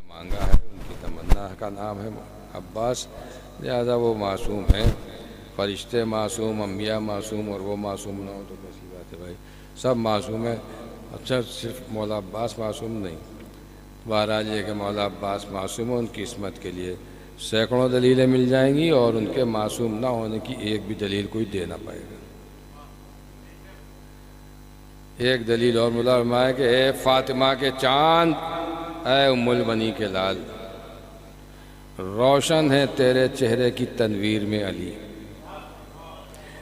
Speaker 3: مانگا ہے، ان کی تمنا کا نام ہے عباس، لہذا وہ معصوم ہیں۔ فرشتے معصوم، انبیاء معصوم، اور وہ معصوم نہ ہو تو کیسی بات ہے بھائی، سب معصوم ہیں۔ اچھا صرف مولا عباس معصوم نہیں، بہرحال یہ کہ مولا عباس معصوم، ان کی عصمت کے لیے سینکڑوں دلیلیں مل جائیں گی، اور ان کے معصوم نہ ہونے کی ایک بھی دلیل کوئی دے نہ پائے گا۔ ایک دلیل اور مولا فرمایا کہ اے فاطمہ کے چاند، اے ام المنی کے لال، روشن ہے تیرے چہرے کی تنویر میں علی۔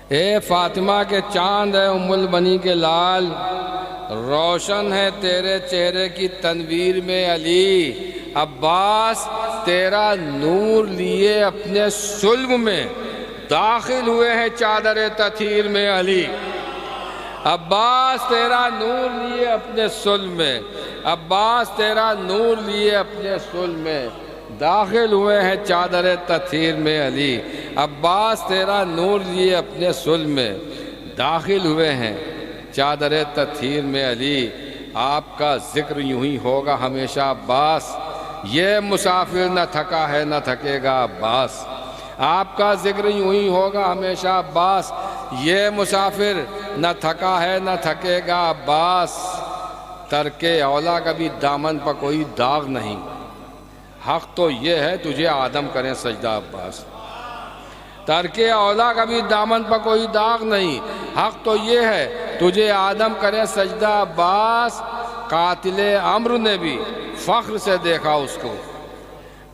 Speaker 3: اے فاطمہ کے چاند ہے ام البنی کے لال، روشن ہے تیرے چہرے کی تنویر میں علی۔ عباس تیرا نور لیے اپنے سلم میں داخل ہوئے ہیں چادر تطہیر میں علی۔ عباس تیرا نور لیے اپنے سلم میں، عباس تیرا نور لیے اپنے سلم میں داخل ہوئے ہیں چادر تطہیر میں علی۔ عباس تیرا نور لیے اپنے سلم میں داخل ہوئے ہیں چادر تطہیر میں علی۔ آپ کا ذکر یوں ہی ہوگا ہمیشہ عباس، یہ مسافر نہ تھکا ہے نہ تھکے گا عباس۔ آپ کا ذکر یوں ہی ہوگا ہمیشہ عباس، یہ مسافر نہ تھکا ہے نہ تھکے گا عباس۔ ترک اولا کا بھی دامن پر کوئی داغ نہیں، حق تو یہ ہے تجھے آدم کریں سجدہ عباس۔ ترک اولا کا بھی دامن پر کوئی داغ نہیں، حق تو یہ ہے تجھے آدم کریں سجدہ عباس۔ قاتل عمرو نے بھی فخر سے دیکھا اس کو،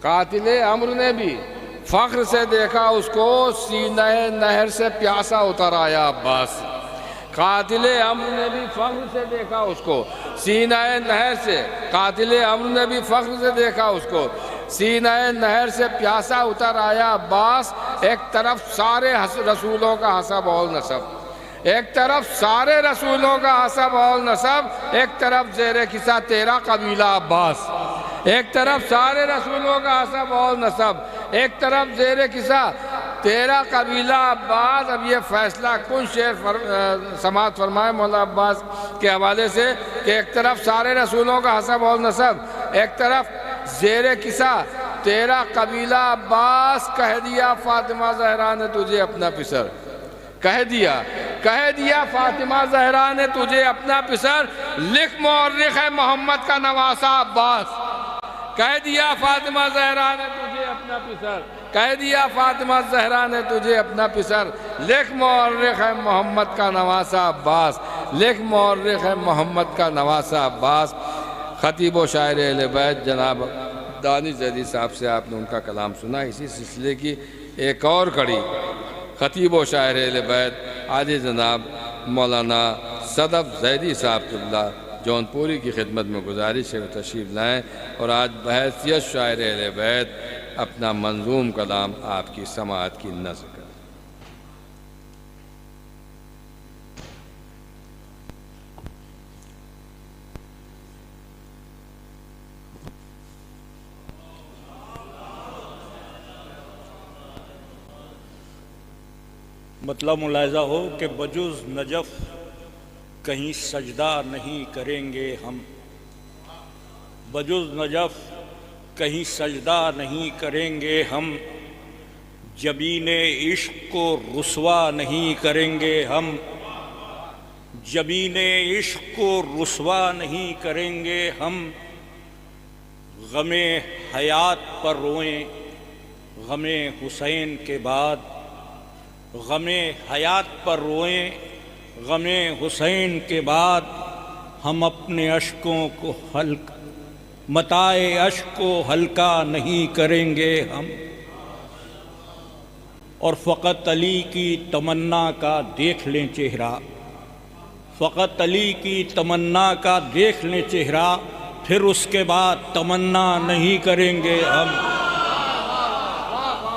Speaker 3: قاتل عمرو نے بھی فخر سے دیکھا اس کو، سینہ نہر سے پیاسا اتر آیا عباس۔ قاتل عمرو نے بھی فخر سے دیکھا اس کو، سینہ نہر سے، قاتل عمرو نے بھی فخر سے دیکھا اس کو، سینہ نہر سے پیاسا اتر آیا عباس۔ ایک طرف سارے رسولوں کا حسب اور نسب، ایک طرف سارے رسولوں کا حسب اور نسب، ایک طرف زیر کسا تیرا قبیلہ عباس۔ ایک طرف سارے رسولوں کا حسب اور نسب، ایک طرف زیر کسا تیرا قبیلہ عباس۔ اب یہ فیصلہ کن شعر سماعت فرمائے مولا عباس کے حوالے سے کہ ایک طرف سارے رسولوں کا حسب اور نسب، ایک طرف زیر کسا تیرا قبیلہ عباس۔ کہہ دیا فاطمہ زہرا نے تجھے اپنا پسر، کہہ دیا فاطمہ زہرا نے تجھے اپنا پسر، لکھ مورخ ہے محمد کا نواسہ عباس۔ کہہ دیا فاطمہ زہرا نے تجھے اپنا پسر، کہہ دیا فاطمہ زہرا نے تجھے اپنا پسر، لکھ مورخ ہے محمد کا نواسہ عباس، لکھ مورخ ہے محمد کا نواسہ عباس۔ خطیب و شاعر اہل بیت جناب دانش زیدی صاحب سے آپ نے ان کا کلام سنا۔ اسی سلسلے کی ایک اور کڑی خطیب و شاعر اہل بیت عالی جناب مولانا صدف زیدی صاحب قبلہ جونپوری کی خدمت میں گزارش ہے وہ تشریف لائیں اور آج بحیثیت شاعر اہل بیت اپنا منظوم کلام آپ کی سماعت کی نظر کریں۔
Speaker 12: مطلب ملاحظہ ہو کہ بجز نجف کہیں سجدہ نہیں کریں گے ہم، بجز نجف کہیں سجدہ نہیں کریں گے ہم، جبین عشق کو رسوا نہیں کریں گے ہم، جبین عشق کو رسوا نہیں کریں گے ہم۔ غم حیات پر روئیں غم حسین کے بعد، غم حیات پر روئیں غم حسین کے بعد، ہم اپنے اشکوں کو متاع اشک کو ہلکا نہیں کریں گے ہم۔ اور فقط علی کی تمنا کا دیکھ لیں چہرہ، فقط علی کی تمنا کا دیکھ لیں چہرہ، پھر اس کے بعد تمنا نہیں کریں گے ہم۔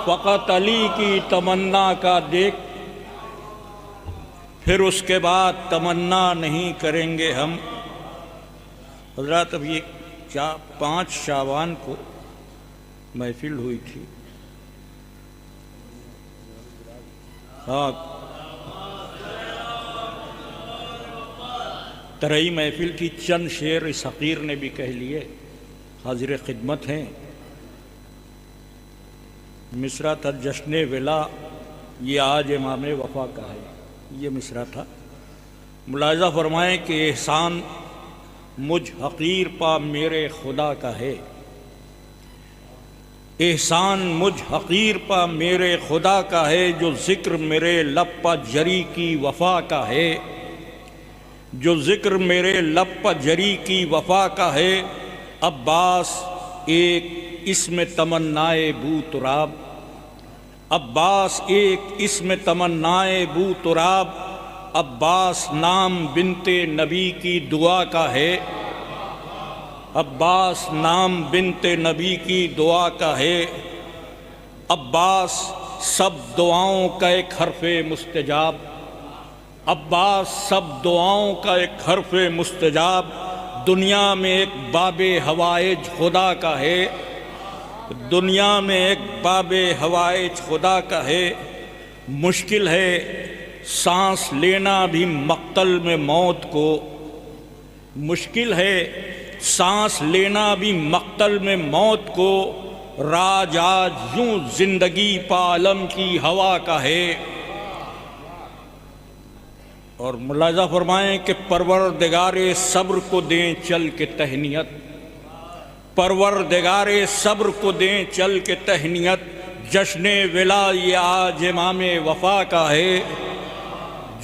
Speaker 12: فقط علی کی تمنا کا دیکھ پھر اس کے بعد تمنا نہیں کریں گے ہم۔ حضرات اب یہ 5 شعبان کو محفل ہوئی تھی، ہاں ترئی محفل کی چند شعر اس حقیر نے بھی کہہ لیے، حاضر خدمت ہیں۔ مصرع تھا جشن ولا یہ آج امام وفا کا ہے، یہ مصرع تھا۔ ملاحظہ فرمائیں کہ احسان مجھ حقیر پا میرے خدا کا ہے، احسان مجھ حقیر پا میرے خدا کا ہے، جو ذکر میرے لب پا جری کی وفا کا ہے، جو ذکر میرے لب پا جری کی وفا کا ہے۔ عباس ایک اسم تمنائے بو تراب، عباس ایک اسم تمنائے بو تراب، عباس نام بنت نبی کی دعا کا ہے، عباس نام بنت نبی کی دعا کا ہے، عباس سب دعاؤں کا ایک حرف مستجاب، عباس سب دعاؤں کا ایک حرف مستجاب، دنیا میں ایک باب حوائج خدا کا ہے، دنیا میں ایک باب حوائج خدا کا ہے، مشکل ہے سانس لینا بھی مقتل میں موت کو، مشکل ہے سانس لینا بھی مقتل میں موت کو، راج آج یوں زندگی پالم کی ہوا کا ہے۔ اور ملاحظہ فرمائیں کہ پروردگار صبر کو دیں چل کے تہنیت، پروردگار صبر کو دیں چل کے تہنیت، جشن ولا یہ آج امام وفا کا ہے،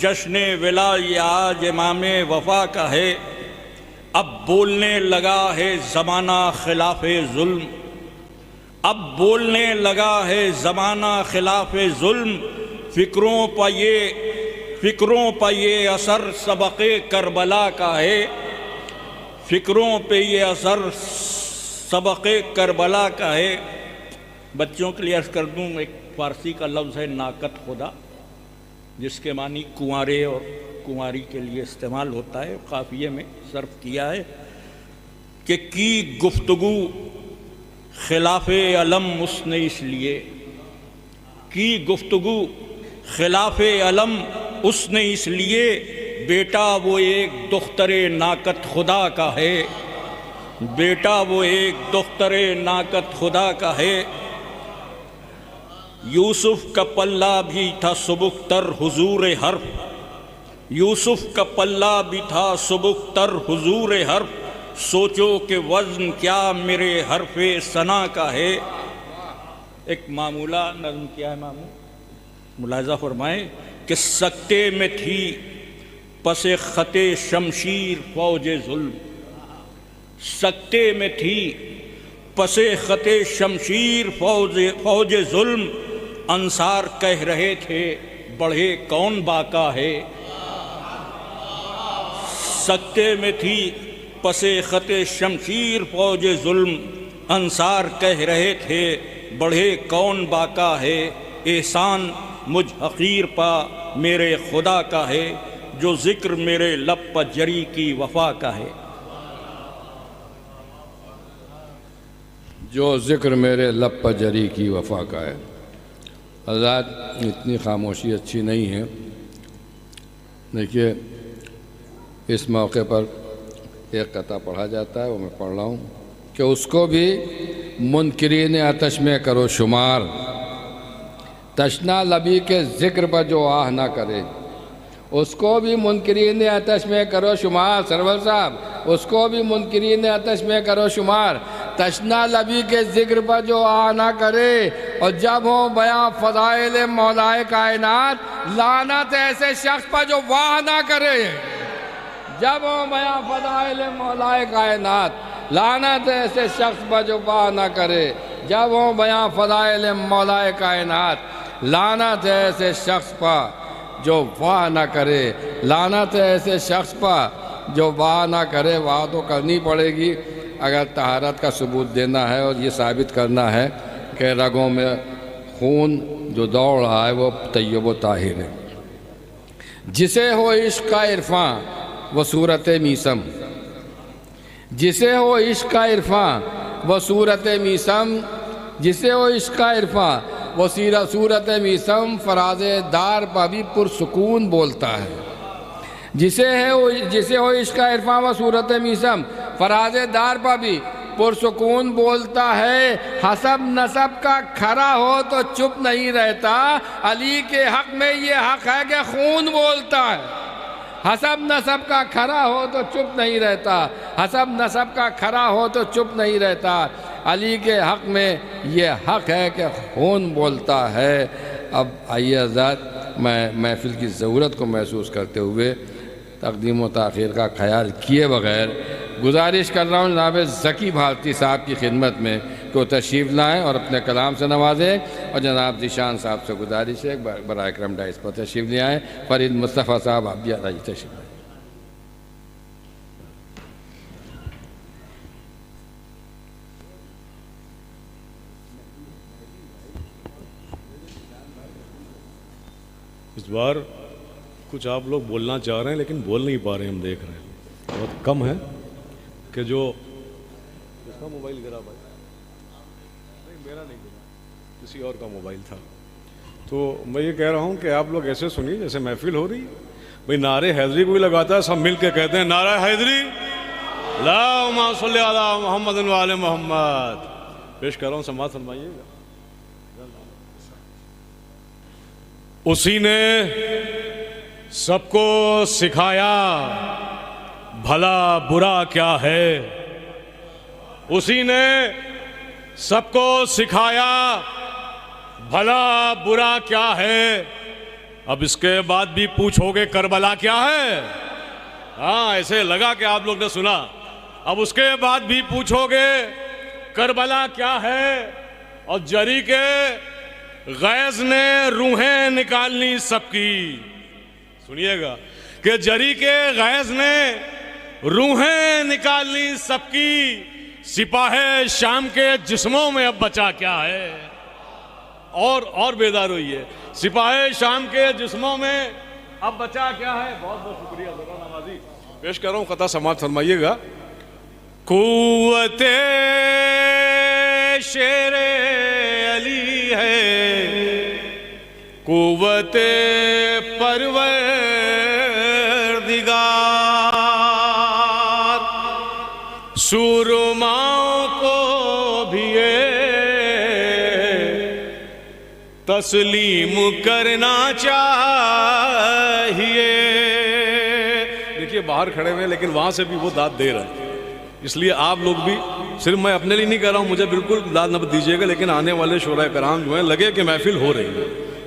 Speaker 12: جشن ولا یہ آج امام وفا کا ہے، اب بولنے لگا ہے زمانہ خلاف ظلم، اب بولنے لگا ہے زمانہ خلاف ظلم، فکروں پہ یہ اثر سبق کربلا کا ہے، فکروں پہ یہ اثر سبق کربلا کا ہے۔ بچوں کے لیے عرض کر دوں، ایک فارسی کا لفظ ہے ناقت خدا، جس کے معنی کنوارے اور کنواری کے لیے استعمال ہوتا ہے، قافیے میں صرف کیا ہے کہ کی گفتگو خلاف علم اس نے اس لیے، کی گفتگو خلاف علم اس نے اس لیے، بیٹا وہ ایک دختر ناقت خدا کا ہے، بیٹا وہ ایک دختر ناقت خدا کا ہے۔ یوسف کا پلہ بھی تھا سبک تر حضور حرف، یوسف کا پلہ بھی تھا سبک تر حضور حرف، سوچو کہ وزن کیا میرے حرف ثنا کا ہے۔ ایک معمولہ نظم کیا ہے معمول، ملاحظہ فرمائیں کہ سکتے میں تھی پس خط شمشیر فوج ظلم، سکتے میں تھی پس خط شمشیر فوج ظلم، انصار کہہ رہے تھے بڑھے کون باقا ہے، سکتے میں تھی پس خط شمشیر فوج ظلم، انصار کہہ رہے تھے بڑھے کون باقا ہے، احسان مجھ حقیر پا میرے خدا کا ہے، جو ذکر میرے لب پہ جری کی وفا کا ہے،
Speaker 3: جو ذکر میرے لب پہ جری کی وفا کا ہے۔ حضرات اتنی خاموشی اچھی نہیں ہے، دیکھیے اس موقع پر ایک قطعہ پڑھا جاتا ہے، وہ میں پڑھ رہا ہوں کہ اس کو بھی منکرین آتش میں کرو شمار، تشنا لبی کے ذکر پر جو آہ نہ کرے، اس کو بھی منکرین آتش میں کرو شمار، سرور صاحب اس کو بھی منکرین آتش میں کرو شمار، تشنا لبی کے ذکر پر جو آہ نہ کرے، اور جب ہو بیاں فضائل مولائے کائنات، لعنت ایسے شخص پر جو واہ نہ کرے، جب ہو بیاں فضائل مولائے کائنات، لعنت ایسے شخص پر جو واہ نہ کرے، جب ہو بیاں فضائل مولائے کائنات، لعنت ایسے شخص پر جو واہ نہ کرے، لعنت ایسے شخص پر جو واہ نہ کرے۔ واہ تو کرنی پڑے گی اگر طہارت کا ثبوت دینا ہے اور یہ ثابت کرنا ہے کہ رگوں میں خون جو دوڑ رہا ہے وہ طیب و طاہر ہے۔ جسے ہو عشق کا عرفاں وہ صورت میسم، جسے ہو عشق کا عرفاں وہ صورت میسم، جسے ہو عشق کا عرفاں وہ صورت میسم، فراز دار پر بھی پرسکون بولتا ہے۔ جسے ہو عشق کا عرفاں وہ صورت میسم، فراز دار پر بھی پرسکون بولتا ہے۔ حسب نسب کا کھرا ہو تو چپ نہیں رہتا، علی کے حق میں یہ حق ہے کہ خون بولتا ہے۔ حسب نسب کا کھرا ہو تو چپ نہیں رہتا، حسب نسب کا کھرا ہو تو چپ نہیں رہتا، علی کے حق میں یہ حق ہے کہ خون بولتا ہے۔ اب آئیے حضرات، میں محفل کی ضرورت کو محسوس کرتے ہوئے تقدیم و تاخیر کا خیال کیے بغیر گزارش کر رہا ہوں جناب ذکی بھارتی صاحب کی خدمت میں کہ وہ تشریف لائیں اور اپنے کلام سے نوازیں، اور جناب ذیشان صاحب سے گزارش ہے برائے کرم ڈائس پر تشریف لے آئیں۔ فرید مصطفیٰ صاحب آپ بھی آئیے، تشریف لائیں۔
Speaker 13: اس بار کچھ آپ لوگ بولنا چاہ رہے ہیں لیکن بول نہیں پا رہے ہیں، ہم دیکھ رہے ہیں بہت کم ہے کہ جو اس کا موبائل گرا بھائی، نہیں میرا نہیں گرا، کسی اور کا موبائل تھا۔ تو میں یہ کہہ رہا ہوں کہ آپ لوگ ایسے سنیے جیسے محفل ہو رہی ہے۔ بھائی نعرے حیدری کوئی لگاتا ہے، سب مل کے کہتے ہیں نعرہ حیدری، اللہم صلی علی محمد و آل محمد۔ پیش کر رہا ہوں، سماعت فرمائیے گا۔ اسی نے سب کو سکھایا بھلا برا کیا ہے، اسی نے سب کو سکھایا بھلا برا کیا ہے، اب اس کے بعد بھی پوچھو گے کربلا کیا ہے؟ ہاں ایسے لگا کہ آپ لوگ نے سنا۔ اب اس کے بعد بھی پوچھو گے کربلا کیا ہے، اور جری کے غیظ نے روحیں نکالنی سب کی، سنیے گا کہ جری کے غیظ نے روحیں نکالنی سب کی، سپاہ شام کے جسموں میں اب بچا کیا ہے؟ اور بیدار ہوئیے، سپاہ شام کے جسموں میں اب بچا کیا ہے؟ بہت بہت شکریہ ذرا نوازی۔ پیش کر رہا ہوں، قطع سماعت فرمائیے گا۔ قوت شیر علی ہے، قوت پروردگار، سورماؤں کو بھی تسلیم کرنا چاہیے۔ دیکھیے باہر کھڑے ہوئے لیکن وہاں سے بھی وہ داد دے رہے ہیں، اس لیے آپ لوگ بھی، صرف میں اپنے لیے نہیں کہہ رہا ہوں، مجھے بالکل داد نہ دیجیے گا، لیکن آنے والے شورا کرام جو ہیں لگے کہ محفل ہو رہی ہے۔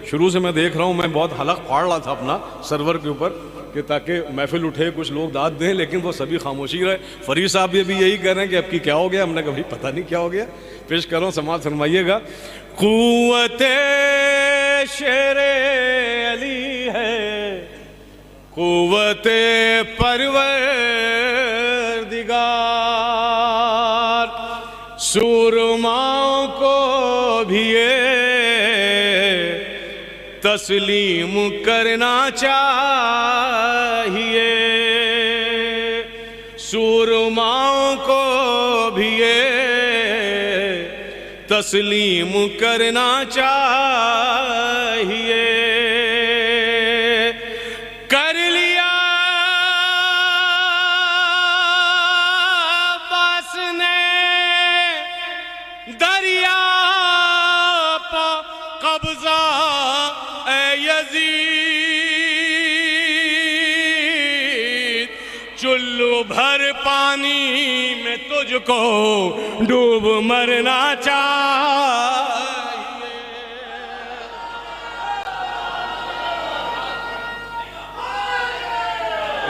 Speaker 13: شروع سے میں دیکھ رہا ہوں، میں بہت حلق پھاڑ رہا تھا اپنا سرور کے اوپر کہ تاکہ محفل اٹھے، کچھ لوگ داد دیں، لیکن وہ سبھی خاموشی رہے۔ فرید صاحب یہ بھی یہی کہہ رہے ہیں کہ اب کی کیا ہو گیا، ہم نے کبھی پتہ نہیں کیا ہو گیا۔ پیش کر رہا ہوں، سماعت فرمائیے گا۔ قوت شیر علی ہے، قوت پروردگار، سورماؤں کو بھی تسلیم کرنا چاہیے، سورماؤں کو بھی تسلیم کرنا چاہیے۔ کر لیا عباس نے دریا پا قبضہ، اے یزید چلو بھر پانی میں تجھ کو ڈوب مرنا چاہیے۔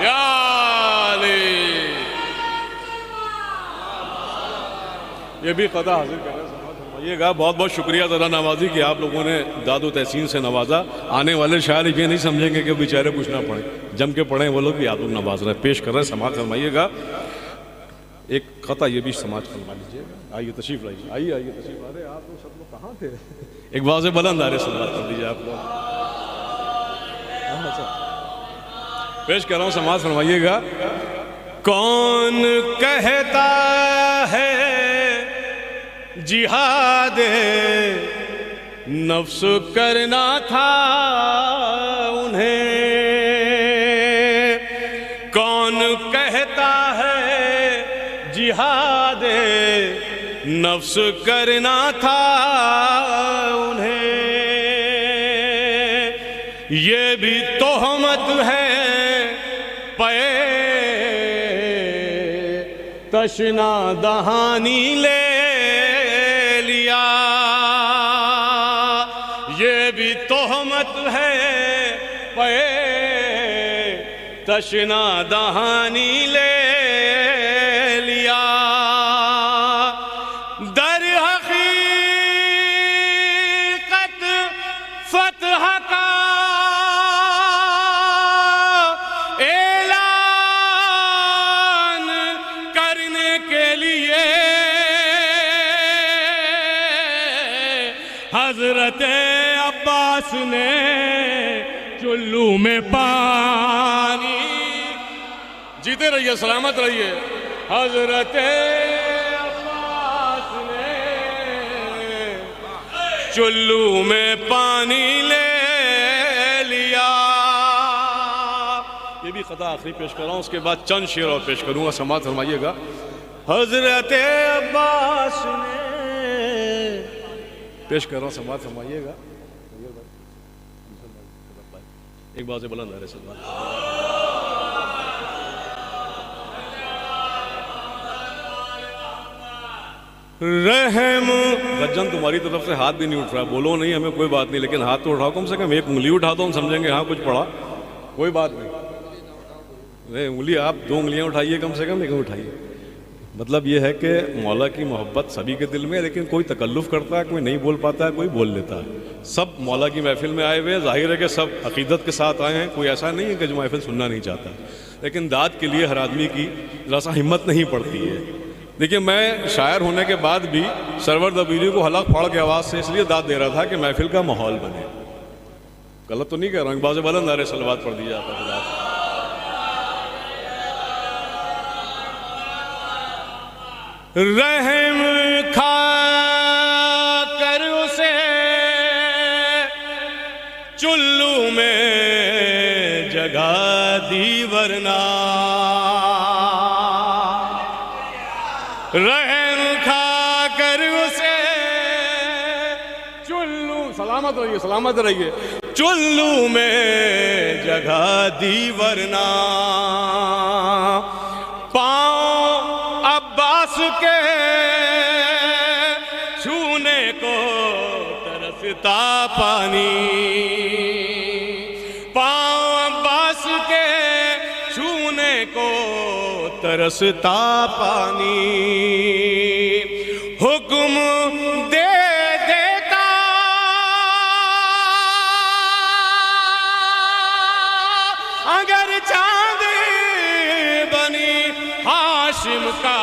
Speaker 13: یا علی، یہ بھی قضا حاضر کر رہے ہیں، سماعت فرمائیے گا۔ بہت بہت شکریہ ذرا نوازی کہ آپ لوگوں نے داد و تحسین سے نوازا۔ آنے والے شاعر یہ نہیں سمجھیں گے کہ بیچارے کچھ نہ پڑھیں، جم کے پڑھیں وہ لوگ بھی آپ لوگ نواز رہے ہیں۔ پیش کر رہے ہیں، سماعت فرمائیے گا۔ ایک قطع یہ بھی سماعت فرما لیجیے گا۔ آئیے تشریف لائیے، آئیے تشریف آ رہے۔ آپ لوگ سب لوگ کہاں تھے؟ ایک واضح بلند آ رہے، سماعت کر دیجیے آپ لوگ۔ پیش کر رہا ہوں، سماعت فرمائیے گا۔ کون کہتا ہے جہاد نفس کرنا تھا انہیں، کون کہتا ہے جہاد نفس کرنا تھا انہیں، یہ بھی تہمت ہے پے تشنا دہانی لے لیا، یہ بھی تہمت ہے پے تشنا دہانی لے کرنے کے لیے حضرت عباس نے چلو میں پانی. جیتے رہیے، سلامت رہیے. حضرت عباس نے چلو میں پانی لے لیا. یہ بھی خطا آخری پیش کر رہا ہوں، اس کے بعد چند شعر اور پیش کروں گا، سماعت فرمائیے گا. حضرت عباس نے پیش کر رہا ہوں، سماعت فرمائیے گا. ایک بات سے بلند ہے سلمان. رحم بجن تمہاری طرف سے ہاتھ بھی نہیں اٹھ رہا، بولو نہیں ہمیں کوئی بات نہیں، لیکن ہاتھ تو اٹھاؤ کم سے کم. ایک انگلی اٹھا دو ہم سمجھیں گے ہاں کچھ پڑا، کوئی بات نہیں. انگلی آپ 2 انگلیاں اٹھائیے کم سے کم، لیکن اٹھائیے. مطلب یہ ہے کہ مولا کی محبت سبھی کے دل میں ہے، لیکن کوئی تکلف کرتا ہے، کوئی نہیں بول پاتا ہے، کوئی بول لیتا ہے. سب مولا کی محفل میں آئے ہوئے ہیں، ظاہر ہے کہ سب عقیدت کے ساتھ آئے ہیں، کوئی ایسا نہیں ہے کہ جو محفل سننا نہیں چاہتا. لیکن داد کے لیے ہر آدمی کی ذرا سا ہمت نہیں پڑتی ہے. دیکھیے میں شاعر ہونے کے بعد بھی سرور دبیری کو حلق پھاڑ کے آواز سے اس لیے داد دے رہا تھا کہ محفل کا ماحول بنے. غلط تو نہیں کہہ رہا ہوں، بعض بلند نعرے صلوات پڑھ دی جاتا ہے. رحم کھا کر اسے چلو میں جگہ دی ورنہ، رحم کھا کر اسے چلو، سلامت رہیے سلامت رہیے، چلو میں جگہ دی ورنہ. پاؤں عباس کے چھونے کو ترستا پانی، پاؤں عباس کے چھونے کو ترستا پانی. حکم دے دیتا اگر چاند بنی ہاشم کا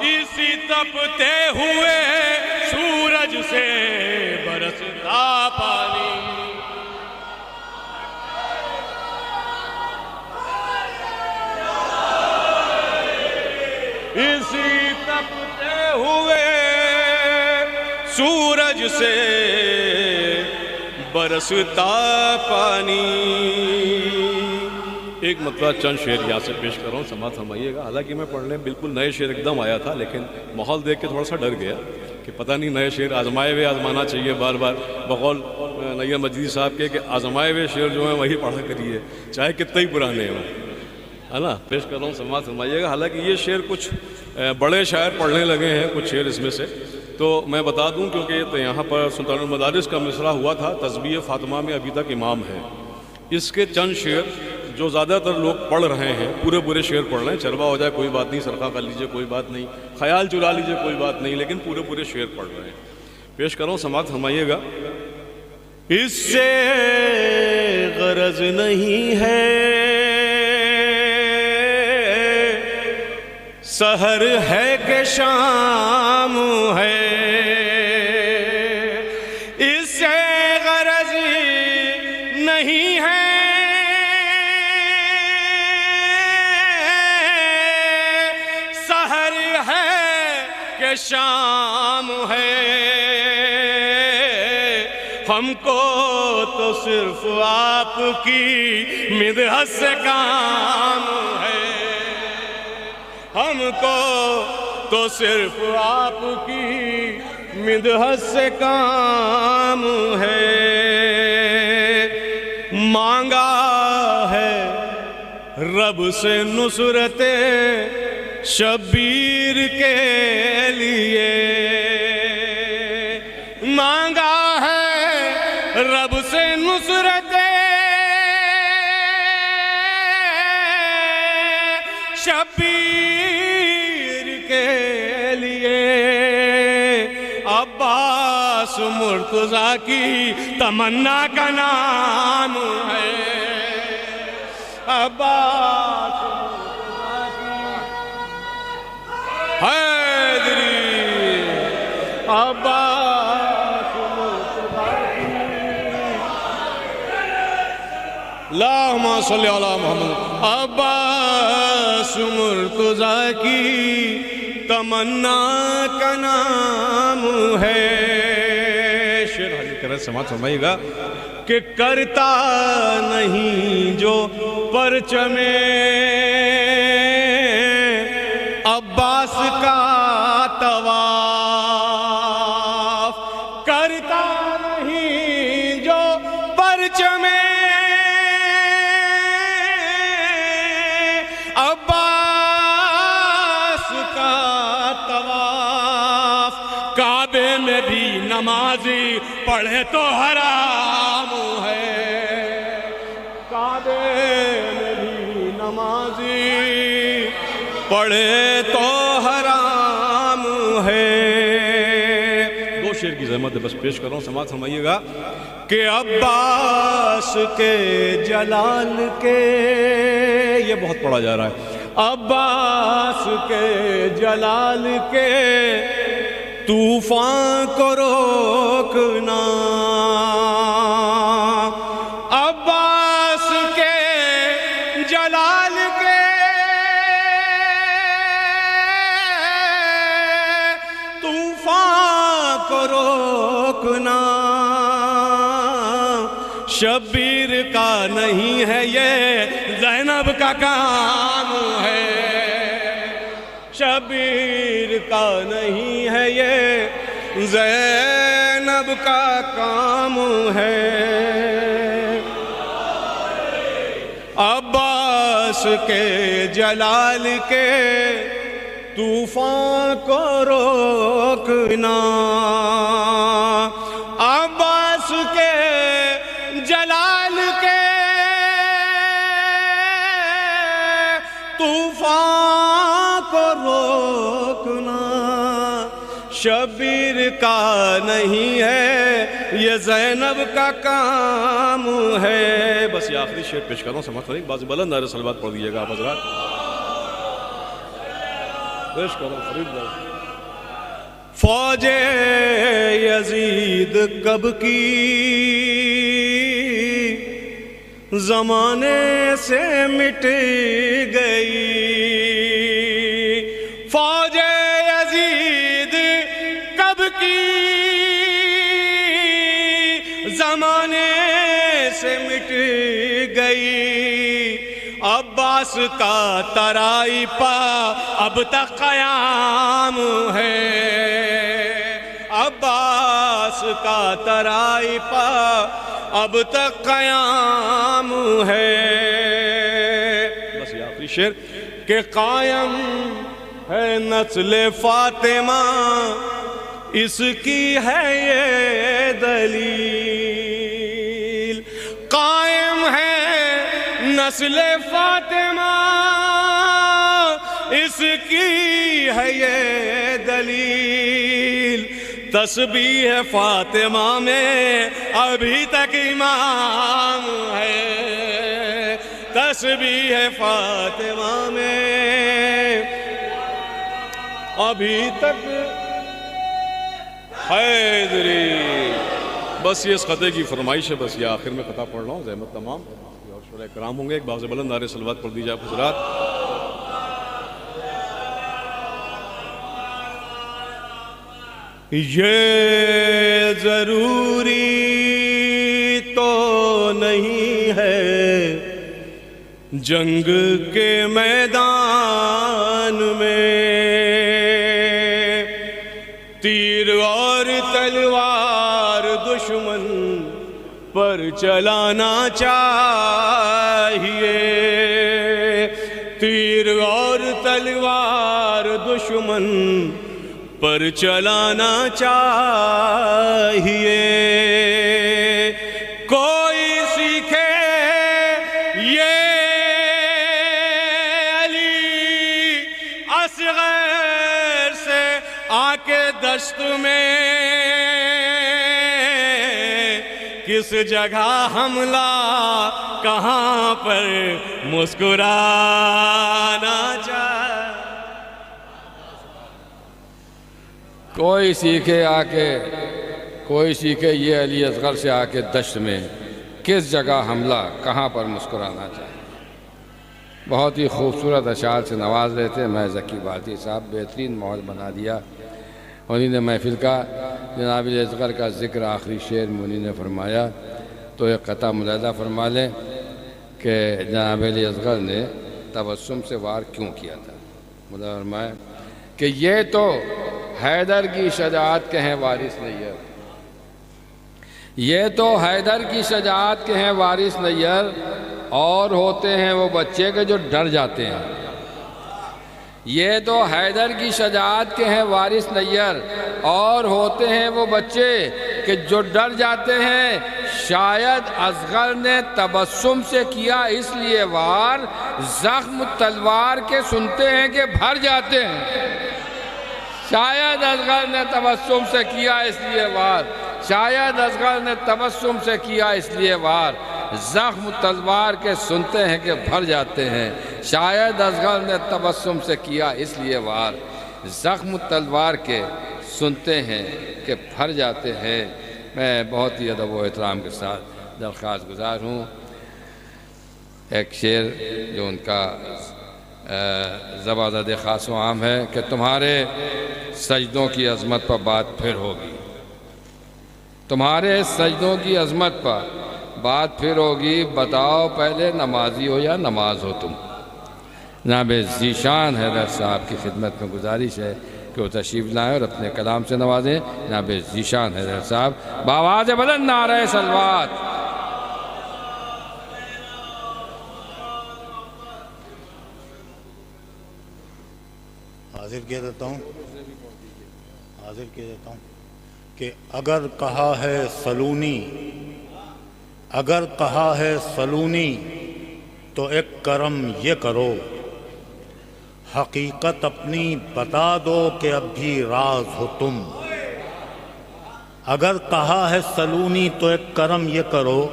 Speaker 13: اسی تپتے ہوئے سورج سے برستا پانی. اسی تپتے ہوئے سورج سے برستا پانی. ایک مرتبہ چند شعر یہاں سے پیش کر رہا ہوں، سماعت فرمائیے گا. حالانکہ میں پڑھنے بالکل نئے شعر ایک دم آیا تھا، لیکن ماحول دیکھ کے تھوڑا سا ڈر گیا کہ پتہ نہیں نئے شعر آزمائے ہوئے آزمانا چاہیے بار بار. بقول نیر مجیدی صاحب کے کہ آزمائے ہوئے شعر جو ہیں وہی پڑھا کریے چاہے کتنے ہی پرانے ہوں، ہے نا. پیش کر رہا ہوں، سماعت فرمائیے گا. حالانکہ یہ شعر کچھ بڑے شاعر پڑھنے لگے ہیں کچھ شعر اس میں سے، تو میں بتا دوں کیونکہ یہاں پر سلطان المدارس کا مصرع ہوا تھا تسبیح فاطمہ میں ابھی تک امام ہے. اس کے چند شعر جو زیادہ تر لوگ پڑھ رہے ہیں، پورے شعر پڑھ رہے ہیں. چربا ہو جائے کوئی بات نہیں، سرخہ کر لیجئے کوئی بات نہیں، خیال چرا لیجئے کوئی بات نہیں، لیکن پورے شعر پڑھ رہے ہیں. پیش کروں، سماعت فرمائیے گا. اس سے غرض نہیں ہے سحر ہے کہ شام ہے، اس سے غرض نہیں ہے سحر ہے کہ شام ہے. ہم کو تو صرف آپ کی مدحت سے کام ہے، ہم کو تو صرف آپ کی مدحت سے کام ہے. مانگا ہے رب سے نصرت شبیر کے لیے، مانگا ہے رب سے نصرت شبیر کے لیے. عباس مرتضیٰ کی تمنا کا نام ہے، عباس مرتضیٰ کی عباس مرتضیٰ کی اللہم صلی علی محمد عباس مرتضیٰ کی تمنا کا نام ہے. شعر حاضر کریں سماعت فرمائیے گا کہ کرتا نہیں جو پرچم عباس کا طواف، کرتا نہیں جو پرچم عباس کا طواف، کعبے میں بھی نمازی پڑھے تو حرام ہے، کعبے میں بھی نمازی پڑھے تو حرام ہے. دو شعر کی زحمت بس پیش کر رہا ہوں، سماعت فرمائیے گا کہ عباس کے جلال کے، یہ بہت پڑھا جا رہا ہے، عباس کے جلال کے طوفان کو روکنا، عباس کے جلال کے طوفان کو روکنا، شبیر کا نہیں ہے یہ زینب کا کام ہے، شبیر کا نہیں ہے یہ زینب کا کام ہے. عباس کے جلال کے طوفان کو روکنا، عباس کے جلال کے طوفان کو روکنا، شبیر کا نہیں ہے یہ زینب کا کام ہے. بس یہ آخری شعر پیش کر رہا ہوں، سماعت فرمائیے. بعض بلند نعرہ صلوات پڑھ دیجیے گا آپ حضرات. پیش کر رہا ہوں فرید بھائی. فوج یزید کب کی زمانے سے مٹ گئی، فوج یزید کب کی زمانے سے مٹ گئی، عباس کا ترائی پا اب تک قیام ہے، عباس کا ترائی پا اب تک قیام ہے. بس یہ آخری شعر کہ قائم ہے نسل فاطمہ اس کی ہے یہ دلیل، قائم ہے نسل فاطمہ اس کی ہے یہ دلیل، تسبیح فاطمہ میں ابھی تک امام ہے، تسبیح فاطمہ میں ابھی تک حیدری. بس یہ اس خطے کی فرمائش ہے، بس یہ آخر میں خطا پڑھ رہا ہوں. زحمت تمام اور شعراء کرام ہوں گے، ایک باز بلند نعرہ صلوات پڑھ دیجیے آپ حضرات. یہ ضروری تو نہیں ہے جنگ کے میدان میں تیر اور تلوار دشمن پر چلانا چاہیے، تیر اور تلوار دشمن پر چلانا چاہیے. کوئی سیکھے یہ علی اصغر سے آ کے دشت میں، کس جگہ حملہ کہاں پر مسکرانا چاہیے.
Speaker 3: کوئی سیکھے یہ علی اصغر سے آ کے دشت میں کس جگہ حملہ کہاں پر مسکرانا چاہیے۔ بہت ہی خوبصورت اشعار سے نواز رہے تھے میں ذکی بھارتی صاحب، بہترین ماحول بنا دیا انہی نے محفل کا۔ جناب علی اصغر کا ذکر آخری شعر میں انہی نے فرمایا، تو ایک قطعہ ملاحظہ فرما لیں کہ جناب علی اصغر نے تبسم سے وار کیوں کیا تھا۔ ملاحظہ فرمایا کہ یہ تو حیدر کی شجاعت کے ہیں وارث نیر، یہ تو حیدر کی شجاعت کے ہیں وارث نیر، اور ہوتے ہیں وہ بچے کے جو ڈر جاتے ہیں۔ یہ تو حیدر کی شجاعت کے ہیں وارث نیر، اور ہوتے ہیں وہ بچے کہ جو ڈر جاتے ہیں۔ شاید اصغر نے تبسم سے کیا اس لیے وار، زخم تلوار کے سنتے ہیں کہ بھر جاتے ہیں۔ شاید اصغر نے تبسم سے کیا اس لیے وار، شاید اصغر نے تبسم سے کیا اس لیے وار، زخم تلوار کے سنتے ہیں کہ بھر جاتے ہیں۔ شاید اصغر نے تبسم سے کیا اس لیے وار، زخم تلوار کے سنتے ہیں کہ بھر جاتے ہیں۔ میں بہت ہی ادب و احترام کے ساتھ درخواست گزار ہوں، ایک شعر جو ان کا زبادت خاص و عام ہے کہ تمہارے سجدوں کی عظمت پر بات پھر ہوگی، تمہارے سجدوں کی عظمت پر بات پھر ہوگی، بتاؤ پہلے نمازی ہو یا نماز ہو تم۔ جناب ذیشان حیدر صاحب کی خدمت میں گزارش ہے کہ وہ تشریف لائیں اور اپنے کلام سے نوازیں۔ جناب ذیشان حیدر صاحب بآواز بلند نعرہ صلوات۔
Speaker 14: حاضر کہہ دیتا ہوں کہ اگر کہا ہے سلونی، اگر کہا ہے سلونی تو ایک کرم یہ کرو، حقیقت اپنی بتا دو کہ اب بھی راز ہو تم۔ اگر کہا ہے سلونی تو ایک کرم یہ کرو،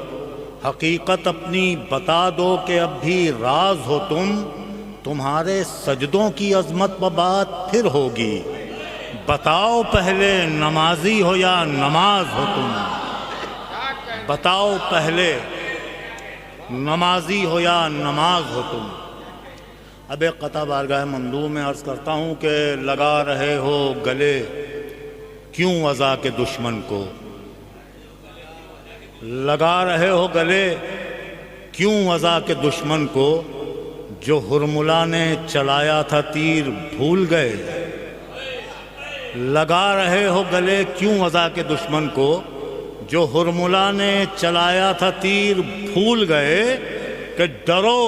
Speaker 14: حقیقت اپنی بتا دو کہ اب بھی راز ہو تم۔ تمہارے سجدوں کی عظمت پر بات پھر ہوگی، بتاؤ پہلے نمازی ہو یا نماز ہو تم۔ بتاؤ پہلے نمازی ہو یا نماز ہو تم۔ اب ایک قطعہ بارگاہ ممدوح میں عرض کرتا ہوں کہ لگا رہے ہو گلے کیوں عزا کے دشمن کو، لگا رہے ہو گلے کیوں عزا کے دشمن کو، جو ہرملا نے چلایا تھا تیر بھول گئے۔ لگا رہے ہو گلے کیوں عزا کے دشمن کو، جو ہرملا نے چلایا تھا تیر بھول گئے۔ کہ ڈرو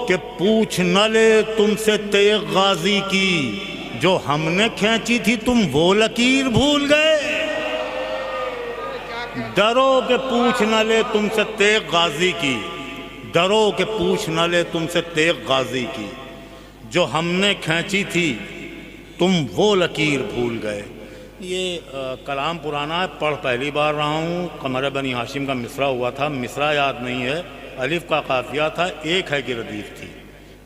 Speaker 14: کہ پوچھ نہ لے تم سے تیغ غازی کی، جو ہم نے کھینچی تھی تم وہ لکیر بھول گئے۔ ڈرو کہ پوچھ نہ لے تم سے تیغ غازی کی، ڈرو کہ پوچھ نہ لے تم سے تیغ غازی کی، جو ہم نے کھینچی تھی تم وہ لکیر بھول گئے۔ یہ کلام پرانا ہے، پڑھ پہلی بار رہا ہوں۔ قمر بنی ہاشم کا مصرع ہوا تھا، مصرع یاد نہیں ہے، الف کا قافیہ تھا، ایک ہے کہ ردیف تھی،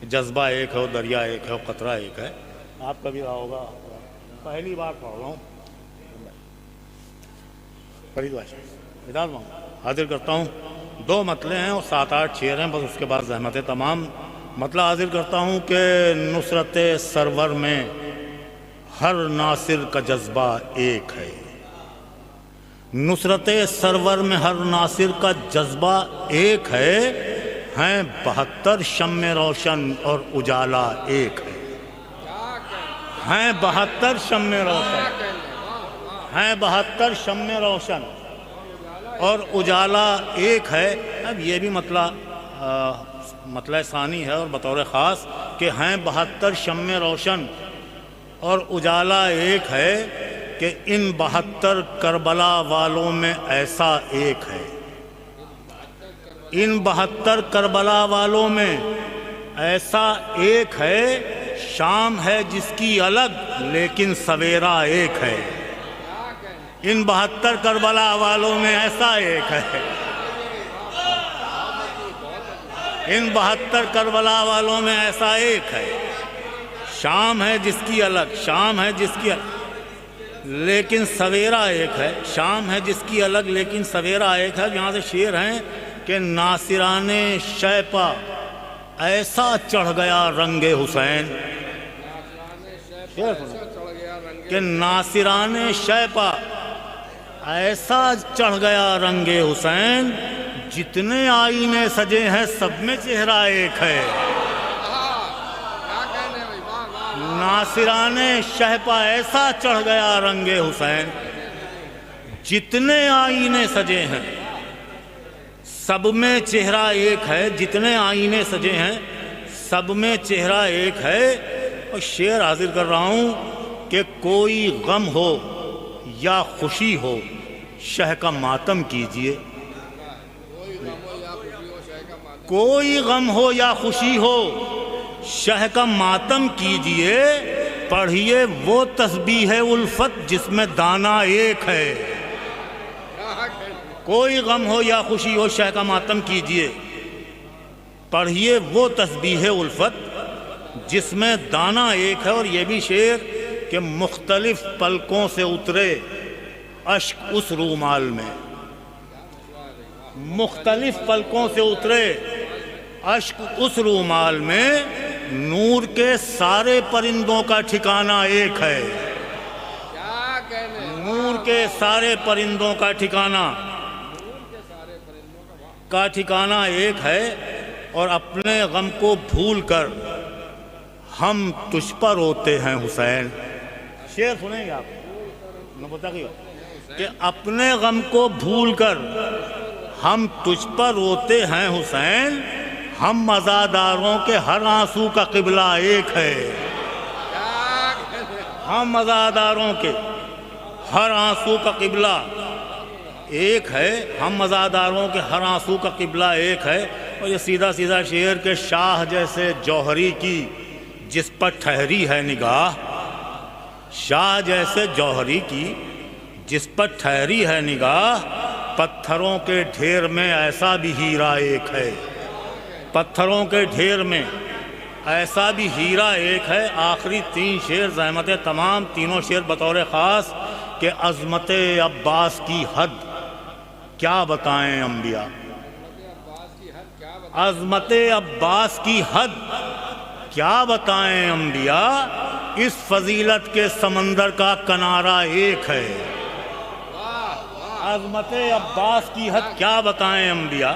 Speaker 14: جذبہ ایک ہے، دریا ایک ہے، قطرہ ایک ہے۔ آپ کا بھی رہا ہوگا، پہلی بار پڑھ رہا ہوں۔ حاضر کرتا ہوں، 2 مطلع ہیں اور 7-8 شعر ہیں، بس اس کے بعد زحمت تمام۔ مطلع حاضر کرتا ہوں کہ نصرت سرور میں ہر ناصر کا جذبہ ایک ہے، نصرت سرور میں ہر ناصر کا جذبہ ایک ہے، ہیں 72 شمع روشن اور اجالا ایک ہے، ہیں 72 شمع روشن، ہیں 72 شمع روشن اور اجالا ایک ہے۔ اب یہ بھی مطلع ثانی ہے اور بطور خاص کہ ہیں 72 شمع روشن اور اجالا ایک ہے، کہ ان 72 کربلا والوں میں ایسا ایک ہے، ان 72 کربلا والوں میں ایسا ایک ہے، شام ہے جس کی الگ لیکن سویرا ایک ہے، ان 72 کربلا والوں میں ایسا ایک ہے، ان 72 کربلا والوں میں ایسا ایک ہے، شام ہے جس کی الگ، شام ہے جس کی الگ، لیکن سویرا ایک ہے، شام ہے جس کی الگ لیکن سویرا ایک ہے۔ یہاں سے شعر ہیں کہ ناصران شیپا ایسا چڑھ گیا رنگ حسین، کہ ناصران شیپا ایسا چڑھ گیا رنگ حسین، جتنے آئینے سجے ہیں سب میں چہرہ ایک ہے۔ ناصران شہپا ایسا چڑھ گیا رنگ حسین، جتنے آئینے سجے ہیں سب میں چہرہ ایک ہے، جتنے آئینے سجے ہیں سب میں چہرہ ایک ہے۔ اور شعر حاضر کر رہا ہوں کہ کوئی غم ہو یا خوشی ہو شہ کا ماتم کیجئے، کوئی غم ہو یا خوشی ہو شہ کا ماتم کیجئے، پڑھیے وہ تسبیح الفت جس میں دانہ ایک ہے۔ کوئی غم ہو یا خوشی ہو شہ کا ماتم کیجئے، پڑھیے وہ تسبیح الفت جس میں دانہ ایک ہے۔ اور یہ بھی شعر کہ مختلف پلکوں سے اترے اشک اس رومال میں، مختلف پلکوں سے اترے اشک اس رومال میں، نور کے سارے پرندوں کا ٹھکانہ ایک ہے، نور کے سارے پرندوں کا ٹھکانہ ایک ہے۔ اور اپنے غم کو بھول کر ہم تجھ پر روتے ہیں حسین۔ شعر سنیں گے آپ میں بتا کہ اپنے غم کو بھول کر ہم تجھ پر روتے ہیں حسین، ہم عزاداروں کے ہر آنسو کا قبلہ ایک ہے، ہم عزاداروں کے ہر آنسو کا قبلہ ایک ہے، ہم عزاداروں کے ہر آنسو کا قبلہ ایک ہے۔ اور یہ سیدھا سیدھا شعر کہ شاہ جیسے جوہری کی جس پر ٹھہری ہے نگاہ، شاہ جیسے جوہری کی جس پر ٹھہری ہے نگاہ، پتھروں کے ڈھیر میں ایسا بھی ہیرا ایک ہے، پتھروں کے ڈھیر میں ایسا بھی ہیرا ایک ہے۔ آخری تین شعر زحمت تمام، تینوں شعر بطور خاص کہ عظمت عباس کی حد کیا بتائیں انبیاء، عظمت عباس کی حد کیا بتائیں انبیاء، اس فضیلت کے سمندر کا کنارہ ایک ہے، عظمت عباس کی حد کیا بتائیں انبیاء،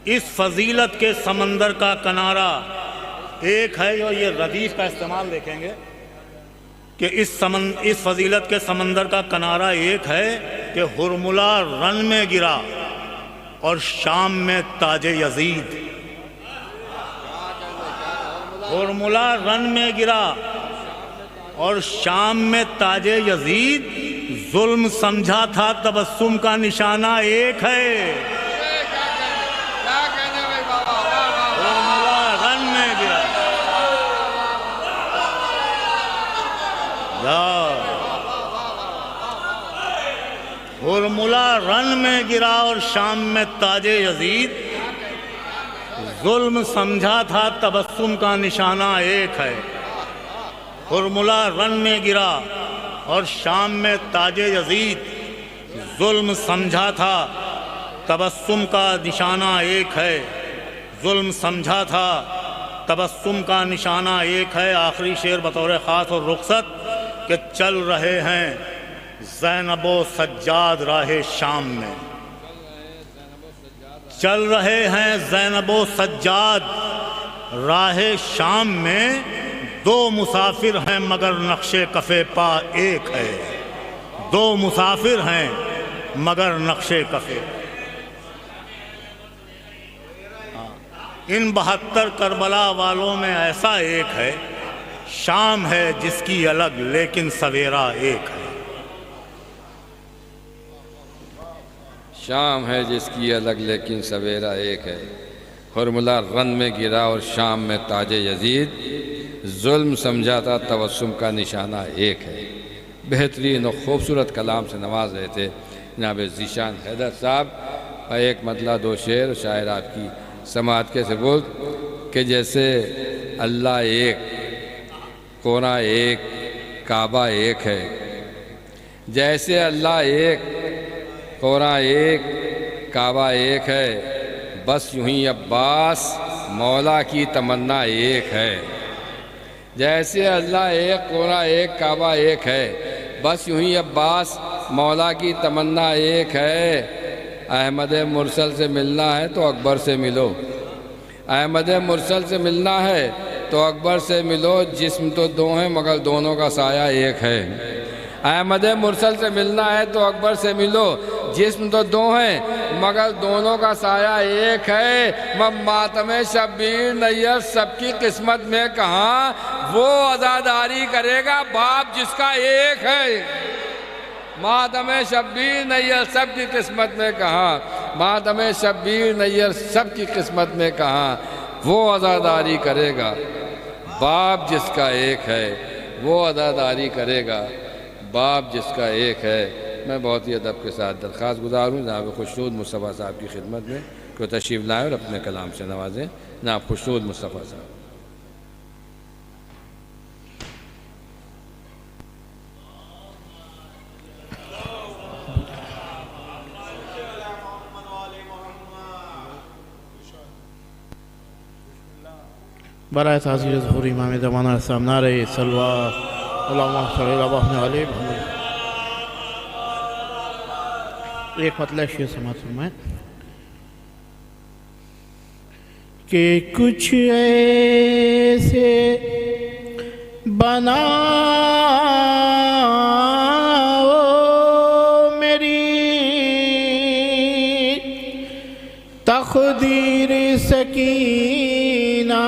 Speaker 14: اس فضیلت کے سمندر کا کنارہ ایک ہے۔ اور یہ ردیف کا استعمال دیکھیں گے کہ اس فضیلت کے سمندر کا کنارہ ایک ہے کہ ہرملا رن میں گرا اور شام میں تاج یزید، ہرملا رن میں گرا اور شام میں تاج یزید، ظلم سمجھا تھا تبسم کا نشانہ ایک ہے، ہرملا رن میں گرا، ہرملا رن میں گرا اور شام میں تاج یزید، ظلم سمجھا تھا تبسم کا نشانہ ایک ہے، ہرملا رن میں گرا اور شام میں تاج یزید، ظلم سمجھا تھا تبسم کا نشانہ ایک ہے، ظلم سمجھا تھا تبسم کا نشانہ ایک ہے۔ آخری شعر بطور خاص اور رخصت کہ چل رہے ہیں زینب و سجاد راہ شام میں، چل رہے ہیں زینب و سجاد راہ شام میں، دو مسافر ہیں مگر نقش کف پا ایک ہے، دو مسافر ہیں مگر نقش کف۔ ان 72 کربلا والوں میں ایسا ایک ہے، شام ہے جس کی الگ لیکن سویرا ایک ہے،
Speaker 3: شام ہے جس کی الگ لیکن سویرا ایک ہے، ہرملا رن میں گرا اور شام میں تاج یزید، ظلم سمجھا تھا تبسم کا نشانہ ایک ہے۔ بہترین اور خوبصورت کلام سے نواز رہے تھے جناب ذیشان حیدر صاحب۔ ایک مطلع دو شعر شاعر آپ کی سماعت کے سبوت کہ جیسے اللہ ایک، قرآن ایک، کعبہ ایک ہے، جیسے اللہ ایک، قرآن ایک، کعبہ ایک ہے، بس یوں ہی عباس مولا کی تمنا ایک ہے۔ جیسے اللہ ایک، قرآن ایک، کعبہ ایک ہے، بس یوں ہی عباس مولا کی تمنا ایک ہے۔ احمد مرسل سے ملنا ہے تو اکبر سے ملو، احمد مرسل سے ملنا ہے تو اکبر سے ملو، جسم تو دو ہیں مگر دونوں کا سایہ ایک ہے۔ احمد مرسل سے ملنا ہے تو اکبر سے ملو، جسم تو دو ہیں مگر دونوں کا سایہ ایک ہے۔ ماتم شبیر نیت سب کی قسمت میں کہاں، وہ عزاداری کرے گا باپ جس کا ایک ہے۔ ماتم شبیر نیت سب کی قسمت میں کہاں، ماتم شبیر نیت سب کی قسمت میں کہاں، وہ عزاداری کرے گا باپ جس کا ایک ہے، وہ عزاداری کرے گا باپ جس کا ایک ہے۔ میں بہت ہی ادب کے ساتھ درخواست گزار ہوں جناب خوشنود مصطفیٰ صاحب کی خدمت میں کہ وہ تشریف لائیں اور اپنے کلام سے نوازیں۔ جناب خوشنود مصطفیٰ صاحب۔
Speaker 15: برائے تعزیر ظہور امام زمانہ سامنے رہے صلوات اللہم صلی اللہ علیہ وسلم۔ ایک مطلب شیئر سماعت فرمائیں کہ کچھ ایسے بنا میری تقدیر سکینہ،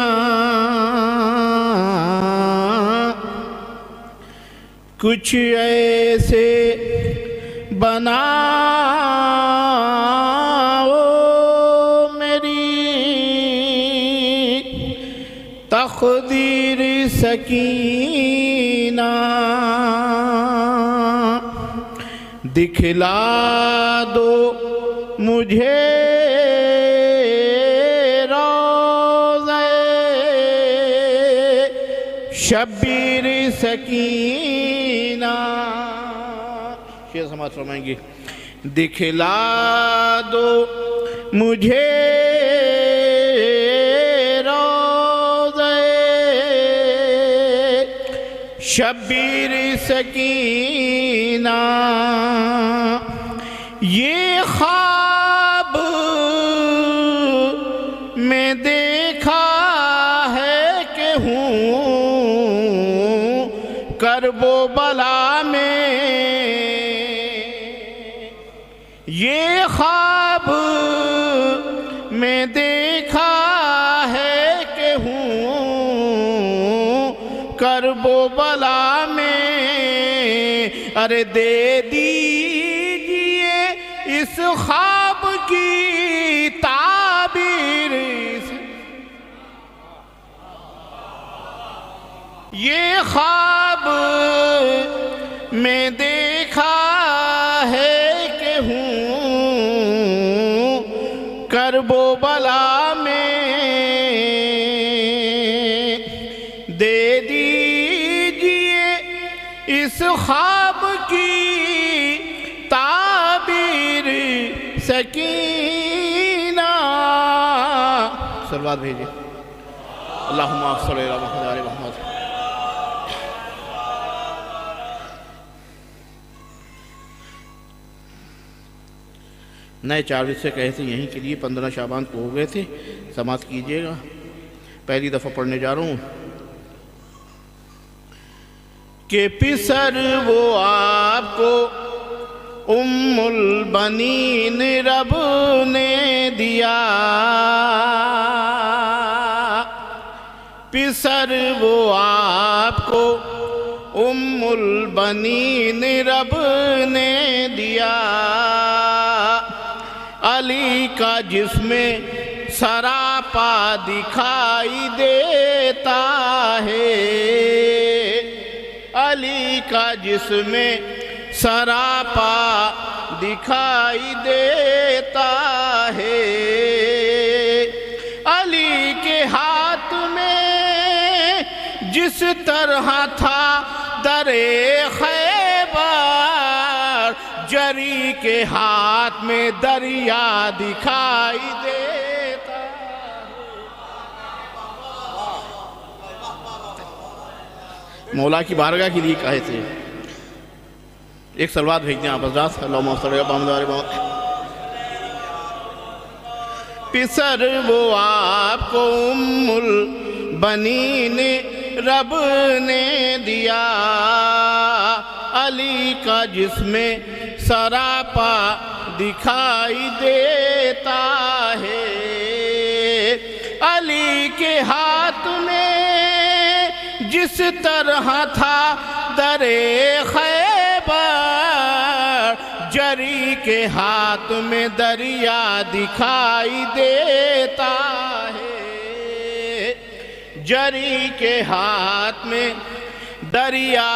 Speaker 15: کچھ ایسے بنا میری تقدیر سکینہ، دکھلا دو مجھے روضہ شبیر سکینہ۔ شیئر سماعت فرمائیں گے۔ دکھلا دو مجھے روضہ شبیر سکینہ، یہ خواب میں دیکھا ہے کہ ہوں کرب و بلا میں، یہ خواب میں دیکھا ہے کہ ہوں کرب و بلا میں، ارے دے دیجئے اس خواب کی تعبیر، یہ خواب میں دیکھا ہے کہ ہوں کرب و بلا میں، دے دیجئے اس خواب کی تعبیر سکینہ۔ صلوات بھیجئے۔ اللہم صلی اللہ علیہ وسلم۔ نئے 4 حصے کہے تھے یہیں کے لیے 15 شعبان کو ہو گئے تھے، سماعت کیجئے گا۔ پہلی دفعہ پڑھنے جا رہا ہوں کہ پسر وہ آپ کو ام البنین رب نے دیا، پسر وہ آپ کو ام البنین رب نے دیا، علی کا جسم سراپا دکھائی دیتا ہے، علی کا جسم سراپا دکھائی دیتا ہے، علی کے ہاتھ میں جس طرح تھا در خیبر، جری کے ہاتھ میں دریا دکھائی دیتا. مولا کی بارگاہ کے لیے کہے تھے. ایک سلوات بھیج دیں آپ حضرات. اللہم صلی اللہ علیہ وسلم. پسر وہ آپ کو ام البنین رب نے دیا, علی کا جس میں سراپا دکھائی دیتا ہے. علی کے ہاتھ میں جس طرح تھا در خیبر, جری کے ہاتھ میں دریا دکھائی دیتا ہے. جری کے ہاتھ میں دریا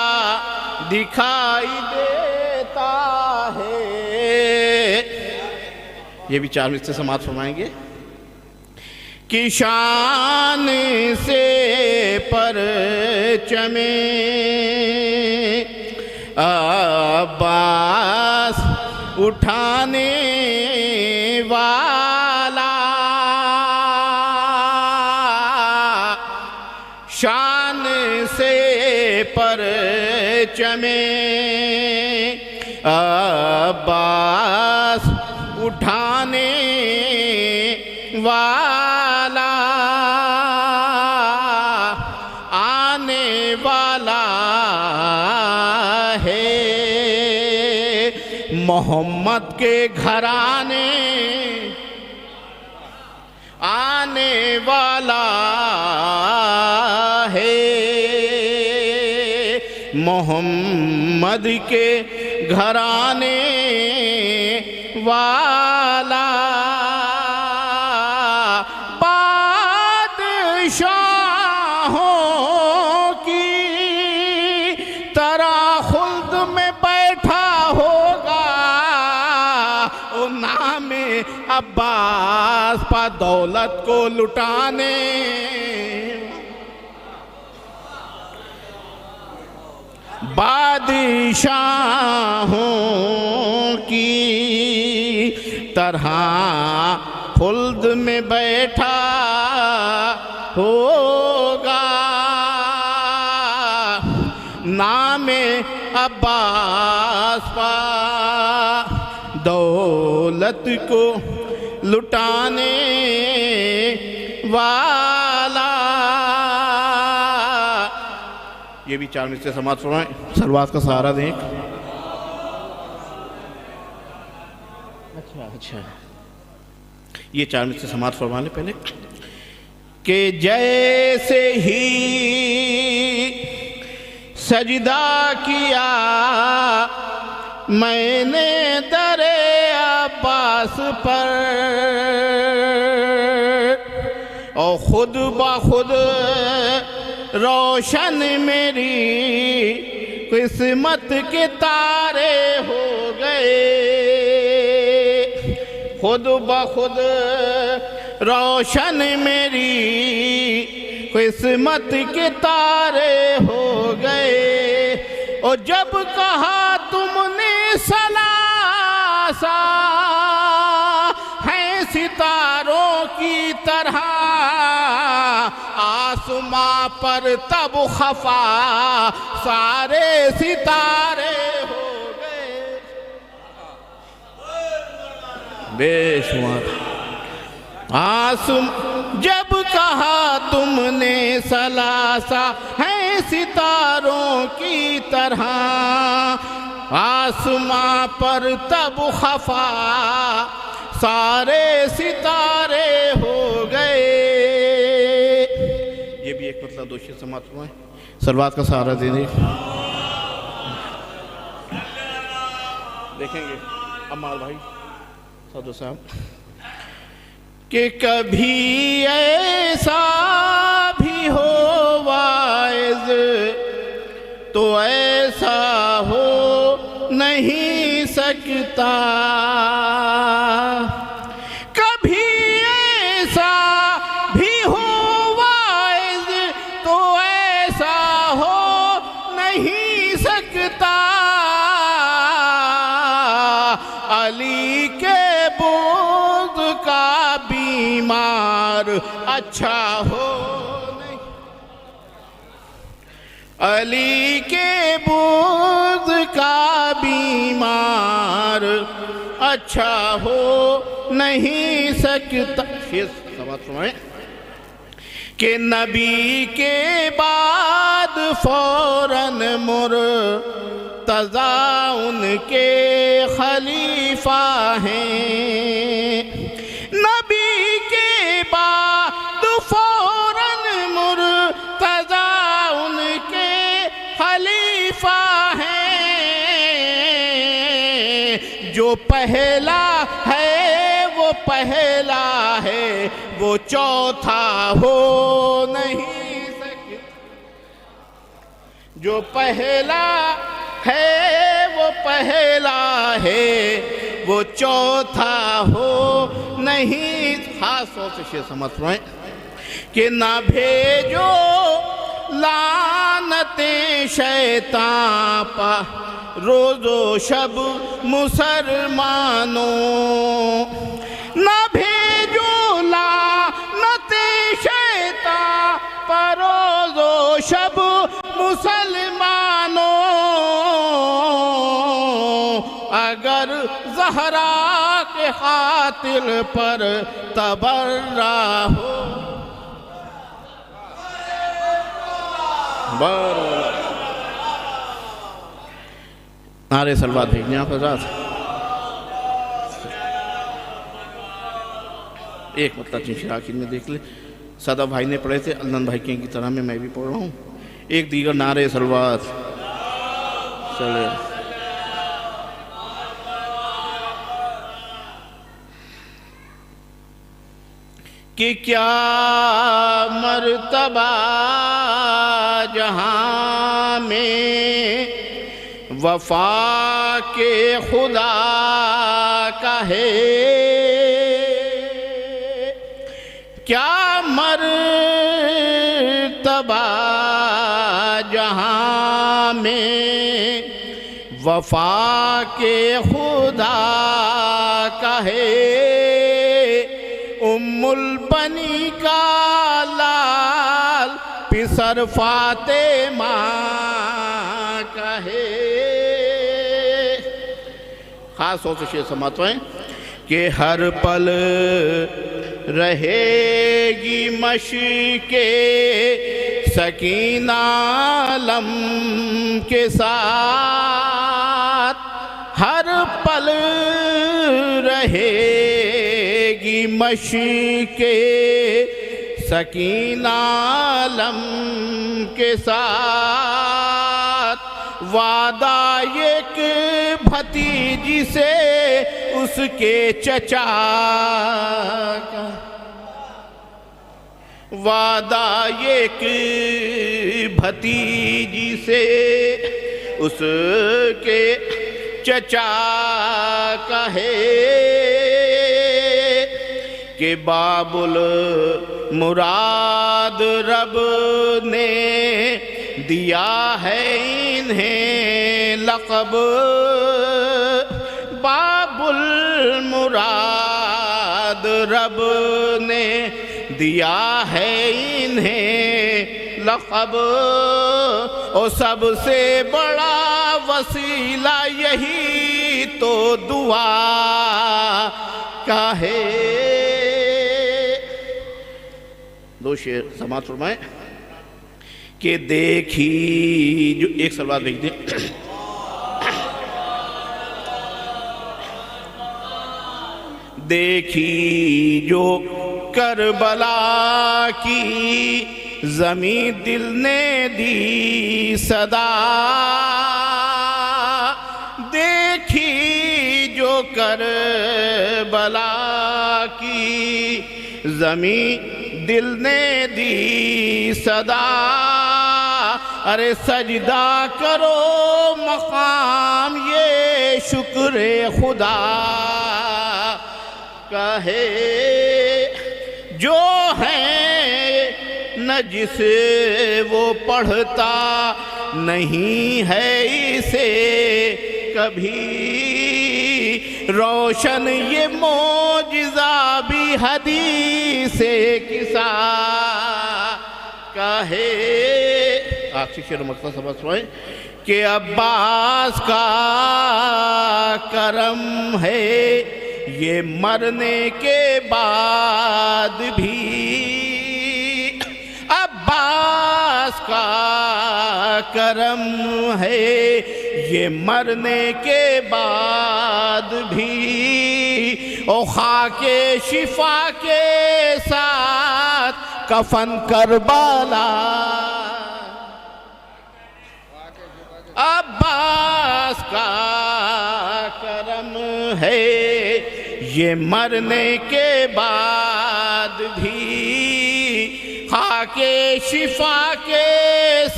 Speaker 15: دکھائی دیتا ہے. یہ بھی 4 مصرے سماعت فرمائیں گے. کہ شان سے پرچم عباس اٹھانے والا, شان سے پرچم عباس اٹھانے والا, آنے والا ہے. محمد کے گھرانے آنے والا ہے. محمد کے گھرانے والا, بادشاہوں کی طرح خلد میں بیٹھا ہوگا. او نام عباس پا دولت کو لٹانے, بادشاہوں کی طرح خلد میں بیٹھا ہوگا. نام عباس پا دولت کو لٹانے والا. یہ بھی 4 مصرے سماعت فرمائیں. سلوات کا سہارا دیں. اچھا یہ 4 مصرے سماعت فرما لیں پہلے. کہ جیسے ہی سجدہ کیا میں نے در عباس پر, اور خود بخود روشن میری قسمت کے تارے ہو گئے. خود بخود روشن میری قسمت کے تارے ہو گئے. اور جب کہا تم نے ثلاثہ ہیں ستاروں کی طرح, آسماں پر تب خفا سارے ستارے ہو گئے. بے شمار جب کہا تم نے ثلاثہ ہیں ستاروں کی طرح, آسماں پر تب خفا سارے ستارے ہو گئے. یہ بھی ایک مطلب دوشی سماعت ہوا ہے. سلوات کا سہارا دینے دیکھیں گے عمال بھائی صدر صاحب. کہ کبھی ایسا بھی ہو واعظ تو ایسا ہو نہیں سکتا, کبھی ایسا بھی ہو واعظ تو ایسا ہو نہیں سکتا. علی کے بغض کا بیمار اچھا ہو نہیں سکتا. سمات فرمائیں کہ نبی کے بعد فوراً مرتضیٰ ان کے خلیفہ ہیں. نبی کے بعد فوراً مرتضیٰ ان کے خلیفہ ہیں. جو پہلا ہے وہ پہلا ہے، وہ چوتھا ہو نہیں سکتا. جو پہلا ہے وہ پہلا ہے، وہ چوتھا ہو نہیں. خاص طور سے شیخ سمجھ رہے ہیں کہ نہ بھیجو لعنتیں شیطان پا روز و شب مسلمانوں. نہ بھیجو لعنتیں شیطان پا روز و شب مسلمانوں. اگر زہرا کے قاتل پر تبرہ ہو. نعرے صلوات بھیجنے آپ حضرات. ایک مطلب شراکین میں دیکھ لیں. صدف بھائی نے پڑھے تھے، علن بھائی کی طرح میں بھی پڑھ رہا ہوں. ایک دیگر نعرے صلوات. چلے کہ کیا مرتبہ جہاں میں وفا کے خدا کا ہے. کیا مرتبہ جہاں میں وفا کے خدا کا ہے. ام البنی کا لال پسر فاطمہ کا ہے. خاص طور سے شیخ سماعت ہیں کہ ہر پل رہے گی مشق سکینہ عالم کے ساتھ. ہر پل رہے گی مشق سکینہ عالم کے ساتھ. وعدہ ایک بھتیجی سے اس کے چچا کا. وعدہ ایک بھتیجی سے اس کے چچا کا ہے کہ باب المراد رب نے دیا ہے انہیں لقب. باب المراد رب نے دیا ہے انہیں لقب. اور سب سے بڑا وسیلہ یہی تو دعا کا ہے. دو شعر سماعت فرمائیں کہ دیکھی جو ایک سلوات بھیج دیں. دیکھی جو کربلا کی زمین دل نے دی صدا. دیکھی جو کربلا کی زمین دل نے دی صدا. ارے سجدہ کرو مقام یہ شکر خدا کا ہے. جو ہے نجس وہ پڑھتا نہیں ہے اسے کبھی. روشن یہ معجزہ بھی حدیث کسا کا ہے. آخری شعر مقصد سبق سنائیں کہ عباس کا کرم ہے یہ مرنے کے بعد بھی، عباس کا کرم ہے یہ مرنے کے بعد بھی، او خاک شفا کے ساتھ کفن کربلا، عباس کا کرم ہے یہ مرنے کے بعد بھی، خاک شفا کے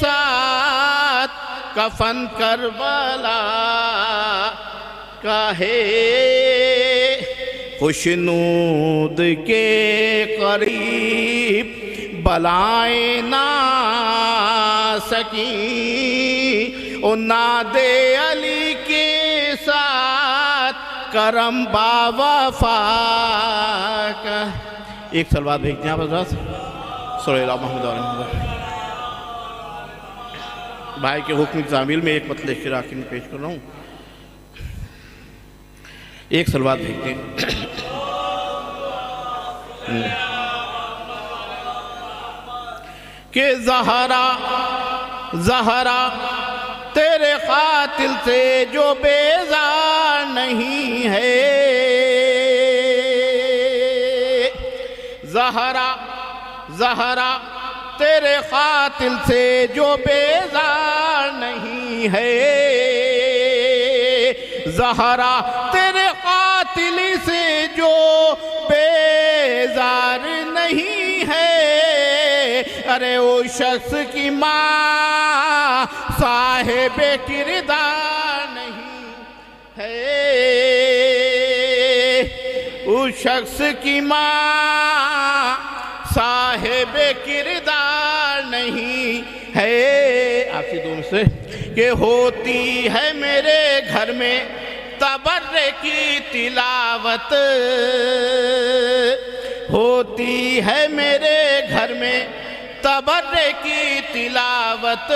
Speaker 15: ساتھ کفن کربلا کا ہے، خوشنود کے قریب بلائیں نہ سکیں، ناد علی کے ساتھ کرم با وفا کا۔ ایک سلوات بھیج دیں آپ حضرات صلی اللہ محمد علیہ وسلم۔ بھائی کے حکم کی تعمیل میں ایک مطلع اشتراکی میں پیش کر رہا ہوں، ایک سلوات بھیج دیں۔ کہ زہرا تیرے قاتل سے جو بیزار نہیں ہے، زہرا تیرے قاتل سے جو بیزار نہیں ہے، زہرا تیرے قاتل سے جو بیزار نہیں ہے، ارے وہ شخص کی ماں صاحب کردار نہیں ہے، اس شخص کی ماں صاحب کردار نہیں ہے، آخری دو میں سے کہ ہوتی ہے میرے گھر میں تبرے کی تلاوت، ہوتی ہے میرے گھر میں تبرے کی تلاوت،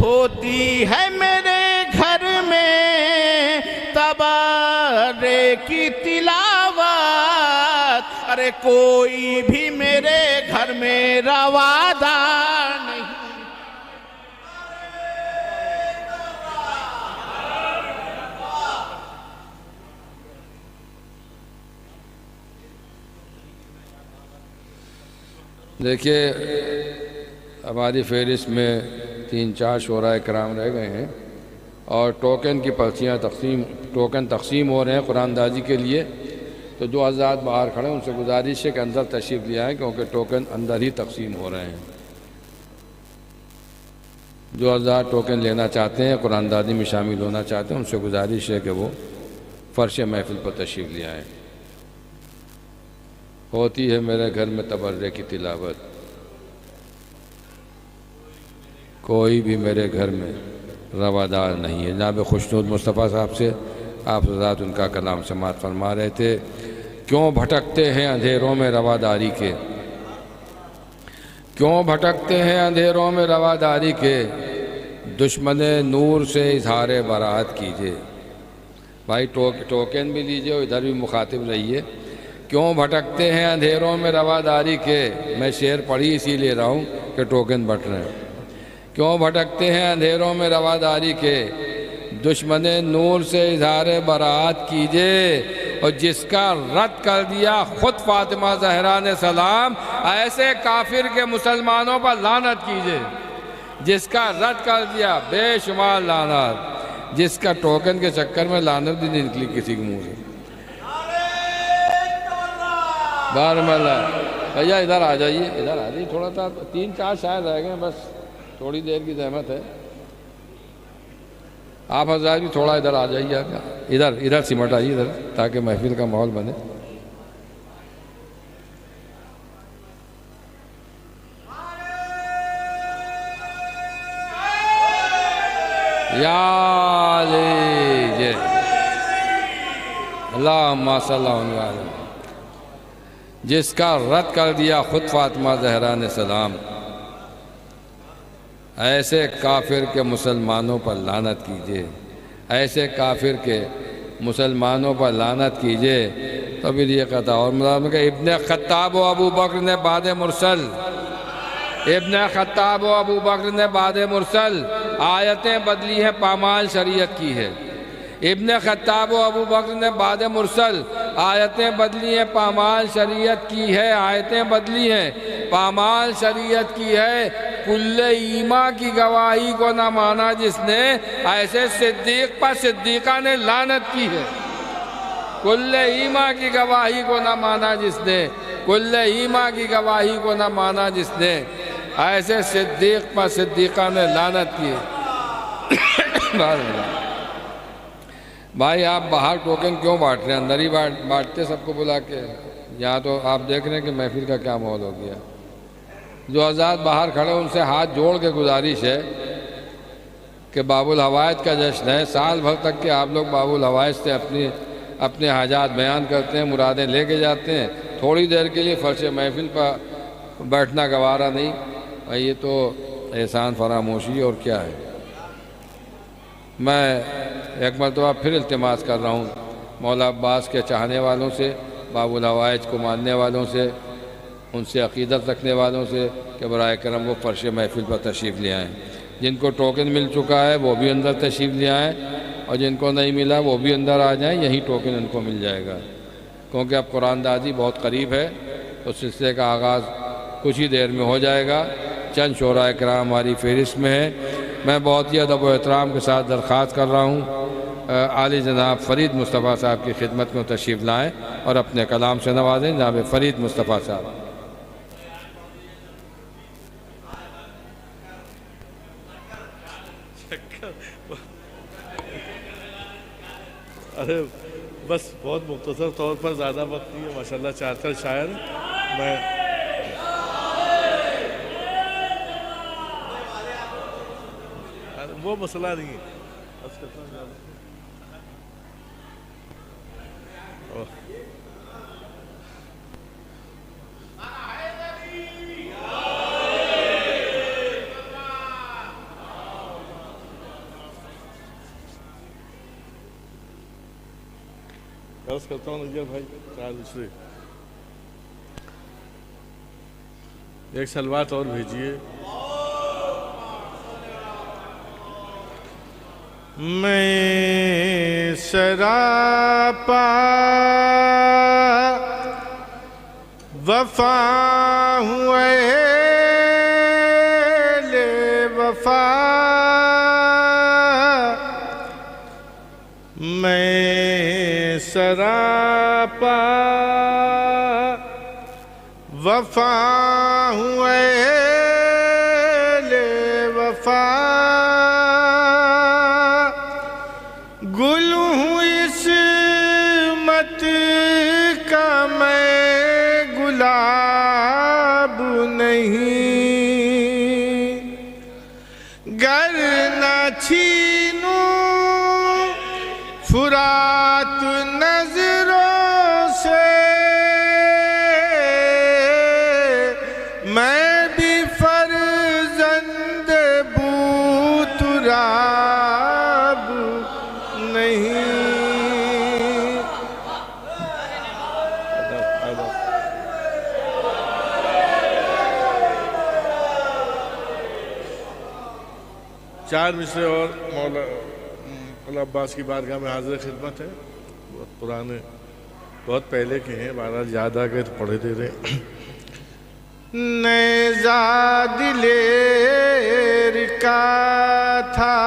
Speaker 15: ہوتی ہے میرے گھر میں تبرے کی تلاوت، ارے کوئی بھی میرے گھر میں روادار نہیں۔
Speaker 3: دیکھیے ہماری فہرست میں 3-4 شعراء کرام رہ گئے ہیں اور ٹوکن کی پرچیاں ٹوکن تقسیم ہو رہے ہیں قرآن دازی کے لیے، تو جو حضرات باہر کھڑے ہیں ان سے گزارش ہے کہ اندر تشریف لے آئیں کیونکہ ٹوکن اندر ہی تقسیم ہو رہے ہیں۔ جو حضرات ٹوکن لینا چاہتے ہیں قرآن دازی میں شامل ہونا چاہتے ہیں ان سے گزارش ہے کہ وہ فرش محفل پر تشریف لے آئیں۔ ہوتی ہے میرے گھر میں تبرے کی تلاوت، کوئی بھی میرے گھر میں روادار نہیں ہے۔ جناب خوشنود مصطفیٰ صاحب سے آپ حضرات ان کا کلام سماعت فرما رہے تھے، کیوں بھٹکتے ہیں اندھیروں میں رواداری کے، کیوں بھٹکتے ہیں اندھیروں میں رواداری کے، دشمن نور سے اظہار براعت کیجئے۔ بھائی ٹوکن بھی لیجئے اور ادھر بھی مخاطب رہیے۔ کیوں بھٹکتے ہیں اندھیروں میں رواداری کے، میں شعر پڑھی اسی لے رہا ہوں کہ ٹوکن بٹ رہے ہیں۔ کیوں بھٹکتے ہیں اندھیروں میں رواداری کے، دشمن نور سے اظہار براعت کیجئے، اور جس کا رد کر دیا خود فاطمہ زہرا نے سلام، ایسے کافر کے مسلمانوں پر لعنت کیجئے۔ جس کا رد کر دیا بے شمار لعنت، جس کا ٹوکن کے چکر میں لعنت بھی نہیں نکلی کسی کے منہ سے۔ بارملہ بھیا ادھر آ جائیے، ادھر آ جائیے، تھوڑا سا 3-4 شاعر رہ گئے بس، تھوڑی دیر کی زحمت ہے۔ آپ حضرات بھی تھوڑا ادھر آ جائیے، ادھر سمٹ آئیے ادھر تاکہ محفل کا ماحول بنے۔ یا لیجئے اللہم صلی اللہ علیہ وسلم، جس کا رد کر دیا خود فاطمہ زہرا نے سلام، ایسے کافر کے مسلمانوں پر لعنت کیجئے، ایسے کافر کے مسلمانوں پر لعنت کیجئے۔ تو پھر یہ قطع اور ملازم کہ ابن خطاب و ابو بکر نے بعد مرسل، ابن خطاب و ابو بکر نے بعد مرسل آیتیں بدلی ہیں، پامال شریعت کی ہے۔ ابن خطاب و ابو بکر نے بعد مرسل آیتیں بدلی ہیں، پامال شریعت کی ہے، آیتیں بدلی ہیں، پامال شریعت کی ہے۔ کل ایما کی گواہی کو نہ مانا جس نے، ایسے صدیق پر صدیقہ نے لعنت کی ہے۔ کل ایما کی گواہی کو نہ مانا جس نے، کل ایما کی گواہی کو نہ مانا جس نے، ایسے صدیق پر صدیقہ نے لعنت کی ہے۔ بھائی آپ باہر ٹوکن کیوں بانٹ رہے ہیں؟ اندر ہی بانٹتے سب کو بلا کے۔ یہاں تو آپ دیکھ رہے ہیں کہ محفل کا کیا ماحول ہو گیا۔ جو حضرات باہر کھڑے ان سے ہاتھ جوڑ کے گزارش ہے کہ باب الحوائج کا جشن ہے، سال بھر تک کہ آپ لوگ باب الحوائج سے اپنے حاجات بیان کرتے ہیں، مرادیں لے کے جاتے ہیں، تھوڑی دیر کے لیے فرش محفل پر بیٹھنا گوارا نہیں۔ یہ تو احسان فراموشی اور کیا ہے۔ میں ایک مرتبہ پھر التماس کر رہا ہوں مولا عباس کے چاہنے والوں سے، باب الحوائج کو ماننے والوں سے، ان سے عقیدت رکھنے والوں سے کہ برائے کرم وہ فرش محفل پر تشریف لے آئیں۔ جن کو ٹوکن مل چکا ہے وہ بھی اندر تشریف لے آئیں، اور جن کو نہیں ملا وہ بھی اندر آ جائیں، یہی ٹوکن ان کو مل جائے گا، کیونکہ اب قرآن دازی بہت قریب ہے۔ تو سلسلے کا آغاز کچھ ہی دیر میں ہو جائے گا۔ چند شعراء کرام ہماری فہرست میں ہے۔ میں بہت ہی ادب و احترام کے ساتھ درخواست کر رہا ہوں عالی جناب فرید مصطفیٰ صاحب کی خدمت میں تشریف لائیں اور اپنے کلام سے نوازیں۔ جناب فرید مصطفیٰ صاحب۔
Speaker 11: ارے بس بہت مختصر طور پر، زیادہ وقت نہیں ہے، ماشاءاللہ 4 شاعر میں وہ مسئلہ نہیں ہے۔ عرض کرتا ہوں نجیب بھائی، 4 دوسرے ایک سلوات اور بھیجیے۔
Speaker 8: میں سراپا وفا ہوں اہل وفا، میں سراپا وفا ہوں اہل وفا، گل ہوں عصمت کا میں گلاب نہیں، گر نہ چھینوں فرات نظروں سے، میں بھی فرزند بو تراب نہیں۔
Speaker 11: چار مصرے اور مولا عباس کی بارگاہ میں حاضر خدمت ہے، بہت پرانے، بہت پہلے کے ہیں، بہرحال یاد آ گئے تو پڑھے دے رہے ہیں۔
Speaker 8: نیزہ دلیر کا تھا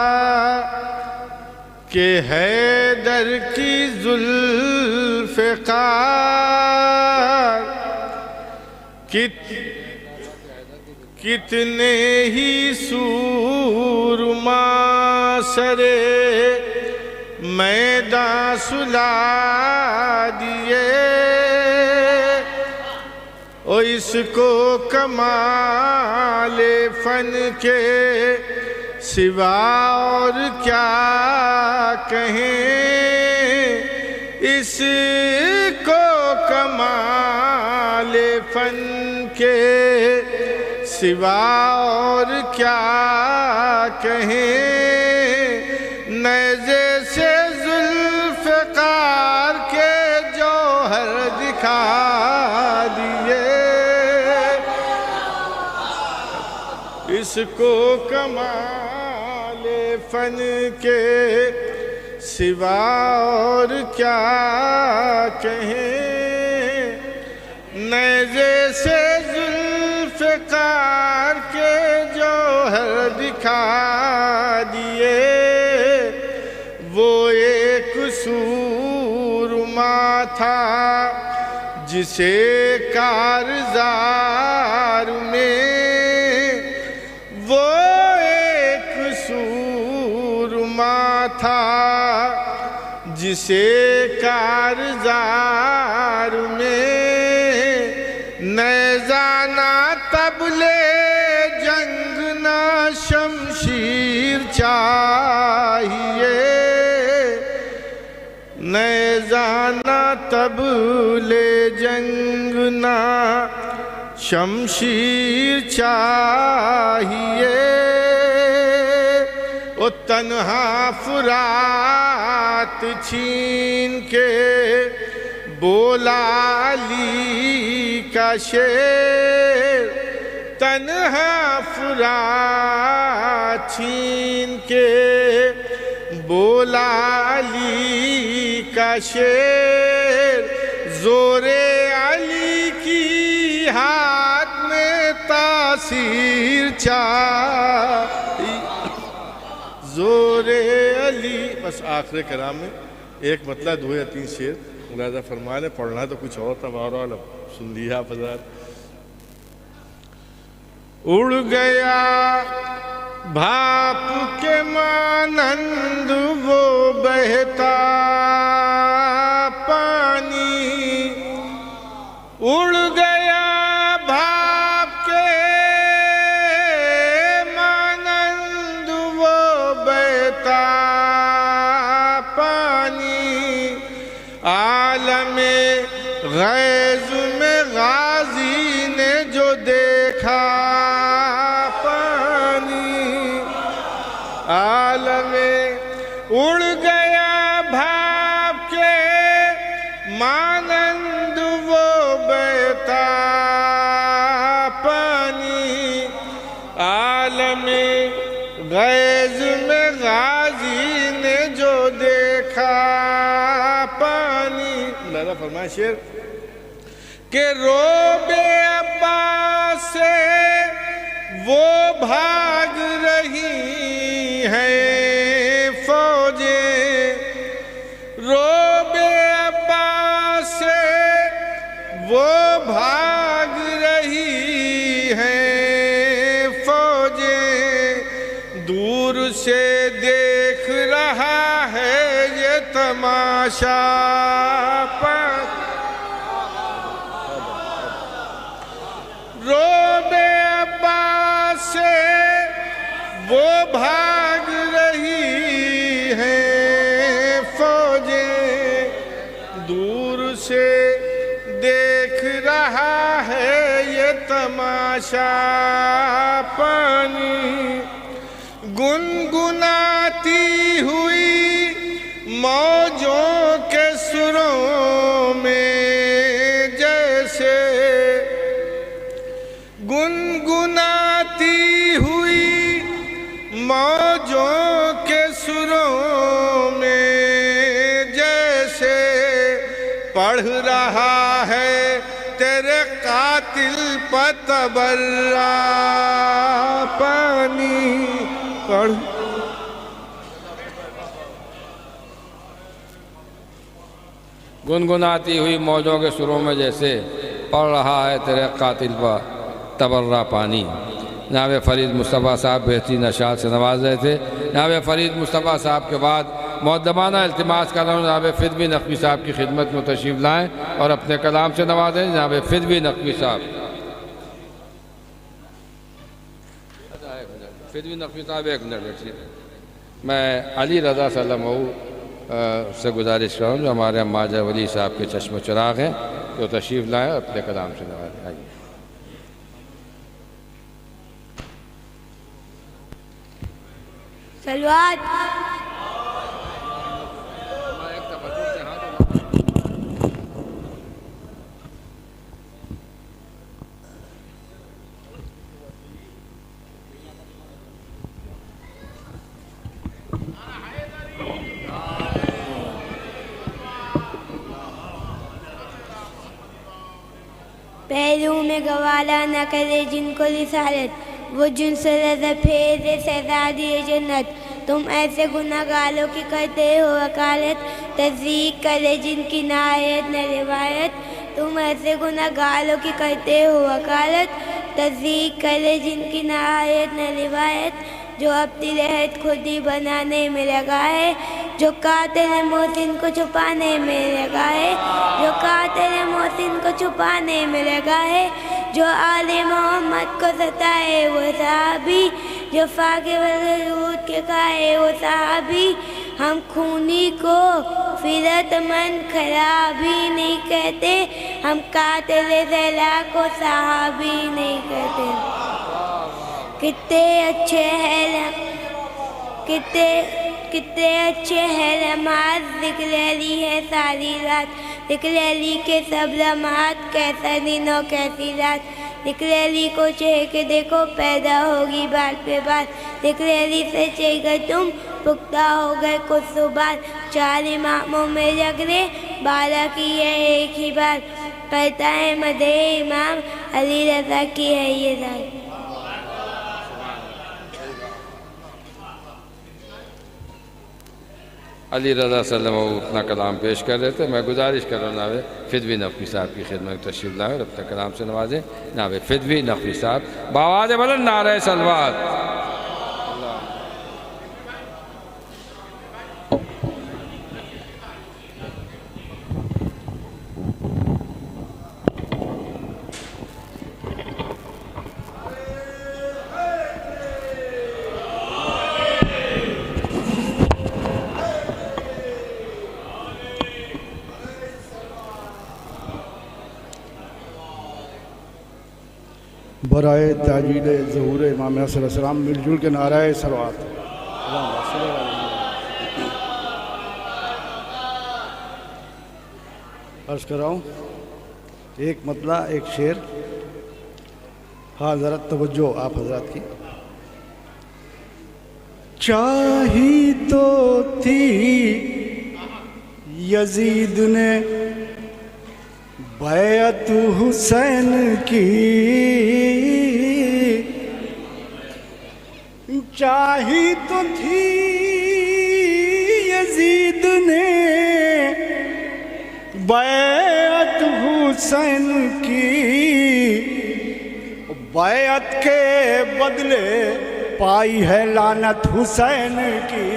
Speaker 8: کہ حیدر کی زلف قار، کتنے ہی سورما سرے میدان سلا دیے، اور اس کو کمال فن کے سوا اور کیا کہیں، اس کو کمال فن کے
Speaker 15: سوا اور کیا کہیں نیزے سے ذوالفقار کے جوہر دکھا دیے اس کو کمال فن کے سوا اور کیا کہیں نیزے سے ذوالفقار کے جوہر دکھا دیے وہ ایک سورما تھا جسے کارزار میں وہ ایک سورما تھا جسے کارزار میں نیزہ نہ طبلِ جنگ نہ شمشیر چاہیے نیزہ نہ طبلِ جنگ نہ شمشیر چاہیے وہ تنہا فرات چھین کے بولا علی کا شیر تنہا فرات چھین کے بولا علی کا شیر زور علی کی ہاتھ میں تاثیر چاہیے زور علی بس آخر کلام میں ایک مطلب 2 یا 3 شعر ملاحظہ فرمانے پڑھنا تو کچھ اور تھا بہرحال سن لیا حضرات اڑ گیا بھاپ کے مانند وہ بہتا پانی اڑ گیا بھاپ کے مانند وہ بہتا پانی عالم غیظ میں غازی نے جو دیکھا عالم اڑ گیا بھاپ کے مانند وہ بہتا پانی عالم غیظ میں غازی نے جو دیکھا پانی اللہ فرمائے شعر کہ روب عباس سے وہ بھاگ رہی ہیں فوجیں روب عباس سے وہ بھاگ رہی ہیں فوجیں دور سے دیکھ رہا ہے یہ تماشا روب عباس سے وہ بھاگ رہی ہیں فوجیں دور سے دیکھ رہا ہے یہ تماشا پانی گنگناتی ہوئی موجوں کے سروں میں جیسے گنگناتی ہوئی موجوں کے سروں میں جیسے پڑھ رہا ہے تیرے قاتل پر تبرہ پانی پڑھ
Speaker 3: گنگناتی ہوئی موجوں کے سروں میں جیسے پڑھ رہا ہے تیرے قاتل پر تبرہ پانی جناب فرید مصطفیٰ صاحب بہترین اشعار سے نواز رہے تھے جناب فرید مصطفیٰ صاحب کے بعد مؤدبانہ التماس کر رہا ہوں جناب فدوی نقوی صاحب کی خدمت میں تشریف لائیں اور اپنے کلام سے نوازیں جناب فدوی نقوی صاحب فدوی نقوی صاحب ایک منٹ بیٹھیے میں علی رضا صلی اللہ علیہ سے گزارش کروں جو ہمارے ماجہ ولی صاحب کے چشم و چراغ ہیں جو تشریف لائیں اور اپنے کلام سے نوازیں آئیے
Speaker 16: صلوات. پہلو میں گوارا نہ کرے جن کو رسالت، وہ جن سے رضا پھیرے شہزادی جنت. تم ایسے گناہ گاروں کی کرتے ہو وکالت، تصدیق کرے جن کی نہایت نہ روایت. تم ایسے گناہ گاروں کی کرتے ہو وکالت، تصدیق کرے جن کی نہایت نہ روایت. جو اپنی رہت خود ہی بنانے میں لگا ہے، جو قاتل محسن کو چھپانے میں لگا ہے، جو قاتل محسن کو چھپانے میں لگا ہے. جو آل محمد کو ستائے وہ صحابی، جو فاقے وزرود کے کھائے وہ صحابی. ہم خونی کو فرت مند خرابی نہیں کہتے، ہم قاتل زیلا کو صحابی نہیں کہتے. کتنے اچھے ہیں لمحات، ذکر علی ہے ساری رات. ذکر علی کے سب لمحات، کیسا دن ہو کیسی رات. ذکر علی کو چاہ کے دیکھو پیدا ہوگی بات پہ بات. ذکر علی سے چاہ کر تم پختہ ہو گئے کچھ صبح. 4 اماموں میں جگرے 12 کی ہے ایک ہی بات. کرتا ہے مدح امام علی رضا کی ہے یہ ذات.
Speaker 3: علی رضا صلی اللہ علیہ وسلم اپنا کلام پیش کر رہے تھے. میں گزارش کر رہا ہوں فدوی نقوی صاحب کی خدمت تشریف لائیں اور اپنے کلام سے نوازیں. جناب فدوی نقوی صاحب بآواز بلند نعرہ صلوات.
Speaker 8: برائے تاجیل ظہور امام صلی اللہ علیہ وسلم مل جل کے نعرہ صلوات. عرض کر رہا ہوں ایک مطلع ایک شعر. ہاں ذرا توجہ آپ حضرات کی. چاہی تو تھی یزید نے بیعت حسین کی، چاہی تو تھی یزید نے بیعت حسین کی، بیعت کے بدلے پائی ہے لعنت حسین کی.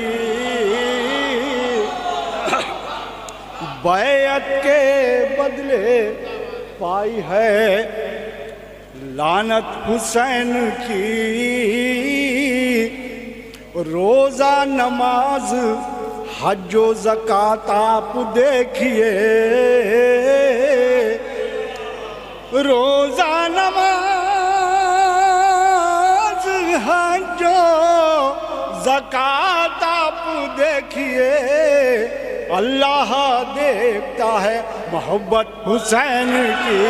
Speaker 8: بیعت کے بدلے پائی ہے لعنت حسین کی. روزہ نماز حج و زکوٰۃ آپ دیکھیے، روزہ نماز حج و زکوٰۃ آپ دیکھیے. اللہ دیکھتا ہے محبت حسین کی.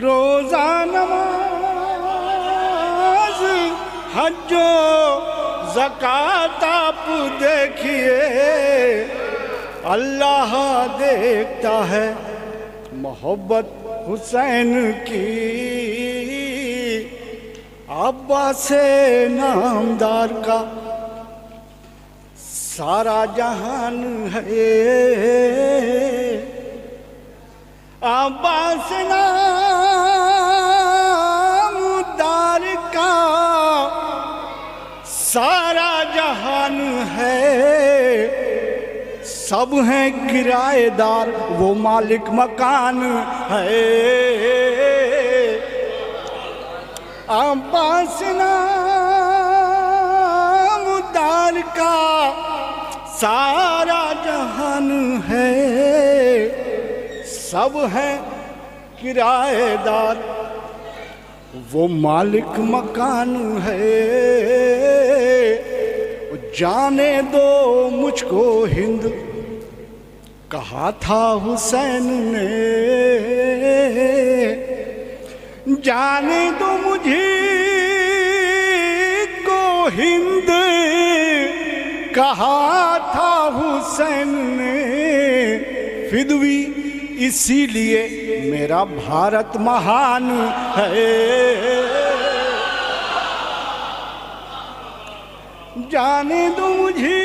Speaker 8: روزہ نماز حج و زکوٰۃ آپ دیکھیے، اللہ دیکھتا ہے محبت حسین کی. عباس نامدار کا سارا جہان ہے، عباس نامدار کا سارا جہان ہے. سب ہیں کرایہ دار وہ مالک مکان ہے. عباس نامدار کا سارا جہان ہے، سب ہیں کرایہ دار، وہ مالک مکان ہے، جانے دو مجھ کو ہند، کہا تھا حسین نے، جانے دو مجھے کو ہند، کہا تھا حسین نے، فدوی اسی لیے میرا بھارت مہان ہے، جانے دو مجھے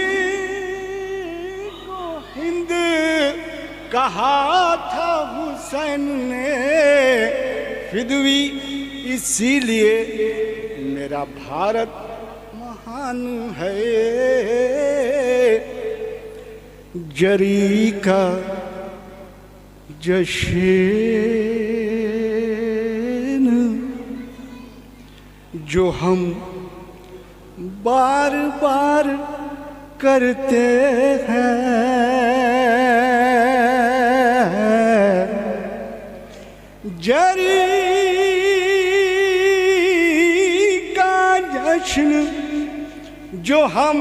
Speaker 8: کو ہند، کہا تھا حسین نے، فدوی اسی لیے میرا بھارت مہان ہے، جری کا جشن جو ہم بار بار کرتے ہیں، جری کا جشن جو ہم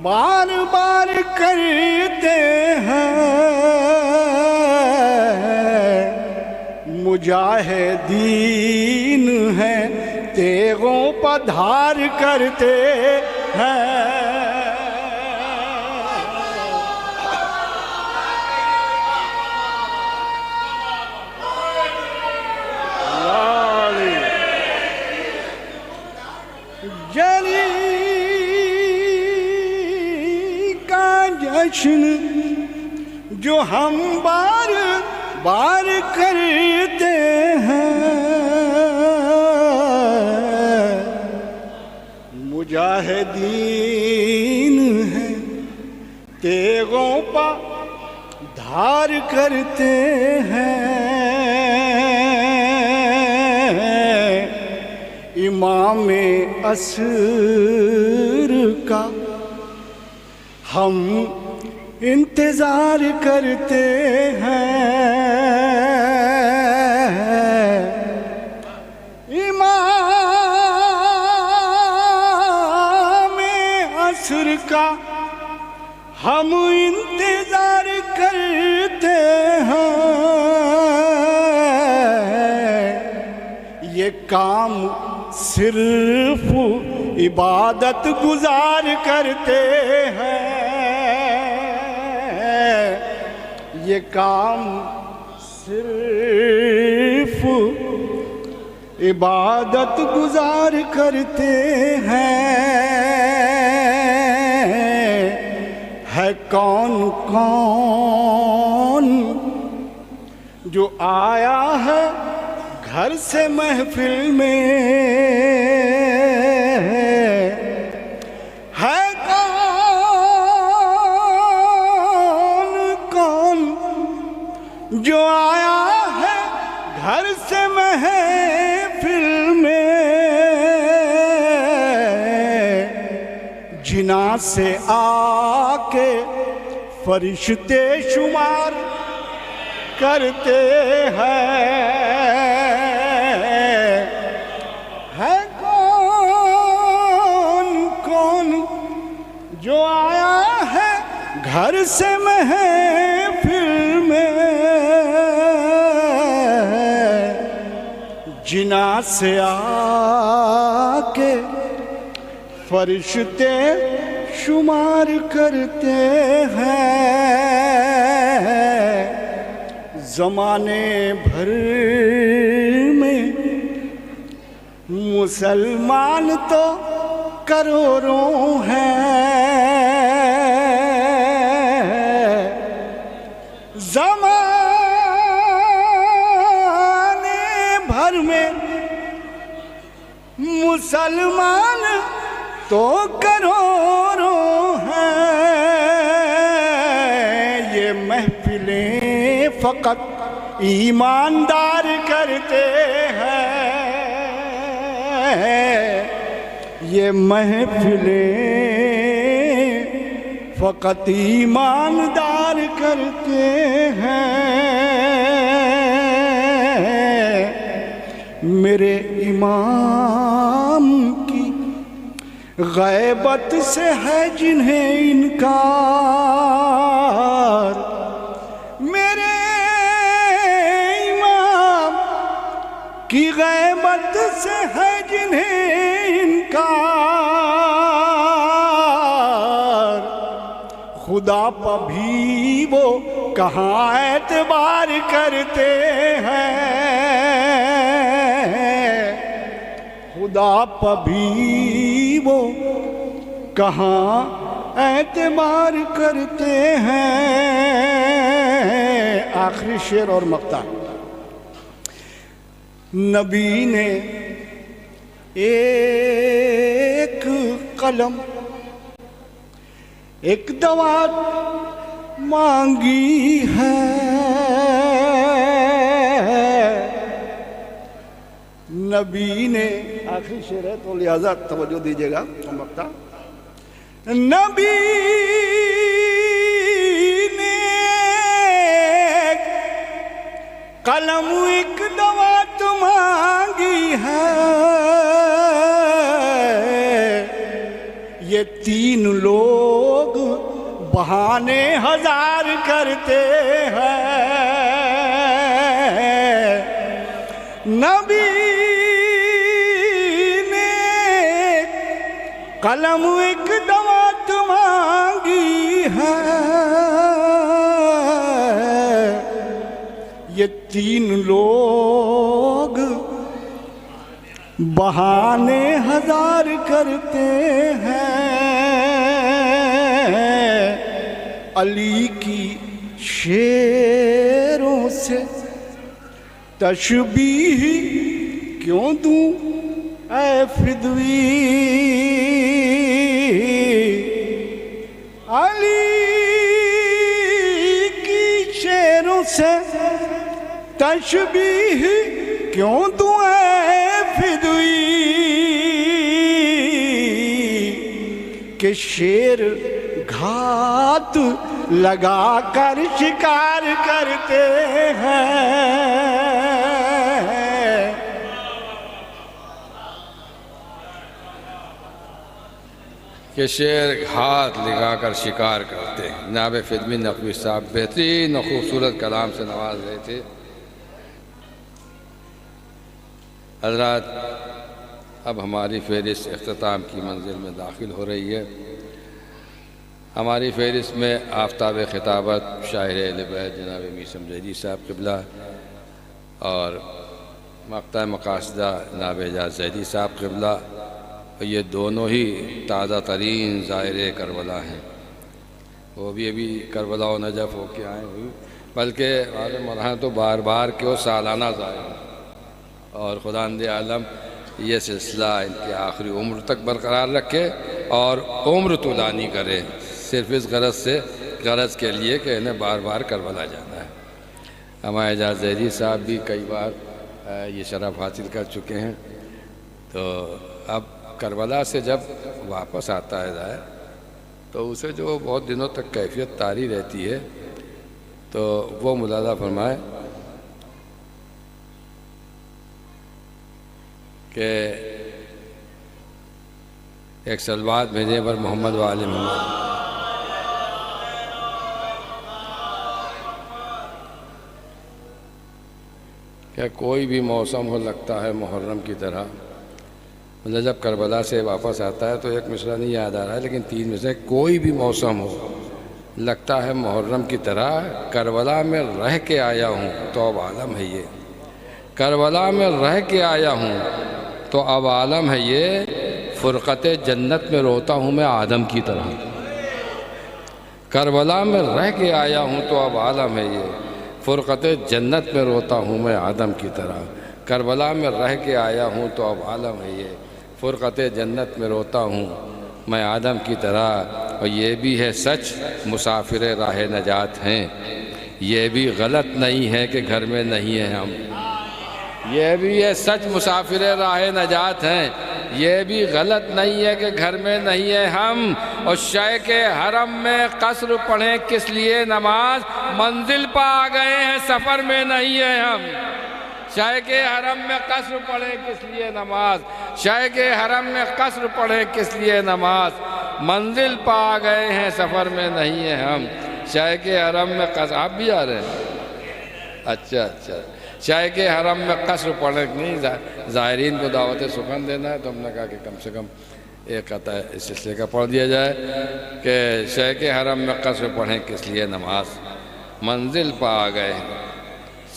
Speaker 8: بار بار کرتے ہیں، مجاہدین ہیں تیغوں پر دھار کرتے ہیں، جری کا جشن جو ہم بار بار کرتے ہیں، مجاہدین ہیں تیغوں پر دھار کرتے ہیں، امام عصر کا ہم انتظار کرتے ہیں، امام عصر کا ہم انتظار کرتے ہیں، یہ کام صرف عبادت گزار کرتے ہیں، یہ کام صرف عبادت گزار کرتے ہیں، ہے کون کون جو آیا ہے گھر سے محفل میں، ہے کون کون جو آیا ہے گھر سے محفل میں، جنا سے آ کے فرشتے شمار کرتے ہیں، ہے کون کون جو آیا ہے گھر سے محفل میں، جنا سے آ کے فرشتے شمار کرتے ہیں، زمانے بھر میں مسلمان تو کروڑوں ہیں، زمانے بھر میں مسلمان تو کروڑوں ہیں، یہ محفلیں فقط ایماندار کرتے ہیں، یہ محفلیں فقط ایماندار کرتے ہیں، میرے امام کی غیبت سے ہے جنہیں انکار، میرے امام کی غیبت سے ہے جنہیں انکار، خدا پہ بھی وہ کہاں اعتبار کرتے ہیں، خدا پہ بھی وہ کہاں اعتبار کرتے ہیں۔ آخری شعر اور مقطع، نبی نے ایک قلم ایک دوات مانگی ہے، نبی نے آخری شعر ہے تو لہذا توجہ دیجیے گا مقطع، نبی نے قلم ایک دوات مانگی ہے، یہ تین لوگ بہانے ہزار کرتے ہیں، نبی نے قلم ایک دوات مانگی ہے، یہ تین لوگ بہانے ہزار کرتے ہیں، علی کی شعروں سے تشبیہ کیوں دوں اے فدوی، علی کی شعروں سے تشبیہ کیوں دوں اے فدوی، کہ شیر گھات لگا کر شکار کرتے ہیں،
Speaker 3: کہ شیر ہاتھ لگا کر شکار کرتے ہیں۔ جناب فدوی نقوی صاحب بہترین اور خوبصورت کلام سے نواز رہے تھے۔ حضرات، اب ہماری فہرست اختتام کی منزل میں داخل ہو رہی ہے۔ ہماری فہرست میں آفتاب خطابت شاعر اہل بیت جناب میثم زیدی صاحب قبلہ اور مقطع مقاصدہ جناب اعجاز زیدی صاحب قبلہ، یہ دونوں ہی تازہ ترین زائر کربلا ہیں، وہ بھی ابھی کربلا و نجف ہو کے آئے ہوئی، بلکہ عالم مولانا تو بار بار کیوں سالانہ زائر ہیں، اور خداوند عالم یہ سلسلہ ان کی آخری عمر تک برقرار رکھے اور عمر طولانی کرے، صرف اس غرض کے لیے کہ انہیں بار بار کربلا جانا ہے۔ ہمارے اعجاز زیدی صاحب بھی کئی بار یہ شرف حاصل کر چکے ہیں، تو اب کربلا سے جب واپس آتا ہے ظاہر تو اسے جو بہت دنوں تک کیفیت طاری رہتی ہے، تو وہ ملاحظہ فرمائے کہ ایک صلوات بھیجیں پر محمد و آل محمد۔ کہ کوئی بھی موسم ہو لگتا ہے محرم کی طرح، مطلب جب کربلا سے واپس آتا ہے تو ایک مصرع نہیں یاد آ رہا ہے لیکن تین مصرع، کوئی بھی موسم ہو لگتا ہے محرم کی طرح، کربلا میں رہ کے آیا ہوں تو اب عالم ہے یہ، کربلا میں رہ کے آیا ہوں تو اب عالم ہے یہ، فرقت جنت میں روتا ہوں میں آدم کی طرح، کربلا میں رہ کے آیا ہوں تو اب عالم ہے یہ، فرقت جنت میں روتا ہوں میں آدم کی طرح، کربلا میں رہ کے آیا ہوں تو اب عالم ہے یہ، فرقت جنت میں روتا ہوں میں آدم کی طرح، اور یہ بھی ہے سچ مسافر راہ نجات ہیں، یہ بھی غلط نہیں ہے کہ گھر میں نہیں ہیں ہم، یہ بھی ہے سچ مسافر راہ نجات ہیں، یہ بھی غلط نہیں ہے کہ گھر میں نہیں ہے ہم، اور شے کے حرم میں قصر پڑھیں کس لیے نماز، منزل پا آ گئے ہیں سفر میں نہیں ہے ہم، شاہ کے حرم میں قصر پڑھیں کس لیے نماز، شاہ کے حرم میں قصر پڑھیں کس لیے نماز، منزل پا گئے ہیں سفر میں نہیں ہیں ہم، شاہ کے حرم میں قصر، آپ بھی آ رہے ہیں؟ اچھا شاہ کے حرم میں قصر پڑھیں نہیں، زائرین کو دعوت سخن دینا ہے، تو ہم نے کہا کہ کم سے کم ایک قطع اس سلسلے کا پڑھ دیا جائے کہ شاہ کے حرم میں قصر پڑھیں کس لیے نماز، منزل پا گئے ہیں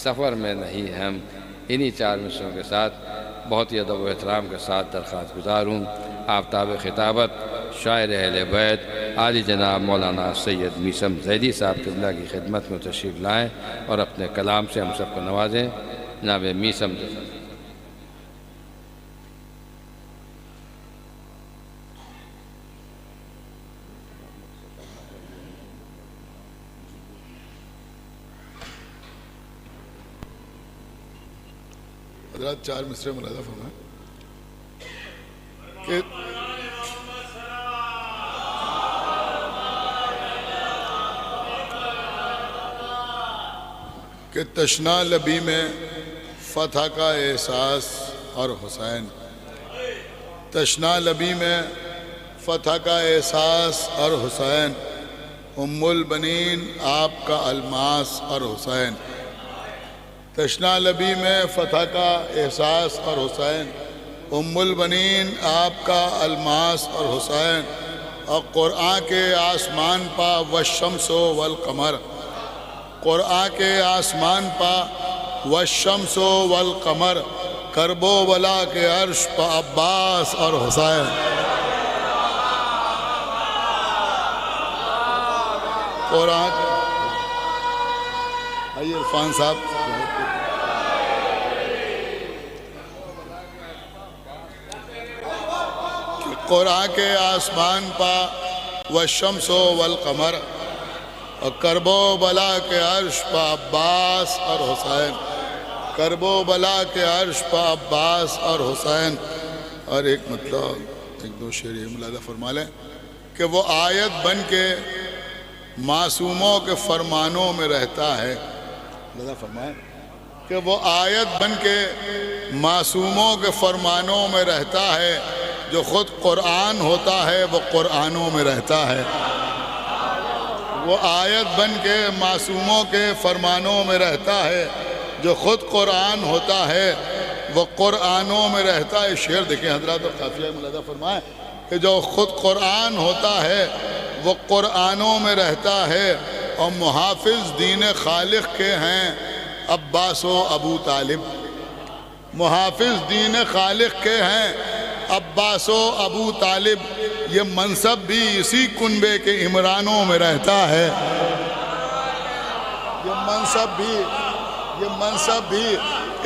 Speaker 3: سفر میں نہیں ہم۔ انہی 4 مصرعوں کے ساتھ بہت ہی ادب و احترام کے ساتھ درخواست گزار ہوں آفتاب خطابت شاعر اہل بیت عالی جناب مولانا سید میثم زیدی صاحب قبلہ کی خدمت میں تشریف لائیں اور اپنے کلام سے ہم سب کو نوازیں۔ جناب میثم زیدی۔
Speaker 1: حضرات 4 مصرع ملاحظہ فرمائیں کہ تشنا لبی میں فتح کا احساس اور حسین، تشنا لبی میں فتح کا احساس اور حسین، ام البنین آپ کا الماس اور حسین، تشنا لبی میں فتح کا احساس اور حسین، ام البنین آپ کا الماس اور حسین، اور قرآن کے آسمان پا والشمس والقمر، قرآن کے آسمان پا والشمس والقمر، کرب و بلا کے عرش پا عباس اور حسین۔ قرآن آئیے عرفان صاحب، قرآن کے آسمان پا والشمس والقمر، اور کرب و بلا کے عرش پا عباس اور حسین، کرب و بلا کے عرش پا عباس اور حسین۔ اور ایک مطلب 1-2 شعر یہ ملاحظہ فرما لیں کہ وہ آیت بن کے معصوموں کے فرمانوں میں رہتا ہے، ملاحظہ فرمائیں کہ وہ آیت بن کے معصوموں کے فرمانوں میں رہتا ہے، جو خود قرآن ہوتا ہے وہ قرآنوں میں رہتا ہے، وہ آیت بن کے معصوموں کے فرمانوں میں رہتا ہے، جو خود قرآن ہوتا ہے وہ قرآنوں میں رہتا ہے۔ شعر دیکھیں حضرات، اور قافیہ ملاحظہ فرمائیں کہ جو خود قرآن ہوتا ہے وہ قرآنوں میں رہتا ہے، اور محافظ دین خالق کے ہیں عباس و ابو طالب، محافظ دین خالق کے ہیں عباس و ابو طالب، یہ منصب بھی اسی کنبے کے عمرانوں میں رہتا ہے، یہ منصب بھی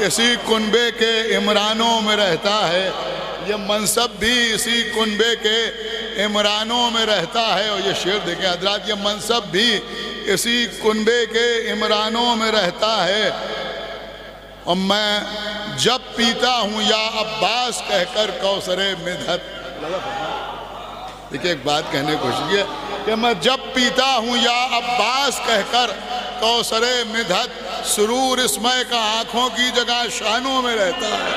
Speaker 1: اسی کنبے کے عمرانوں میں رہتا ہے، یہ منصب بھی اسی کنبے کے عمرانوں میں رہتا ہے۔ اور یہ شعر دیکھیں حضرات، یہ منصب بھی اسی کنبے کے عمرانوں میں رہتا ہے، اور میں جب پیتا ہوں یا عباس کہہ کر کوثر مدحت، دیکھیں ایک بات کہنے کی کوشش ہے کہ میں جب پیتا ہوں یا عباس کہہ کر کوثر مدحت، سرور اسمہ کا آنکھوں کی جگہ شانوں میں رہتا ہے،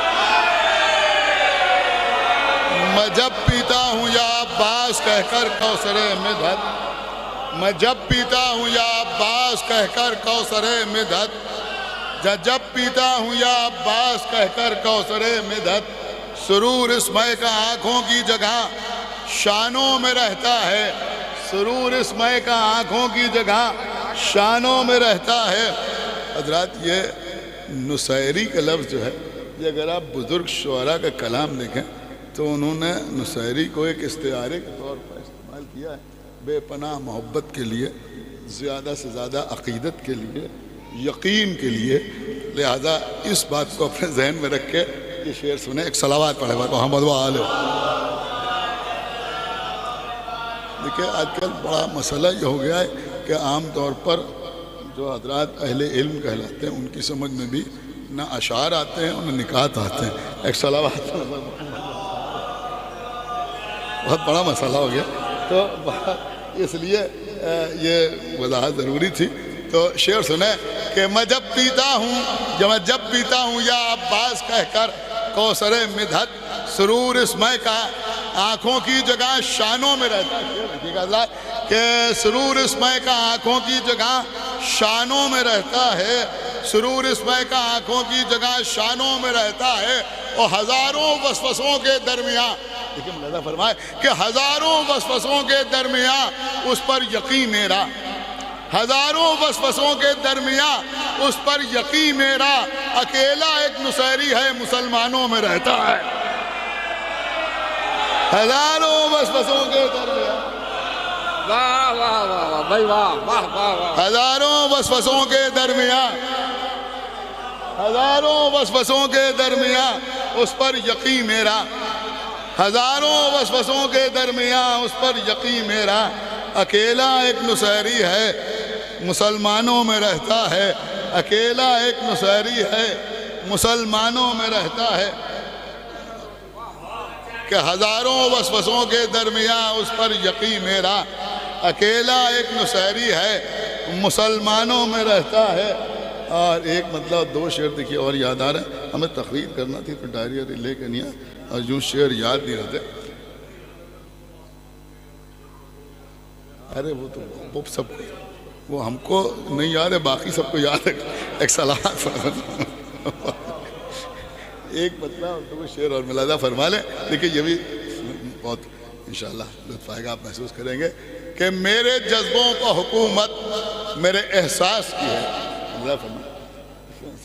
Speaker 1: میں جب پیتا ہوں یا عباس کہہ کر کوثر مدحت، میں جب پیتا ہوں یا عباس کہہ کر کوثر مدحت، جب پیتا ہوں یا عباس کہہ کر کوثر مدحت، سرور اسمہ کا آنکھوں کی جگہ شانوں میں رہتا ہے، سرور اسمہ کا آنکھوں کی جگہ شانوں میں رہتا ہے۔ حضرات یہ نصیری کا لفظ جو ہے، یہ اگر آپ بزرگ شعراء کا کلام دیکھیں تو انہوں نے نصیری کو ایک استعارے کے طور پر استعمال کیا ہے، بے پناہ محبت کے لیے، زیادہ سے زیادہ عقیدت کے لیے، یقین کے لیے۔ لہذا اس بات کو اپنے ذہن میں رکھ کے یہ شعر سنیں۔ ایک صلوات پڑھے محمد و آلہ۔ دیکھیں آج کل بڑا مسئلہ یہ ہو گیا ہے کہ عام طور پر جو حضرات اہل علم کہلاتے ہیں ان کی سمجھ میں بھی نہ اشعار آتے ہیں اور نہ نکات آتے ہیں۔ ایک صلوات، بہت بڑا مسئلہ ہو گیا، تو اس لیے یہ وضاحت ضروری تھی۔ تو شعر سنیں کہ میں جب پیتا ہوں یا عباس کہہ کر کوثر مدحت سرور اس میں کا آنکھوں کی جگہ شانوں میں رہتا ہے کہ سرور اس میں کا آنکھوں کی جگہ شانوں میں رہتا ہے، سرور اس میں کا آنکھوں کی جگہ شانوں میں رہتا ہے، اور ہزاروں وسوسوں کے درمیان دیکھیں ملاحظہ فرمائے کہ ہزاروں وسوسوں کے درمیان اس پر یقین میرا، ہزاروں وسوسوں کے درمیان اس پر یقین میرا، اکیلا ایک نصیری ہے مسلمانوں میں رہتا ہے، ہزاروں وسوسوں کے درمیان،
Speaker 17: واہ واہ واہ بھائی واہ واہ واہ،
Speaker 1: ہزاروں وسوسوں کے درمیان، ہزاروں وسوسوں کے درمیان اس پر یقین میرا، ہزاروں وسوسوں کے درمیان اس پر یقین میرا، اکیلا ایک نصیری ہے مسلمانوں میں رہتا ہے، اکیلا ایک نصیری ہے مسلمانوں میں رہتا ہے، کہ ہزاروں وسوسوں کے درمیان اس پر یقین میرا، اکیلا ایک نصیری ہے مسلمانوں میں رہتا ہے۔ اور ایک مطلب دو شعر دیکھیے اور یاد آ رہے ہیں، ہمیں تقریر کرنا تھی تو ڈائری لے کے نہیں آئے اور یوں شعر یاد نہیں رہتے، ارے وہ تو سب وہ ہم کو نہیں یاد ہے، باقی سب کو یاد ہے، ایک سلامت ایک مطلب تو شعر اور ملاحظہ فرما لیں، دیکھیں یہ بھی بہت انشاءاللہ لطف آئے گا، آپ محسوس کریں گے کہ میرے جذبوں پر حکومت میرے احساس کی ہے، ملاحظہ فرما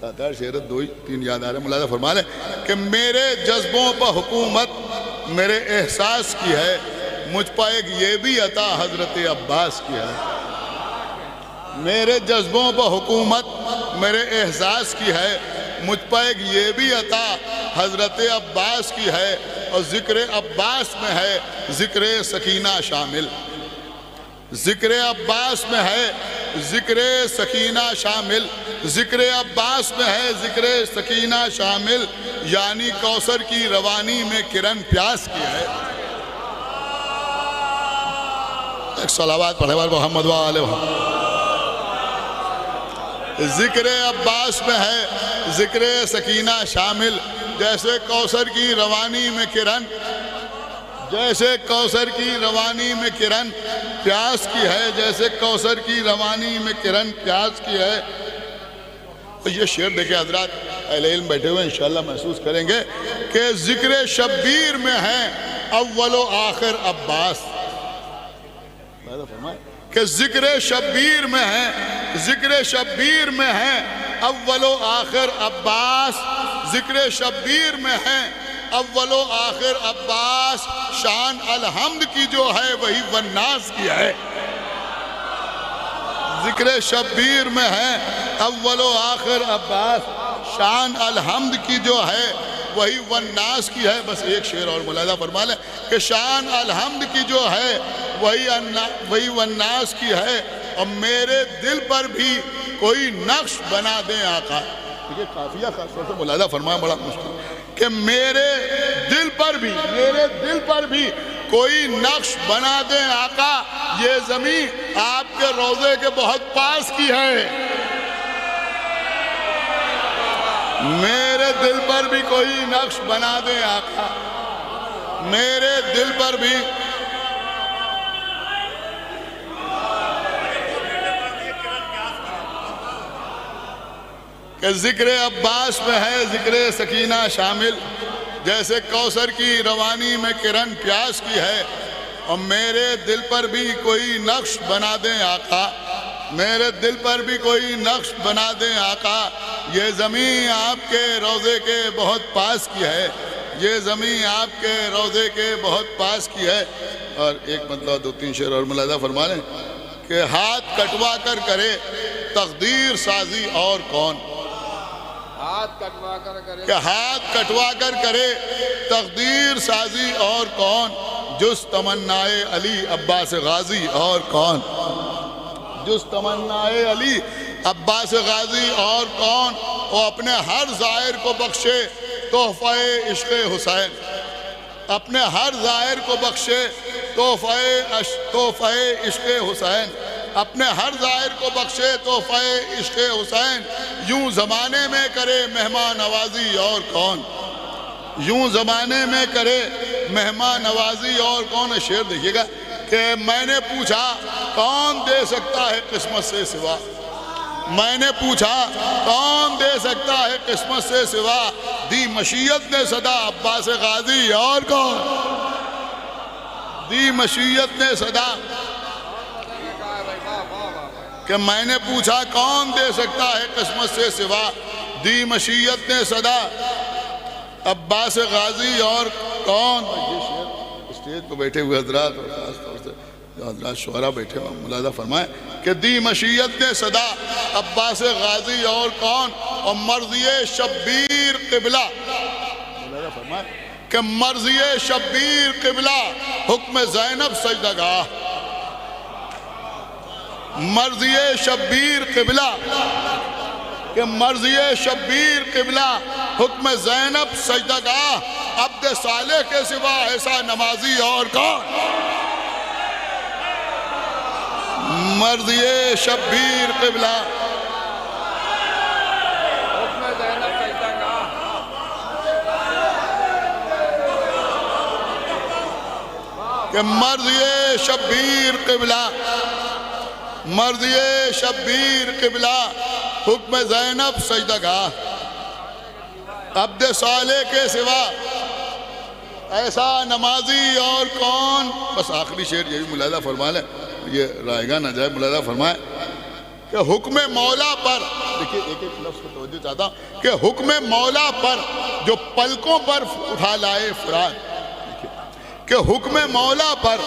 Speaker 1: سات آٹھ شعر دو ہی تین یاد آ رہے ہیں، ملاحظہ فرما لیں کہ میرے جذبوں پر حکومت میرے احساس کی ہے، مجھ پا ایک یہ بھی عطا حضرت عباس کی ہے، میرے جذبوں پر حکومت میرے احساس کی ہے، مجھ پا ایک یہ بھی عطا حضرت عباس کی ہے، اور ذکر عباس میں ہے ذکر سکینہ شامل، ذکر عباس میں ہے ذکر سکینہ شامل، ذکر عباس میں ہے ذکر سکینہ شامل، یعنی کوثر کی روانی میں کرن پیاس کی ہے۔ ایک صلوات پڑھے بار محمد وآلہ محمد۔ ذکر عباس میں ہے ذکر سکینہ شامل، جیسے کوثر کی روانی میں کرن، جیسے کوثر کی روانی میں کرن پیاس کی ہے، جیسے کوثر کی روانی میں کرن پیاس کی ہے۔ اور یہ شعر دیکھیں حضرات اہل علم بیٹھے ہوئے انشاءاللہ محسوس کریں گے کہ ذکر شبیر میں ہے اول و آخر عباس، کہ ذکر شبیر میں ہے، ذکر شبیر میں ہے اول و آخر عباس، ذکر شبیر میں ہے اول و آخر عباس، شان الحمد کی جو ہے وہی والناس کی ہے، ذکر شبیر میں ہے اول و آخر عباس، شان الحمد کی جو ہے وہی والناس کی ہے۔ بس ایک شعر اور ملاحظہ فرما لیں کہ شان الحمد کی جو ہے وہی والناس کی ہے، اور میرے دل پر بھی کوئی نقش بنا دیں آقا، یہ قافیہ خاص طور سے ملاحظہ فرمایا بڑا مشکل، کہ میرے دل پر بھی کوئی نقش بنا دیں آقا، یہ زمین آپ کے روضے کے بہت پاس کی ہے، میرے دل پر بھی کوئی نقش بنا دیں آقا، میرے دل پر بھی کہ ذکر عباس میں ہے ذکر سکینہ شامل، جیسے کوثر کی روانی میں کرن پیاس کی ہے، اور میرے دل پر بھی کوئی نقش بنا دیں آقا، میرے دل پر بھی کوئی نقش بنا دیں آقا، یہ زمین آپ کے روضے کے بہت پاس کی ہے، یہ زمین آپ کے روضے کے بہت پاس کی ہے۔ اور ایک مطلب دو تین شعر اور ملاحظہ فرما لیں کہ ہاتھ کٹوا کر کرے تقدیر سازی اور کون، کہ ہاتھ کٹوا کر کرے تقدیر سازی اور کون، جز تمنائے علی عباس غازی اور کون، جز تمنائے علی عباس غازی اور کون، وہ اپنے ہر زائر کو بخشے تحفہ عشق حسین، اپنے ہر زائر کو بخشے تحفہ عشق حسین، اپنے ہر زائر کو بخشے تحفہ عشق حسین، یوں زمانے میں کرے مہمان نوازی اور کون، یوں زمانے میں کرے مہمان نوازی اور کون. شعر دیکھیے گا کہ میں نے پوچھا کون دے سکتا ہے قسمت سے سوا، میں نے پوچھا کون دے سکتا ہے قسمت سے سوا، دی مشیت نے صدا عباس غازی اور کون، دی مشیت نے صدا. کہ میں نے پوچھا کون دے سکتا ہے قسمت سے سوا، دی مشیت نے صدا عباس غازی اور کون. یہ شعر اسٹیج پہ بیٹھے ہوئے حضرات اور خاص طور سے جو حضرات شعراء بیٹھے ہوئے ملاحظہ فرمائیں کہ دی مشیت نے صدا عباس غازی اور کون، اور مرضی شبیر قبلہ، ملاحظہ فرمائیں کہ مرضی شبیر قبلہ حکم زینب سجدگاہ، مرضی شبیر قبلہ کہ مرضی شبیر قبلہ حکم زینب سجدگاہ، عبد صالح کے سوا ایسا نمازی اور کون. مرضی شبیر قبلہ
Speaker 17: حکم زینب سجدگاہ،
Speaker 1: کہ مرضی شبیر قبلہ، مرضی شبیر قبلہ حکم زینب سجدگاہ، عبد صالح کے سوا ایسا نمازی اور کون. بس آخری شعر یہی ملاحظہ فرما لیں، یہ رائے گا نہ جائے، ملاحظہ فرمائیں کہ حکم مولا پر، دیکھیں ایک ایک لفظ کو توجہ چاہتا ہوں کہ حکم مولا پر جو پلکوں پر اٹھا لائے فرات، کہ حکم مولا پر،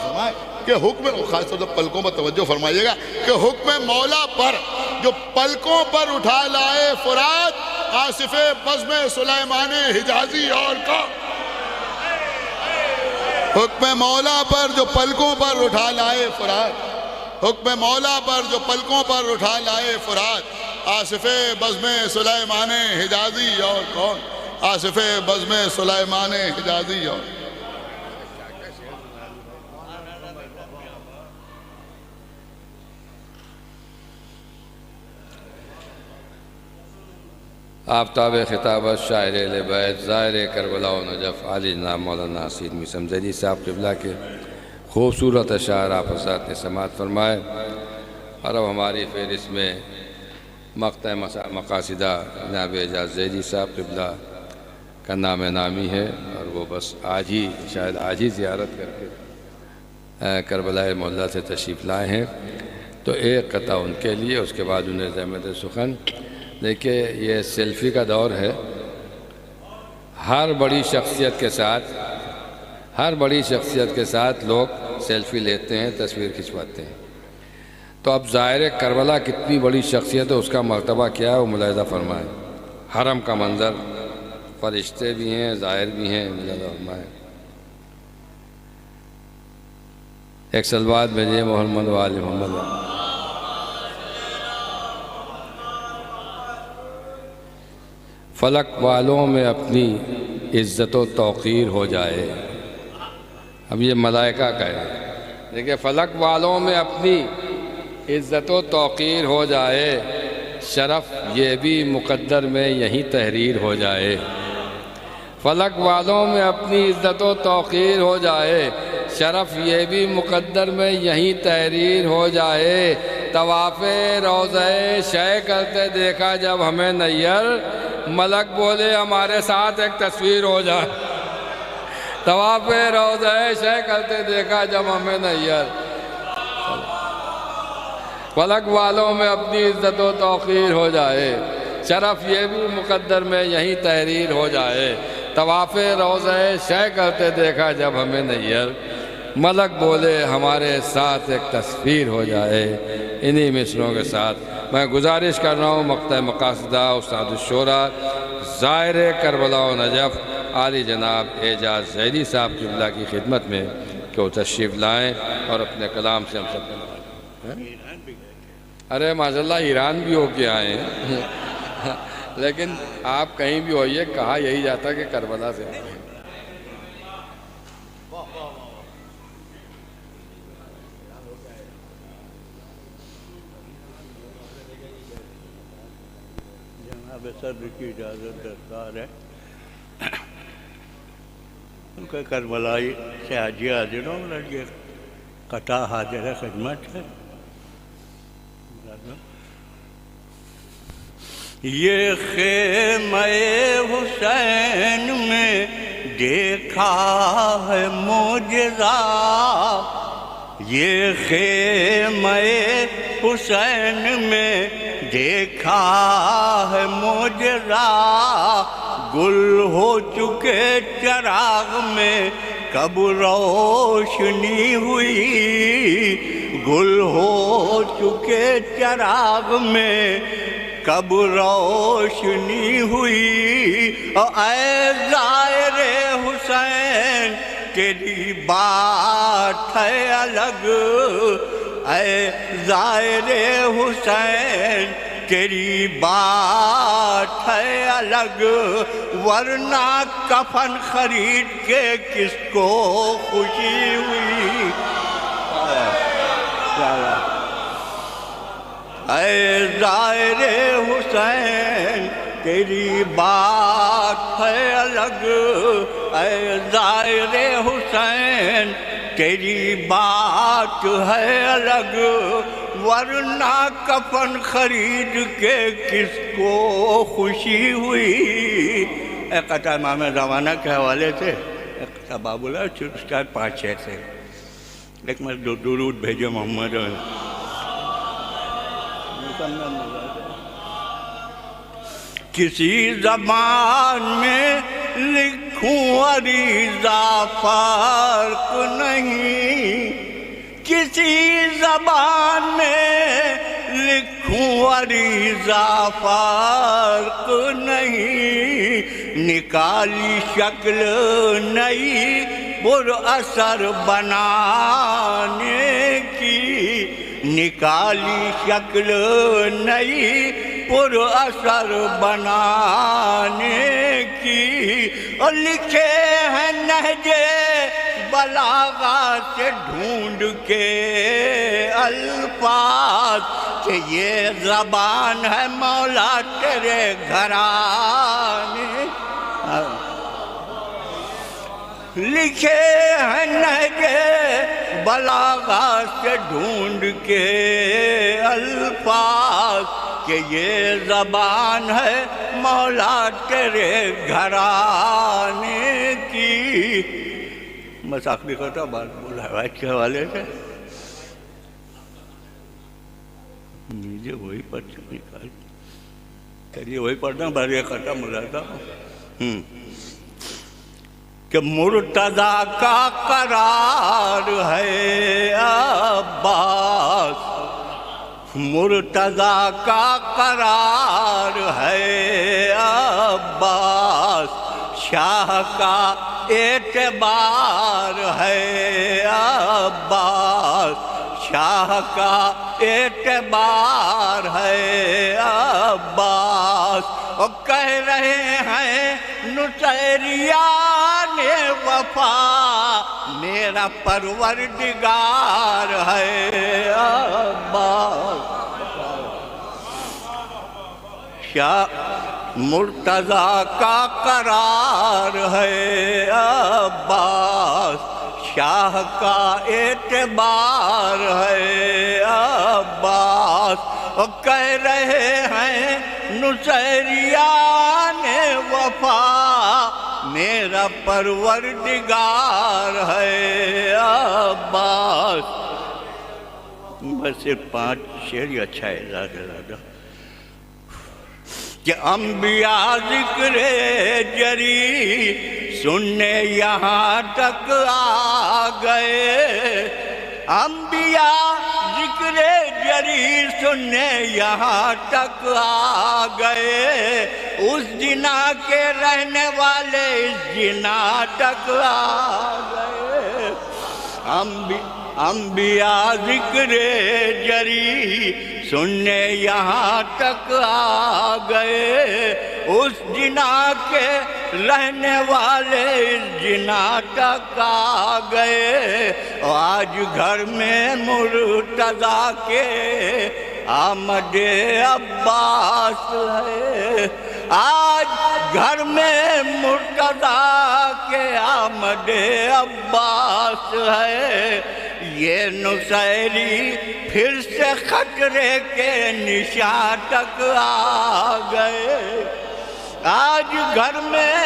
Speaker 1: فرمائیں کہ حکم، خاص طور سے پلکوں پر توجہ فرمائیے گا کہ حکم مولا پر جو پلکوں پر اٹھا لائے فرات، آصف بزم سلیمان حجازی اور کون. حکم مولا پر جو پلکوں پر اٹھا لائے فرات، حکم مولا پر جو پلکوں پر اٹھا لائے فرات، آصف بزم سلیمان حجازی اور کون، آصف بزم سلیمان حجازی اور
Speaker 3: آفتاب خطابت شاعر اہل بیت زائر کربلا و نجف علی جناب مولانا اسید میثم زیدی صاحب قبلہ کے خوبصورت اشعار آپ حضرات نے سماعت فرمائے. اور اب ہماری فہرست میں مقطع مقاصدہ جناب اعجاز زیدی صاحب قبلہ کا نام نامی ہے، اور وہ بس آج ہی شاید آج ہی زیارت کر کے کربلا معلیٰ سے تشریف لائے ہیں. تو ایک قطعہ ان کے لیے، اس کے بعد انہیں زحمت سخن. دیکھیے یہ سیلفی کا دور ہے، ہر بڑی شخصیت کے ساتھ لوگ سیلفی لیتے ہیں، تصویر کھنچواتے ہیں. تو اب ظاہر کربلا کتنی بڑی شخصیت ہے، اس کا مرتبہ کیا ہے وہ ملاحظہ فرمائیں. حرم کا منظر، فرشتے بھی ہیں، ظاہر بھی ہیں، ملاحظہ فرمائیں. ایک صلوات بھیجیے محمد و آل محمد. فلک والوں میں اپنی عزت و توقیر ہو جائے. اب یہ ملائکہ کا ہے، دیکھیں فلک والوں میں اپنی عزت و توقیر ہو جائے، شرف یہ بھی مقدر میں یہیں تحریر ہو جائے. فلک والوں میں اپنی عزت و توقیر ہو جائے، شرف یہ بھی مقدر میں یہیں تحریر ہو جائے. طواف روضہ شے کرتے دیکھا جب ہمیں نیر، ملک بولے ہمارے ساتھ ایک تصویر ہو جائے. طواف روضہ شے کرتے دیکھا جب ہمیں نیر. فلک والوں میں اپنی عزت و توقیر ہو جائے، شرف یہ بھی مقدر میں یہیں تحریر ہو جائے. طواف روضہ شے کرتے دیکھا جب ہمیں نیر، ملک بولے ہمارے ساتھ ایک تصویر ہو جائے. انہی مصروں کے ساتھ میں گزارش کر رہا ہوں مقطع مقاصدہ استاد الشورا زائر کربلا و نجف عالی جناب اعجاز زیدی صاحب قبلہ کی خدمت میں کہ وہ تشریف لائیں اور اپنے کلام سے ہم سب کو. ارے ماشاءاللہ ایران بھی ہو کے آئے ہیں لیکن آپ کہیں بھی ہوئیے، کہا یہی جاتا کہ کربلا سے.
Speaker 18: صاحب صدر کی اجازت درکار ہے ان کے کربلائی سے حاجی حاضروں لڑکے قطع حاضر خدمت ہے.
Speaker 15: یہ خیمہ حسین میں دیکھا ہے معجزہ، یہ خیمہ حسین میں دیکھا ہے معجزہ، گل ہو چکے چراغ میں کب روشنی ہوئی، گل ہو چکے چراغ میں کب روشنی ہوئی. اے زائر حسین تیری بات ہے الگ، اے زائر حسین تیری بات ہے الگ، ورنہ کفن خرید کے کس کو خوشی ہوئی. اے زائر حسین تیری بات ہے الگ، اے زائر حسین تیری بات ہے الگ، ورنہ کفن خرید کے کس کو خوشی ہوئی. ایک قطع امام زمانہ کے حوالے سے ایک قطع بابولا اس کا 5-6 سے ایک میں درود بھیجے محمد. کسی زبان میں لکھوں عریضہ فرق نہیں، کسی زبان میں لکھوں عریضہ فرق نہیں، نکالی شکل نئی پر اثر بنانے کی، نکالی شکل نئی پر اثر بنانے کی، اور لکھے ہیں نہج بلاغہ سے ڈھونڈ کے الفاظ کہ یہ زبان ہے مولا تیرے گھرانے. لکھے ہیں نہج بلاغہ سے ڈھونڈ کے الفاظ کہ یہ زبان ہے مولا تیرے گھرانے کی. بس آخری کرتا بات بولا روایت کے حوالے سے مجھے وہی پڑھتا نکال چلیے وہی پڑھتا ہوں بھر یہ کرتا ملاتا ہوں کہ مرتضیٰ کا قرار ہے عباس، مرتضیٰ کا قرار ہے عباس، شاہ کا اعتبار ہے عباس، شاہ کا اعتبار ہے عباس. اور کہہ رہے ہیں نصیریان وفا میرا پروردگار ہے عباس. شاہ مرتضیٰ کا قرار ہے عباس، شاہ کا اعتبار ہے عباس. اور کہہ رہے ہیں نصیریان وفا میرا پروردگار ہے عباس. بس صرف 5 شعر ہی اچھا ہے زیادہ کہ انبیاء ذکر جری سننے یہاں تک آ گئے، انبیاء ذکر جری سننے یہاں تک آ گئے، اس جنا کے رہنے والے اس جنا تک آ گئے. انبیاء ذکر جری سننے یہاں تک آ گئے، اس جنا کے رہنے والے اس جنا تک آ گئے. آج گھر میں مرتضیٰ کے
Speaker 8: آمد عباس ہے، آج گھر میں مرتضیٰ کے آمد عباس ہے، یہ نصیری پھر سے خطرے کے نشان تک آ گئے، آج گھر میں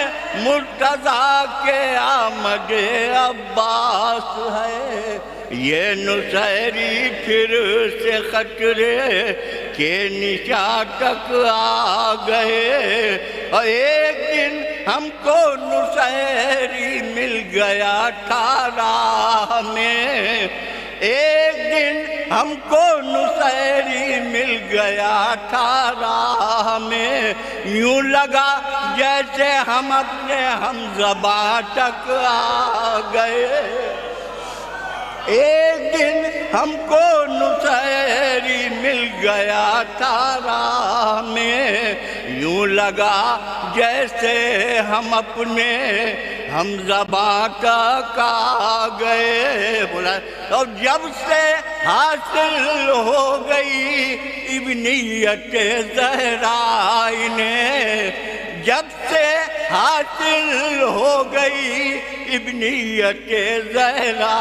Speaker 8: مرتضیٰ کے آمد عباس ہے، یہ نصیری پھر سے خطرے کے نشان تک آ گئے، اور ایک دن ہم کو نصیری مل گیا تھا راہ میں، ایک دن ہم کو نصیری مل گیا تھا راہ میں، یوں لگا جیسے ہم اپنے ہمزباں تک آ گئے، ایک دن ہم کو نصیری مل گیا تھا راہ میں، یوں لگا جیسے ہم اپنے ہمزباں تک آ گئے، بولا اور جب سے حاصل ہو گئی ابنیت زہرا انہیں، جب سے حاصل ہو گئی ابنیت زہرا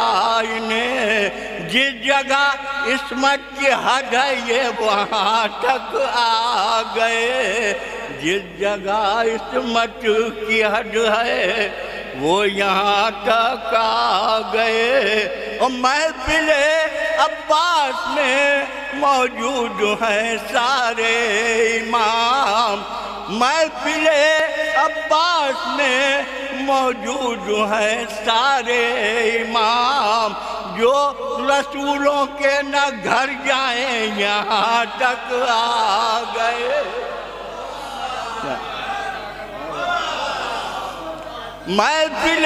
Speaker 8: انہیں، جس جگہ عصمت کی حد ہے یہ وہاں تک آ گئے، جس جگہ عصمت کی حد ہے وہ یہاں تک آ گئے، اور محفل عباس میں موجود ہیں سارے امام، محفل عباس میں موجود ہیں سارے امام، جو رسولوں کے نہ گھر جائیں یہاں تک آ گئے، محفل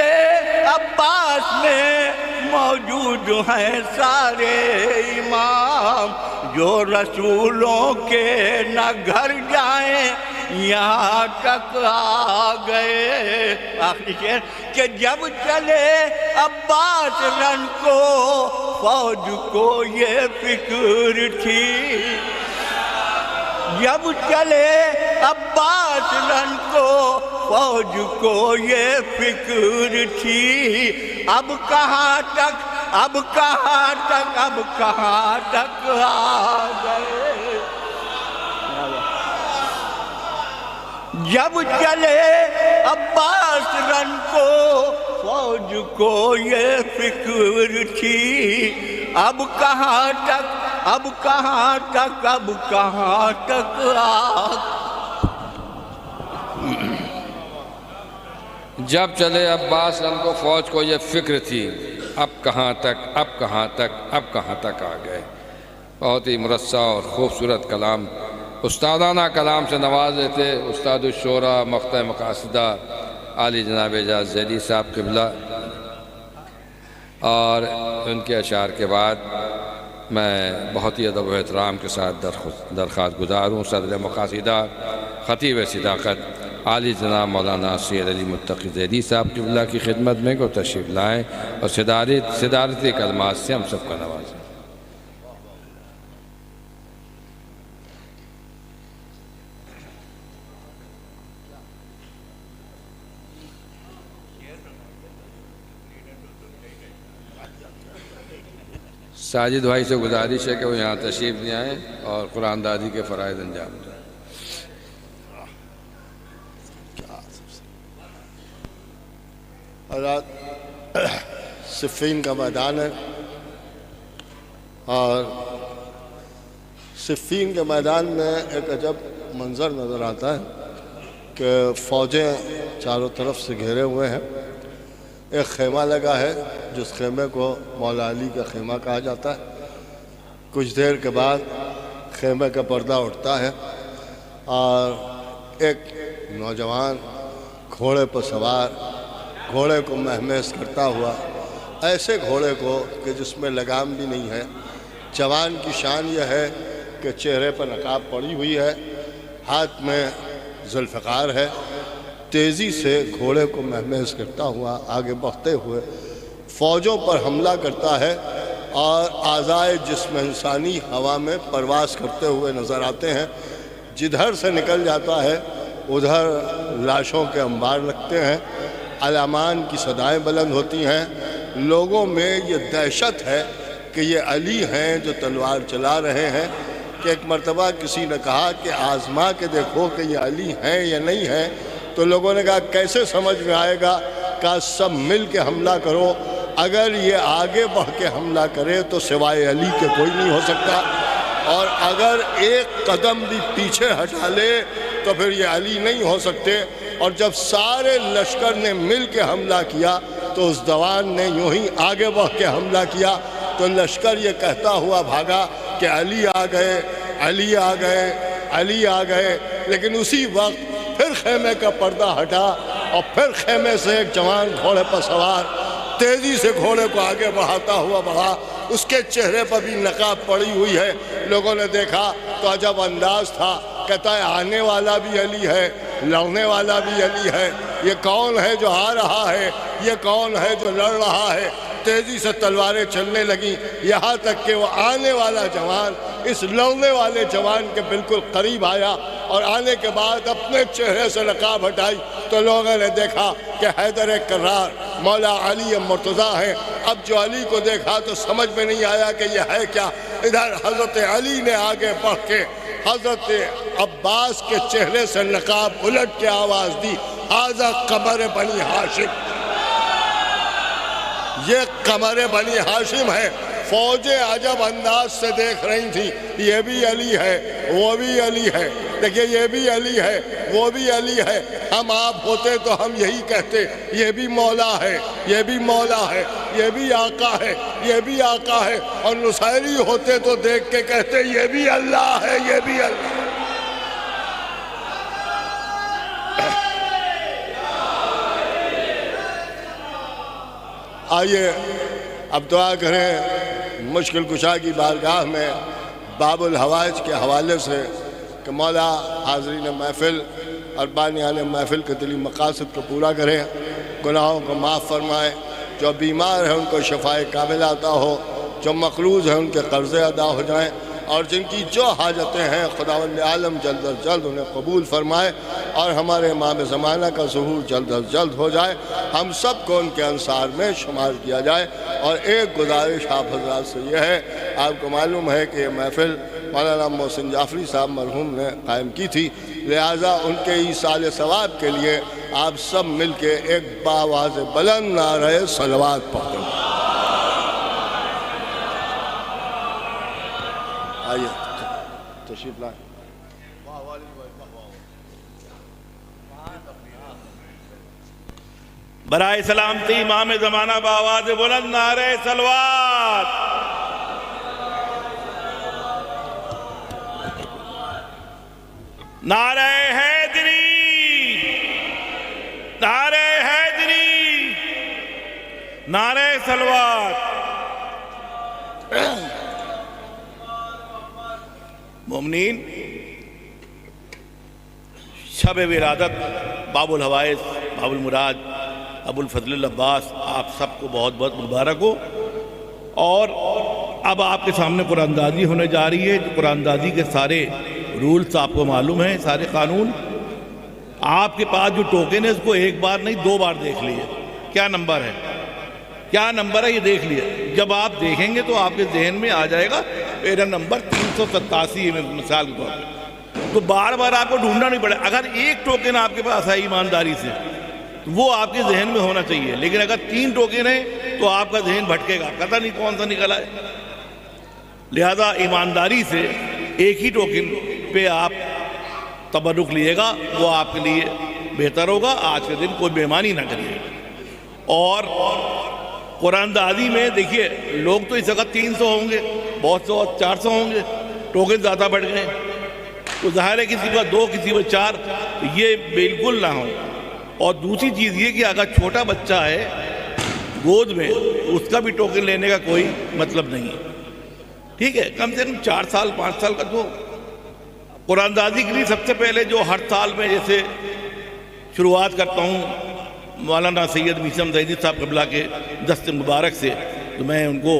Speaker 8: عباس میں موجود ہیں سارے امام، جو رسولوں کے نہ گھر جائیں یہاں تک آ گئے، آخری شعر کہ جب چلے عباس رن کو فوج کو یہ فکر تھی، جب چلے عباس رن کو فوج کو یہ فکر تھی، اب کہاں تک اب کہاں تک اب کہاں تک آ گئے، جب چلے عباس رن کو فوج کو یہ فکر تھی، اب کہاں تک اب کہاں تک اب کہاں تک
Speaker 3: جب چلے عباس رن کو فوج کو یہ فکر تھی، اب کہاں تک اب کہاں تک اب کہاں تک آ گئے، بہت ہی مرصع اور خوبصورت کلام، استادانہ کلام سے نواز دیتے استاد الشورا مقطع مقاصدہ عالی جناب اعجاز ذیلی صاحب قبلہ، اور ان کے اشعار کے بعد میں بہت ہی ادب و احترام کے ساتھ درخواست گزار ہوں صدر مقاصدہ خطیب صداقت عالی جناب مولانا سید علی متقی ذیلی صاحب قبلہ کی خدمت میں کو تشریف لائیں اور صدارتی کلمات سے ہم سب کا نوازیں۔ ساجد بھائی سے گزارش ہے کہ وہ یہاں تشریف لے آئیں اور قرآن دادی کے فرائض انجام دیں۔
Speaker 19: حضرات، صفین کا میدان ہے اور صفین کے میدان میں ایک عجب منظر نظر آتا ہے کہ فوجیں چاروں طرف سے گھیرے ہوئے ہیں، ایک خیمہ لگا ہے جس خیمے کو مولا علی کا خیمہ کہا جاتا ہے، کچھ دیر کے بعد خیمے کا پردہ اٹھتا ہے اور ایک نوجوان گھوڑے پر سوار گھوڑے کو مہمیز کرتا ہوا، ایسے گھوڑے کو کہ جس میں لگام بھی نہیں ہے، جوان کی شان یہ ہے کہ چہرے پر نقاب پڑی ہوئی ہے، ہاتھ میں ذوالفقار ہے، تیزی سے گھوڑے کو مہمیز کرتا ہوا آگے بڑھتے ہوئے فوجوں پر حملہ کرتا ہے اور اعضائے جسم انسانی ہوا میں پرواز کرتے ہوئے نظر آتے ہیں. جدھر سے نکل جاتا ہے ادھر لاشوں کے انبار لگتے ہیں، علامان کی صدائیں بلند ہوتی ہیں. لوگوں میں یہ دہشت ہے کہ یہ علی ہیں جو تلوار چلا رہے ہیں، کہ ایک مرتبہ کسی نے کہا کہ آزما کے دیکھو کہ یہ علی ہیں یا نہیں ہیں. تو لوگوں نے کہا کیسے سمجھ میں آئے گا؟ کہا سب مل کے حملہ کرو. اگر یہ آگے بڑھ کے حملہ کرے تو سوائے علی کے کوئی نہیں ہو سکتا، اور اگر ایک قدم بھی پیچھے ہٹا لے تو پھر یہ علی نہیں ہو سکتے. اور جب سارے لشکر نے مل کے حملہ کیا تو اس دوان نے یوں ہی آگے بڑھ کے حملہ کیا. تو لشکر یہ کہتا ہوا بھاگا کہ علی آ گئے، علی آ گئے، علی آ گئے. لیکن اسی وقت پھر خیمے کا پردہ ہٹا اور پھر خیمے سے ایک جوان گھوڑے پر سوار تیزی سے گھوڑے کو آگے بڑھاتا ہوا بڑھا. اس کے چہرے پر بھی نقاب پڑی ہوئی ہے. لوگوں نے دیکھا تو عجب انداز تھا. کہتا ہے آنے والا بھی علی ہے، لڑنے والا بھی علی ہے. یہ کون ہے جو آ رہا ہے؟ یہ کون ہے جو لڑ رہا ہے؟ تیزی سے تلواریں چلنے لگیں، یہاں تک کہ وہ آنے والا جوان اس لڑنے والے جوان کے بالکل قریب آیا، اور آنے کے بعد اپنے چہرے سے نقاب ہٹائی تو لوگوں نے دیکھا کہ حیدر کرار مولا علی مرتضیٰ ہیں. اب جو علی کو دیکھا تو سمجھ میں نہیں آیا کہ یہ ہے کیا. ادھر حضرت علی نے آگے بڑھ کے حضرت عباس کے چہرے سے نقاب الٹ کے آواز دی، ھذا قمر بنی ہاشم. یہ قمر بنی ہاشم ہے. فوجیں عجب انداز سے دیکھ رہی تھیں، یہ بھی علی ہے، وہ بھی علی ہے. دیکھیے یہ بھی علی ہے، وہ بھی علی ہے. ہم آپ ہوتے تو ہم یہی کہتے یہ بھی مولا ہے، یہ بھی مولا ہے، یہ بھی آقا ہے، یہ بھی آقا ہے. اور نصیری ہوتے تو دیکھ کے کہتے یہ بھی اللہ ہے، یہ بھی اللہ. آئیے اب دعا کریں مشکل کشا کی بارگاہ میں باب الحوائج کے حوالے سے کہ مولا حاضرین محفل اور بانیان محفل کے دلی مقاصد کو پورا کریں، گناہوں کو معاف فرمائیں، جو بیمار ہیں ان کو شفائے کاملہ عطا ہو، جو مقروض ہیں ان کے قرضے ادا ہو جائیں، اور جن کی جو حاجتیں ہیں خداوند عالم جلد از جلد انہیں قبول فرمائے، اور ہمارے امام زمانہ کا ظہور جلد از جلد ہو جائے، ہم سب کو ان کے انصار میں شمار کیا جائے. اور ایک گزارش آپ حضرات سے یہ ہے، آپ کو معلوم ہے کہ یہ محفل مولانا محسن جعفری صاحب مرحوم نے قائم کی تھی، لہٰذا ان کے ایصال ثواب کے لیے آپ سب مل کے ایک باواز بلند نعرہ صلوات پڑھیں. آئیے تشریف لائیں.
Speaker 11: برائے سلامتی امام زمانہ بآواز بلند نعرہ صلوات. نعرہ حیدری، نعرہ حیدری، نعرہ صلوات. مومنین، شب ولادت باب الحوائج باب المراد ابو الفضل العباس آپ سب کو بہت بہت مبارک ہو. اور اب آپ کے سامنے قرآن اندازی ہونے جا رہی ہے. قرآن اندازی کے سارے رولز آپ کو معلوم ہیں، سارے قانون. آپ کے پاس جو ٹوکن ہے اس کو ایک بار نہیں 2 بار دیکھ لیے کیا نمبر ہے، کیا نمبر ہے یہ دیکھ لیے. جب آپ دیکھیں گے تو آپ کے ذہن میں آ جائے گا میرا نمبر 387 ہے مثال کے طور پہ. تو بار بار آپ کو ڈھونڈنا نہیں پڑے. اگر ایک ٹوکن آپ کے پاس ہے ایمانداری سے وہ آپ کے ذہن میں ہونا چاہیے، لیکن اگر 3 ٹوکن ہیں تو آپ کا ذہن بھٹکے گا، پتہ نہیں کون سا نکل آئے. لہذا ایمانداری سے ایک ہی ٹوکن پہ آپ تبرک لیے گا، وہ آپ کے لیے بہتر ہوگا. آج کے دن کوئی بےمانی نہ کریے. اور قرآن اندازی میں دیکھیے لوگ تو اس وقت 300 ہوں گے، بہت سے 400 ہوں گے، ٹوکن زیادہ بڑھ گئے تو ظاہر ہے کسی کا 2 کسی کا 4، یہ بالکل نہ ہو. اور دوسری چیز یہ کہ اگر چھوٹا بچہ ہے گود میں اس کا بھی ٹوکن لینے کا کوئی مطلب نہیں ہے. ٹھیک ہے، کم سے کم 4 سال 5 سال کا دو. قرآن اندازی کے لیے سب سے پہلے جو ہر سال میں جیسے شروعات کرتا ہوں مولانا سید میثم زیدی صاحب قبلہ کے دست مبارک سے، تو میں ان کو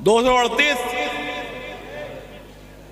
Speaker 11: 238।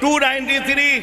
Speaker 11: 293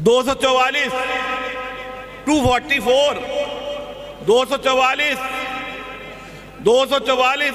Speaker 11: 244 244 244 244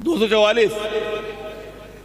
Speaker 11: 244।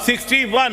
Speaker 11: 61।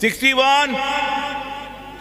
Speaker 11: 61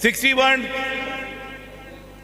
Speaker 11: 61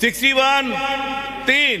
Speaker 11: 61 3।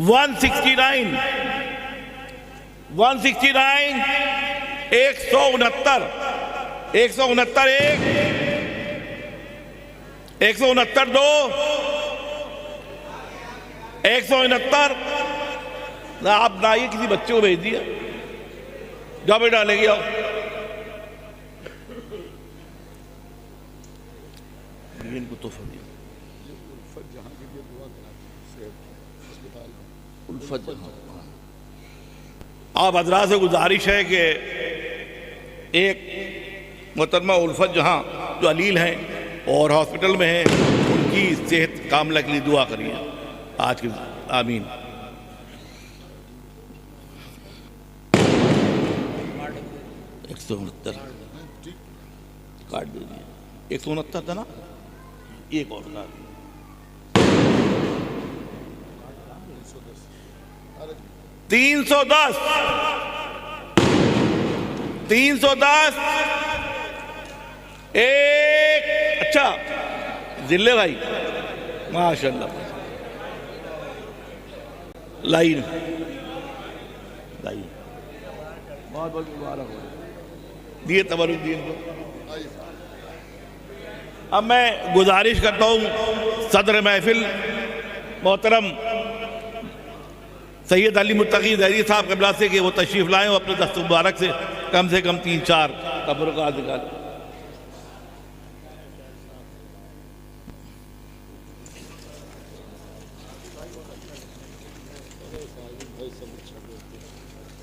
Speaker 11: 169 169 169 169 1, 169 2, 169 نہ آپ نہ آئیے کسی بچے کو بھیج دیا جاؤ بیٹا لے کے آؤ ان کو تحفہ دیا الفت جہاں آپ حضرات سے گزارش ہے کہ ایک محترمہ الفت جہاں جو علیل ہیں اور ہاسپٹل میں ہیں ان کی صحت کاملہ کے لیے دعا کریے آج کے آمین ایک سو انہتر کاٹ دیجیے 169 تھا نا ایک اور کاٹ 310 ایک اچھا ذلے بھائی ماشاءاللہ لائن بہت بہت مبارک ہو دیے تبرک دیے ان کو اب میں گزارش کرتا ہوں صدر محفل محترم سید علی متقی ظہری صاحب قبلہ سے کہ وہ تشریف لائیں اور اپنے دست مبارک سے کم 3-4 تبرکات نکالیں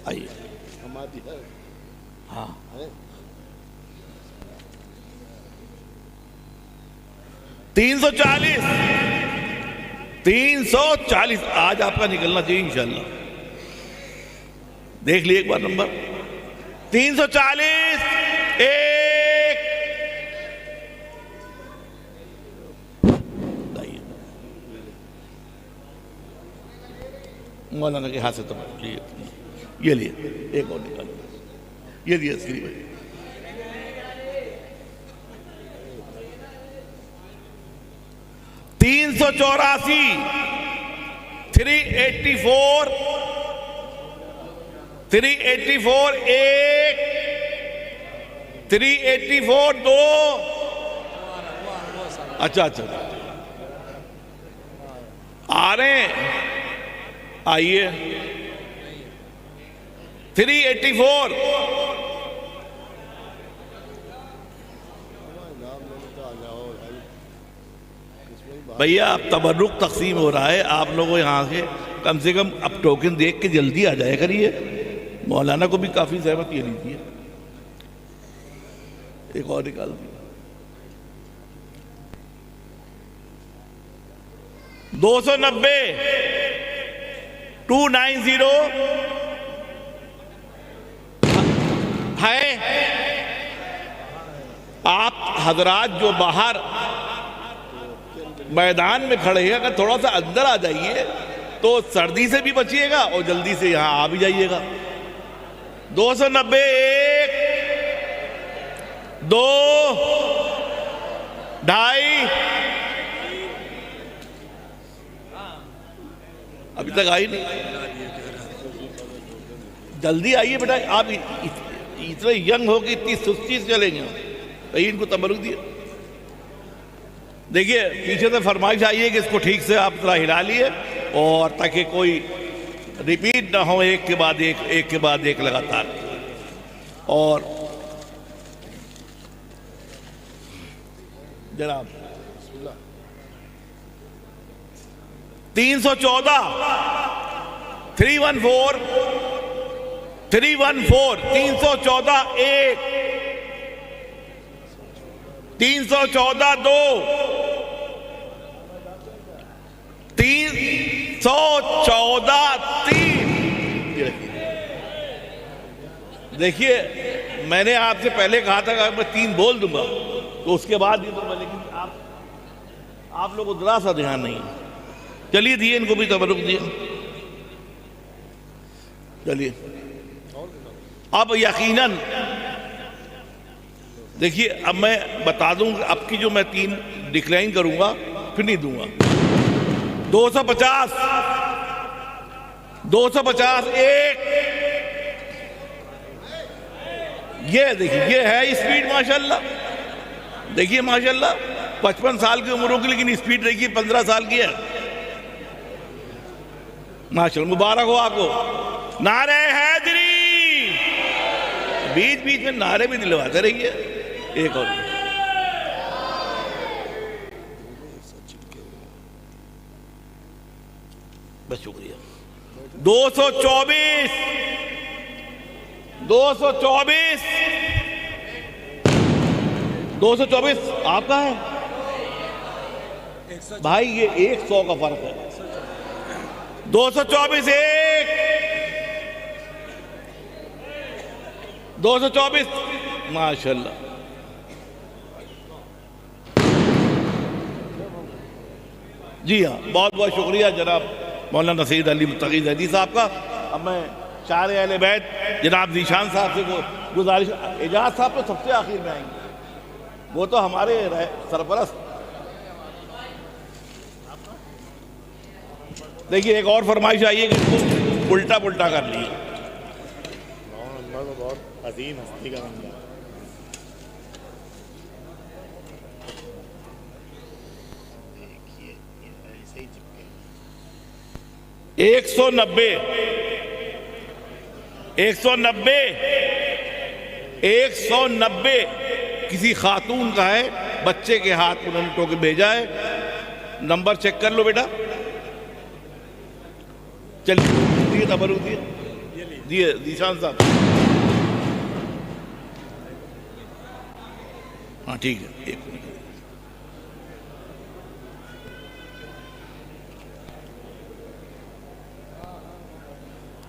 Speaker 11: آئیے ہاں 340 آج آپ کا نکلنا چاہیے انشاءاللہ دیکھ لیے ایک بار نمبر 340 ایک مولانا کے ہاتھ سے تمام یہ لیے ایک اور نکال یہ دیا اسکری بھائی 384 384 ایک 384 دو اچھا آ رہے ہیں آئیے 384 بھئیہ اب تبرک تقسیم ہو رہا ہے آپ لوگوں یہاں سے کم اب ٹوکن دیکھ کے جلدی آ جائے کریے مولانا کو بھی کافی زحمت یہ لیجیے ایک اور نکال دیا 290 290 ہے آپ حضرات جو باہر میدان میں کھڑے ہیں اگر تھوڑا سا اندر آ جائیے تو سردی سے بھی بچیے گا اور جلدی سے یہاں آ بھی جائیے گا 290 ایک 2 ڈھائی ابھی تک آئی نہیں جلدی آئیے بیٹا آپ اتنے ینگ ہو کہ اتنی سستی سے چلیں گے کہیں ان کو تبرک دیا دیکھیے پیچھے سے فرمائش آئیے کہ اس کو ٹھیک سے آپ ذرا ہلا لیے اور تاکہ کوئی ریپیٹ نہ ہو ایک کے بعد ایک لگاتار اور جناب 314 314 314 ایک 314 دو 314 3 دیکھیے میں نے آپ سے پہلے کہا تھا کہ میں 3 بول دوں گا تو اس کے بعد یہ دوں گا لیکن آپ لوگوں کو ذرا سا دھیان نہیں چلیے دیے ان کو بھی تبرک دیے چلیے اب یقیناً دیکھیے اب میں بتا دوں کہ اب کی جو میں 3 ڈکلائن کروں گا پھر نہیں دوں گا 250 ایک یہ دیکھیے یہ ہے اسپیڈ ماشاءاللہ. دیکھیے ماشاءاللہ 55 سال کی عمروں کی لیکن اسپیڈ دیکھیے 15 سال کی ہے. ماشاءاللہ مبارک ہو آپ کو. نعرہ حیدری. بیچ بیچ میں نعرے بھی دلواتے رہیے. ایک اور بس شکریہ. 224 آپ کا ہے بھائی. یہ 100 کا فرق ہے. 224 ایک 224 ماشاءاللہ. جی ہاں بہت بہت شکریہ جناب مولانا سید علی متقی زیدی صاحب کا. اب میں شاعر اہل بیت جناب ذیشان صاحب سے گزارش. اعجاز صاحب تو سب سے آخر میں آئیں گے, وہ تو ہمارے سرپرست. دیکھیے ایک اور فرمائش آئی ہے کہ اس کو الٹا پلٹا کر لیے.
Speaker 14: بہت عظیم ہستی کا نمبر.
Speaker 11: ایک سو نبے 190 کسی خاتون کا ہے, بچے کے ہاتھ انہوں نے ٹوکے بھیجا ہے. نمبر چیک کر لو بیٹا. چلیے تبرک دیے ذیشان صاحب. ہاں ٹھیک ہے. ایک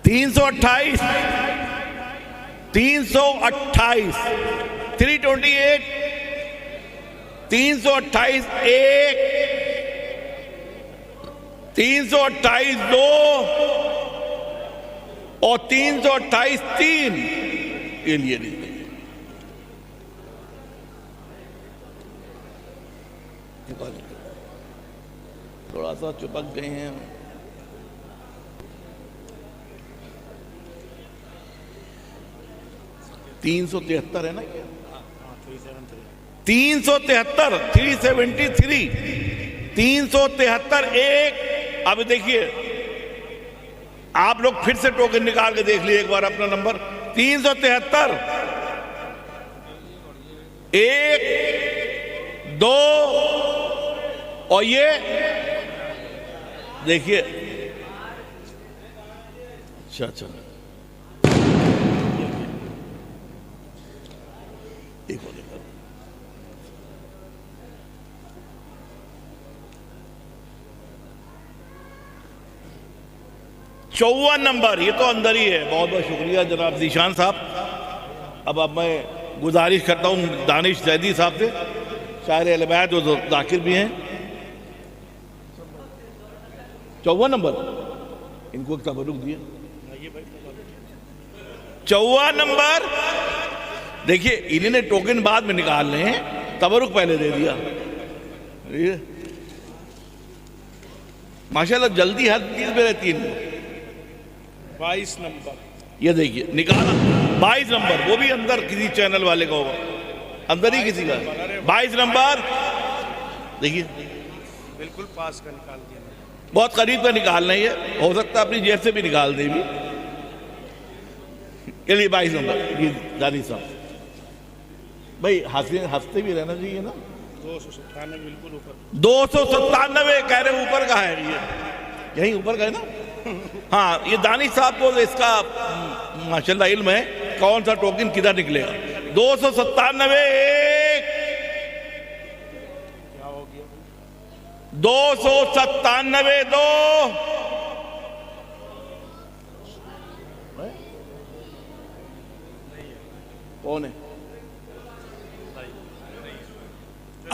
Speaker 11: 328 328 328 328 ایک 328 دو اور 328 تین. یہ لیے تھوڑا سا چپک گئے ہیں. 373 ہے نا, 373 373 ایک. اب دیکھیے آپ لوگ پھر سے ٹوکن نکال کے دیکھ لیے ایک بار اپنا نمبر. 373 ایک دو اور یہ دیکھیے. اچھا ایک اور 54 نمبر. یہ تو اندر ہی ہے. بہت بہت شکریہ جناب ذیشان صاحب. اب میں گزارش کرتا ہوں دانش زیدی صاحب سے, شاعر اہل بیت جو ذاکر بھی ہیں. 54 نمبر ان کو ایک تبرک دیے. 54 نمبر دیکھیے انہیں نے ٹوکن بعد میں نکال لے ہیں, تبرک پہلے دے دیا. ماشاءاللہ جلدی ہر چیز میں رہتی ہے.
Speaker 12: 22 نمبر
Speaker 11: یہ دیکھیے نکالا. 22 نمبر وہ بھی اندر کسی چینل والے کا ہوگا, اندر ہی کسی کا. 22 نمبر دیکھیے
Speaker 12: بالکل پاس کا نکال دیا.
Speaker 11: بہت قریب کا نکالنا ہے. یہ ہو سکتا ہے اپنی جیب سے بھی نکال دے بھی. کے لیے 22 نمبر یہ دانی صاحب. بھائی ہفتے بھی رہنا چاہیے نا.
Speaker 12: 297 بالکل اوپر.
Speaker 11: 297 کہہ رہے اوپر کا ہے. یہ یہیں اوپر کا ہے نا. ہاں یہ دانش صاحب کو اس کا ماشاءاللہ علم ہے کون سا ٹوکن کدھر نکلے گا. 297 ایک 297 دو کون ہے.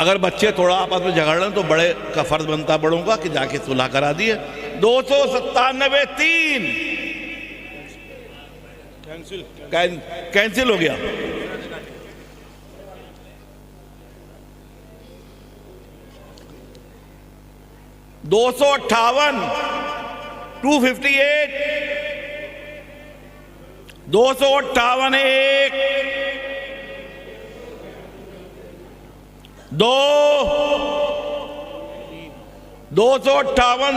Speaker 11: اگر بچے تھوڑا آپس میں جھگڑ رہے ہیں تو بڑے کا فرض بنتا بڑوں کا کہ جا کے صلح کرا دیے. 297 تین کینسل ہو گیا. دو 258 258 ایک 258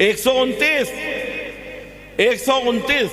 Speaker 11: 129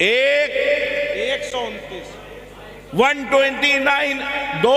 Speaker 20: 129
Speaker 11: 129 2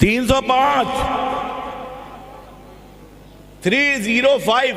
Speaker 11: 305 305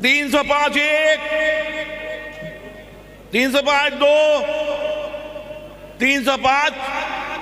Speaker 11: 305 1 305 2 305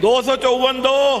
Speaker 11: 254 2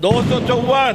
Speaker 11: 254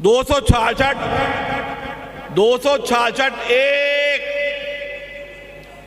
Speaker 11: 266 1।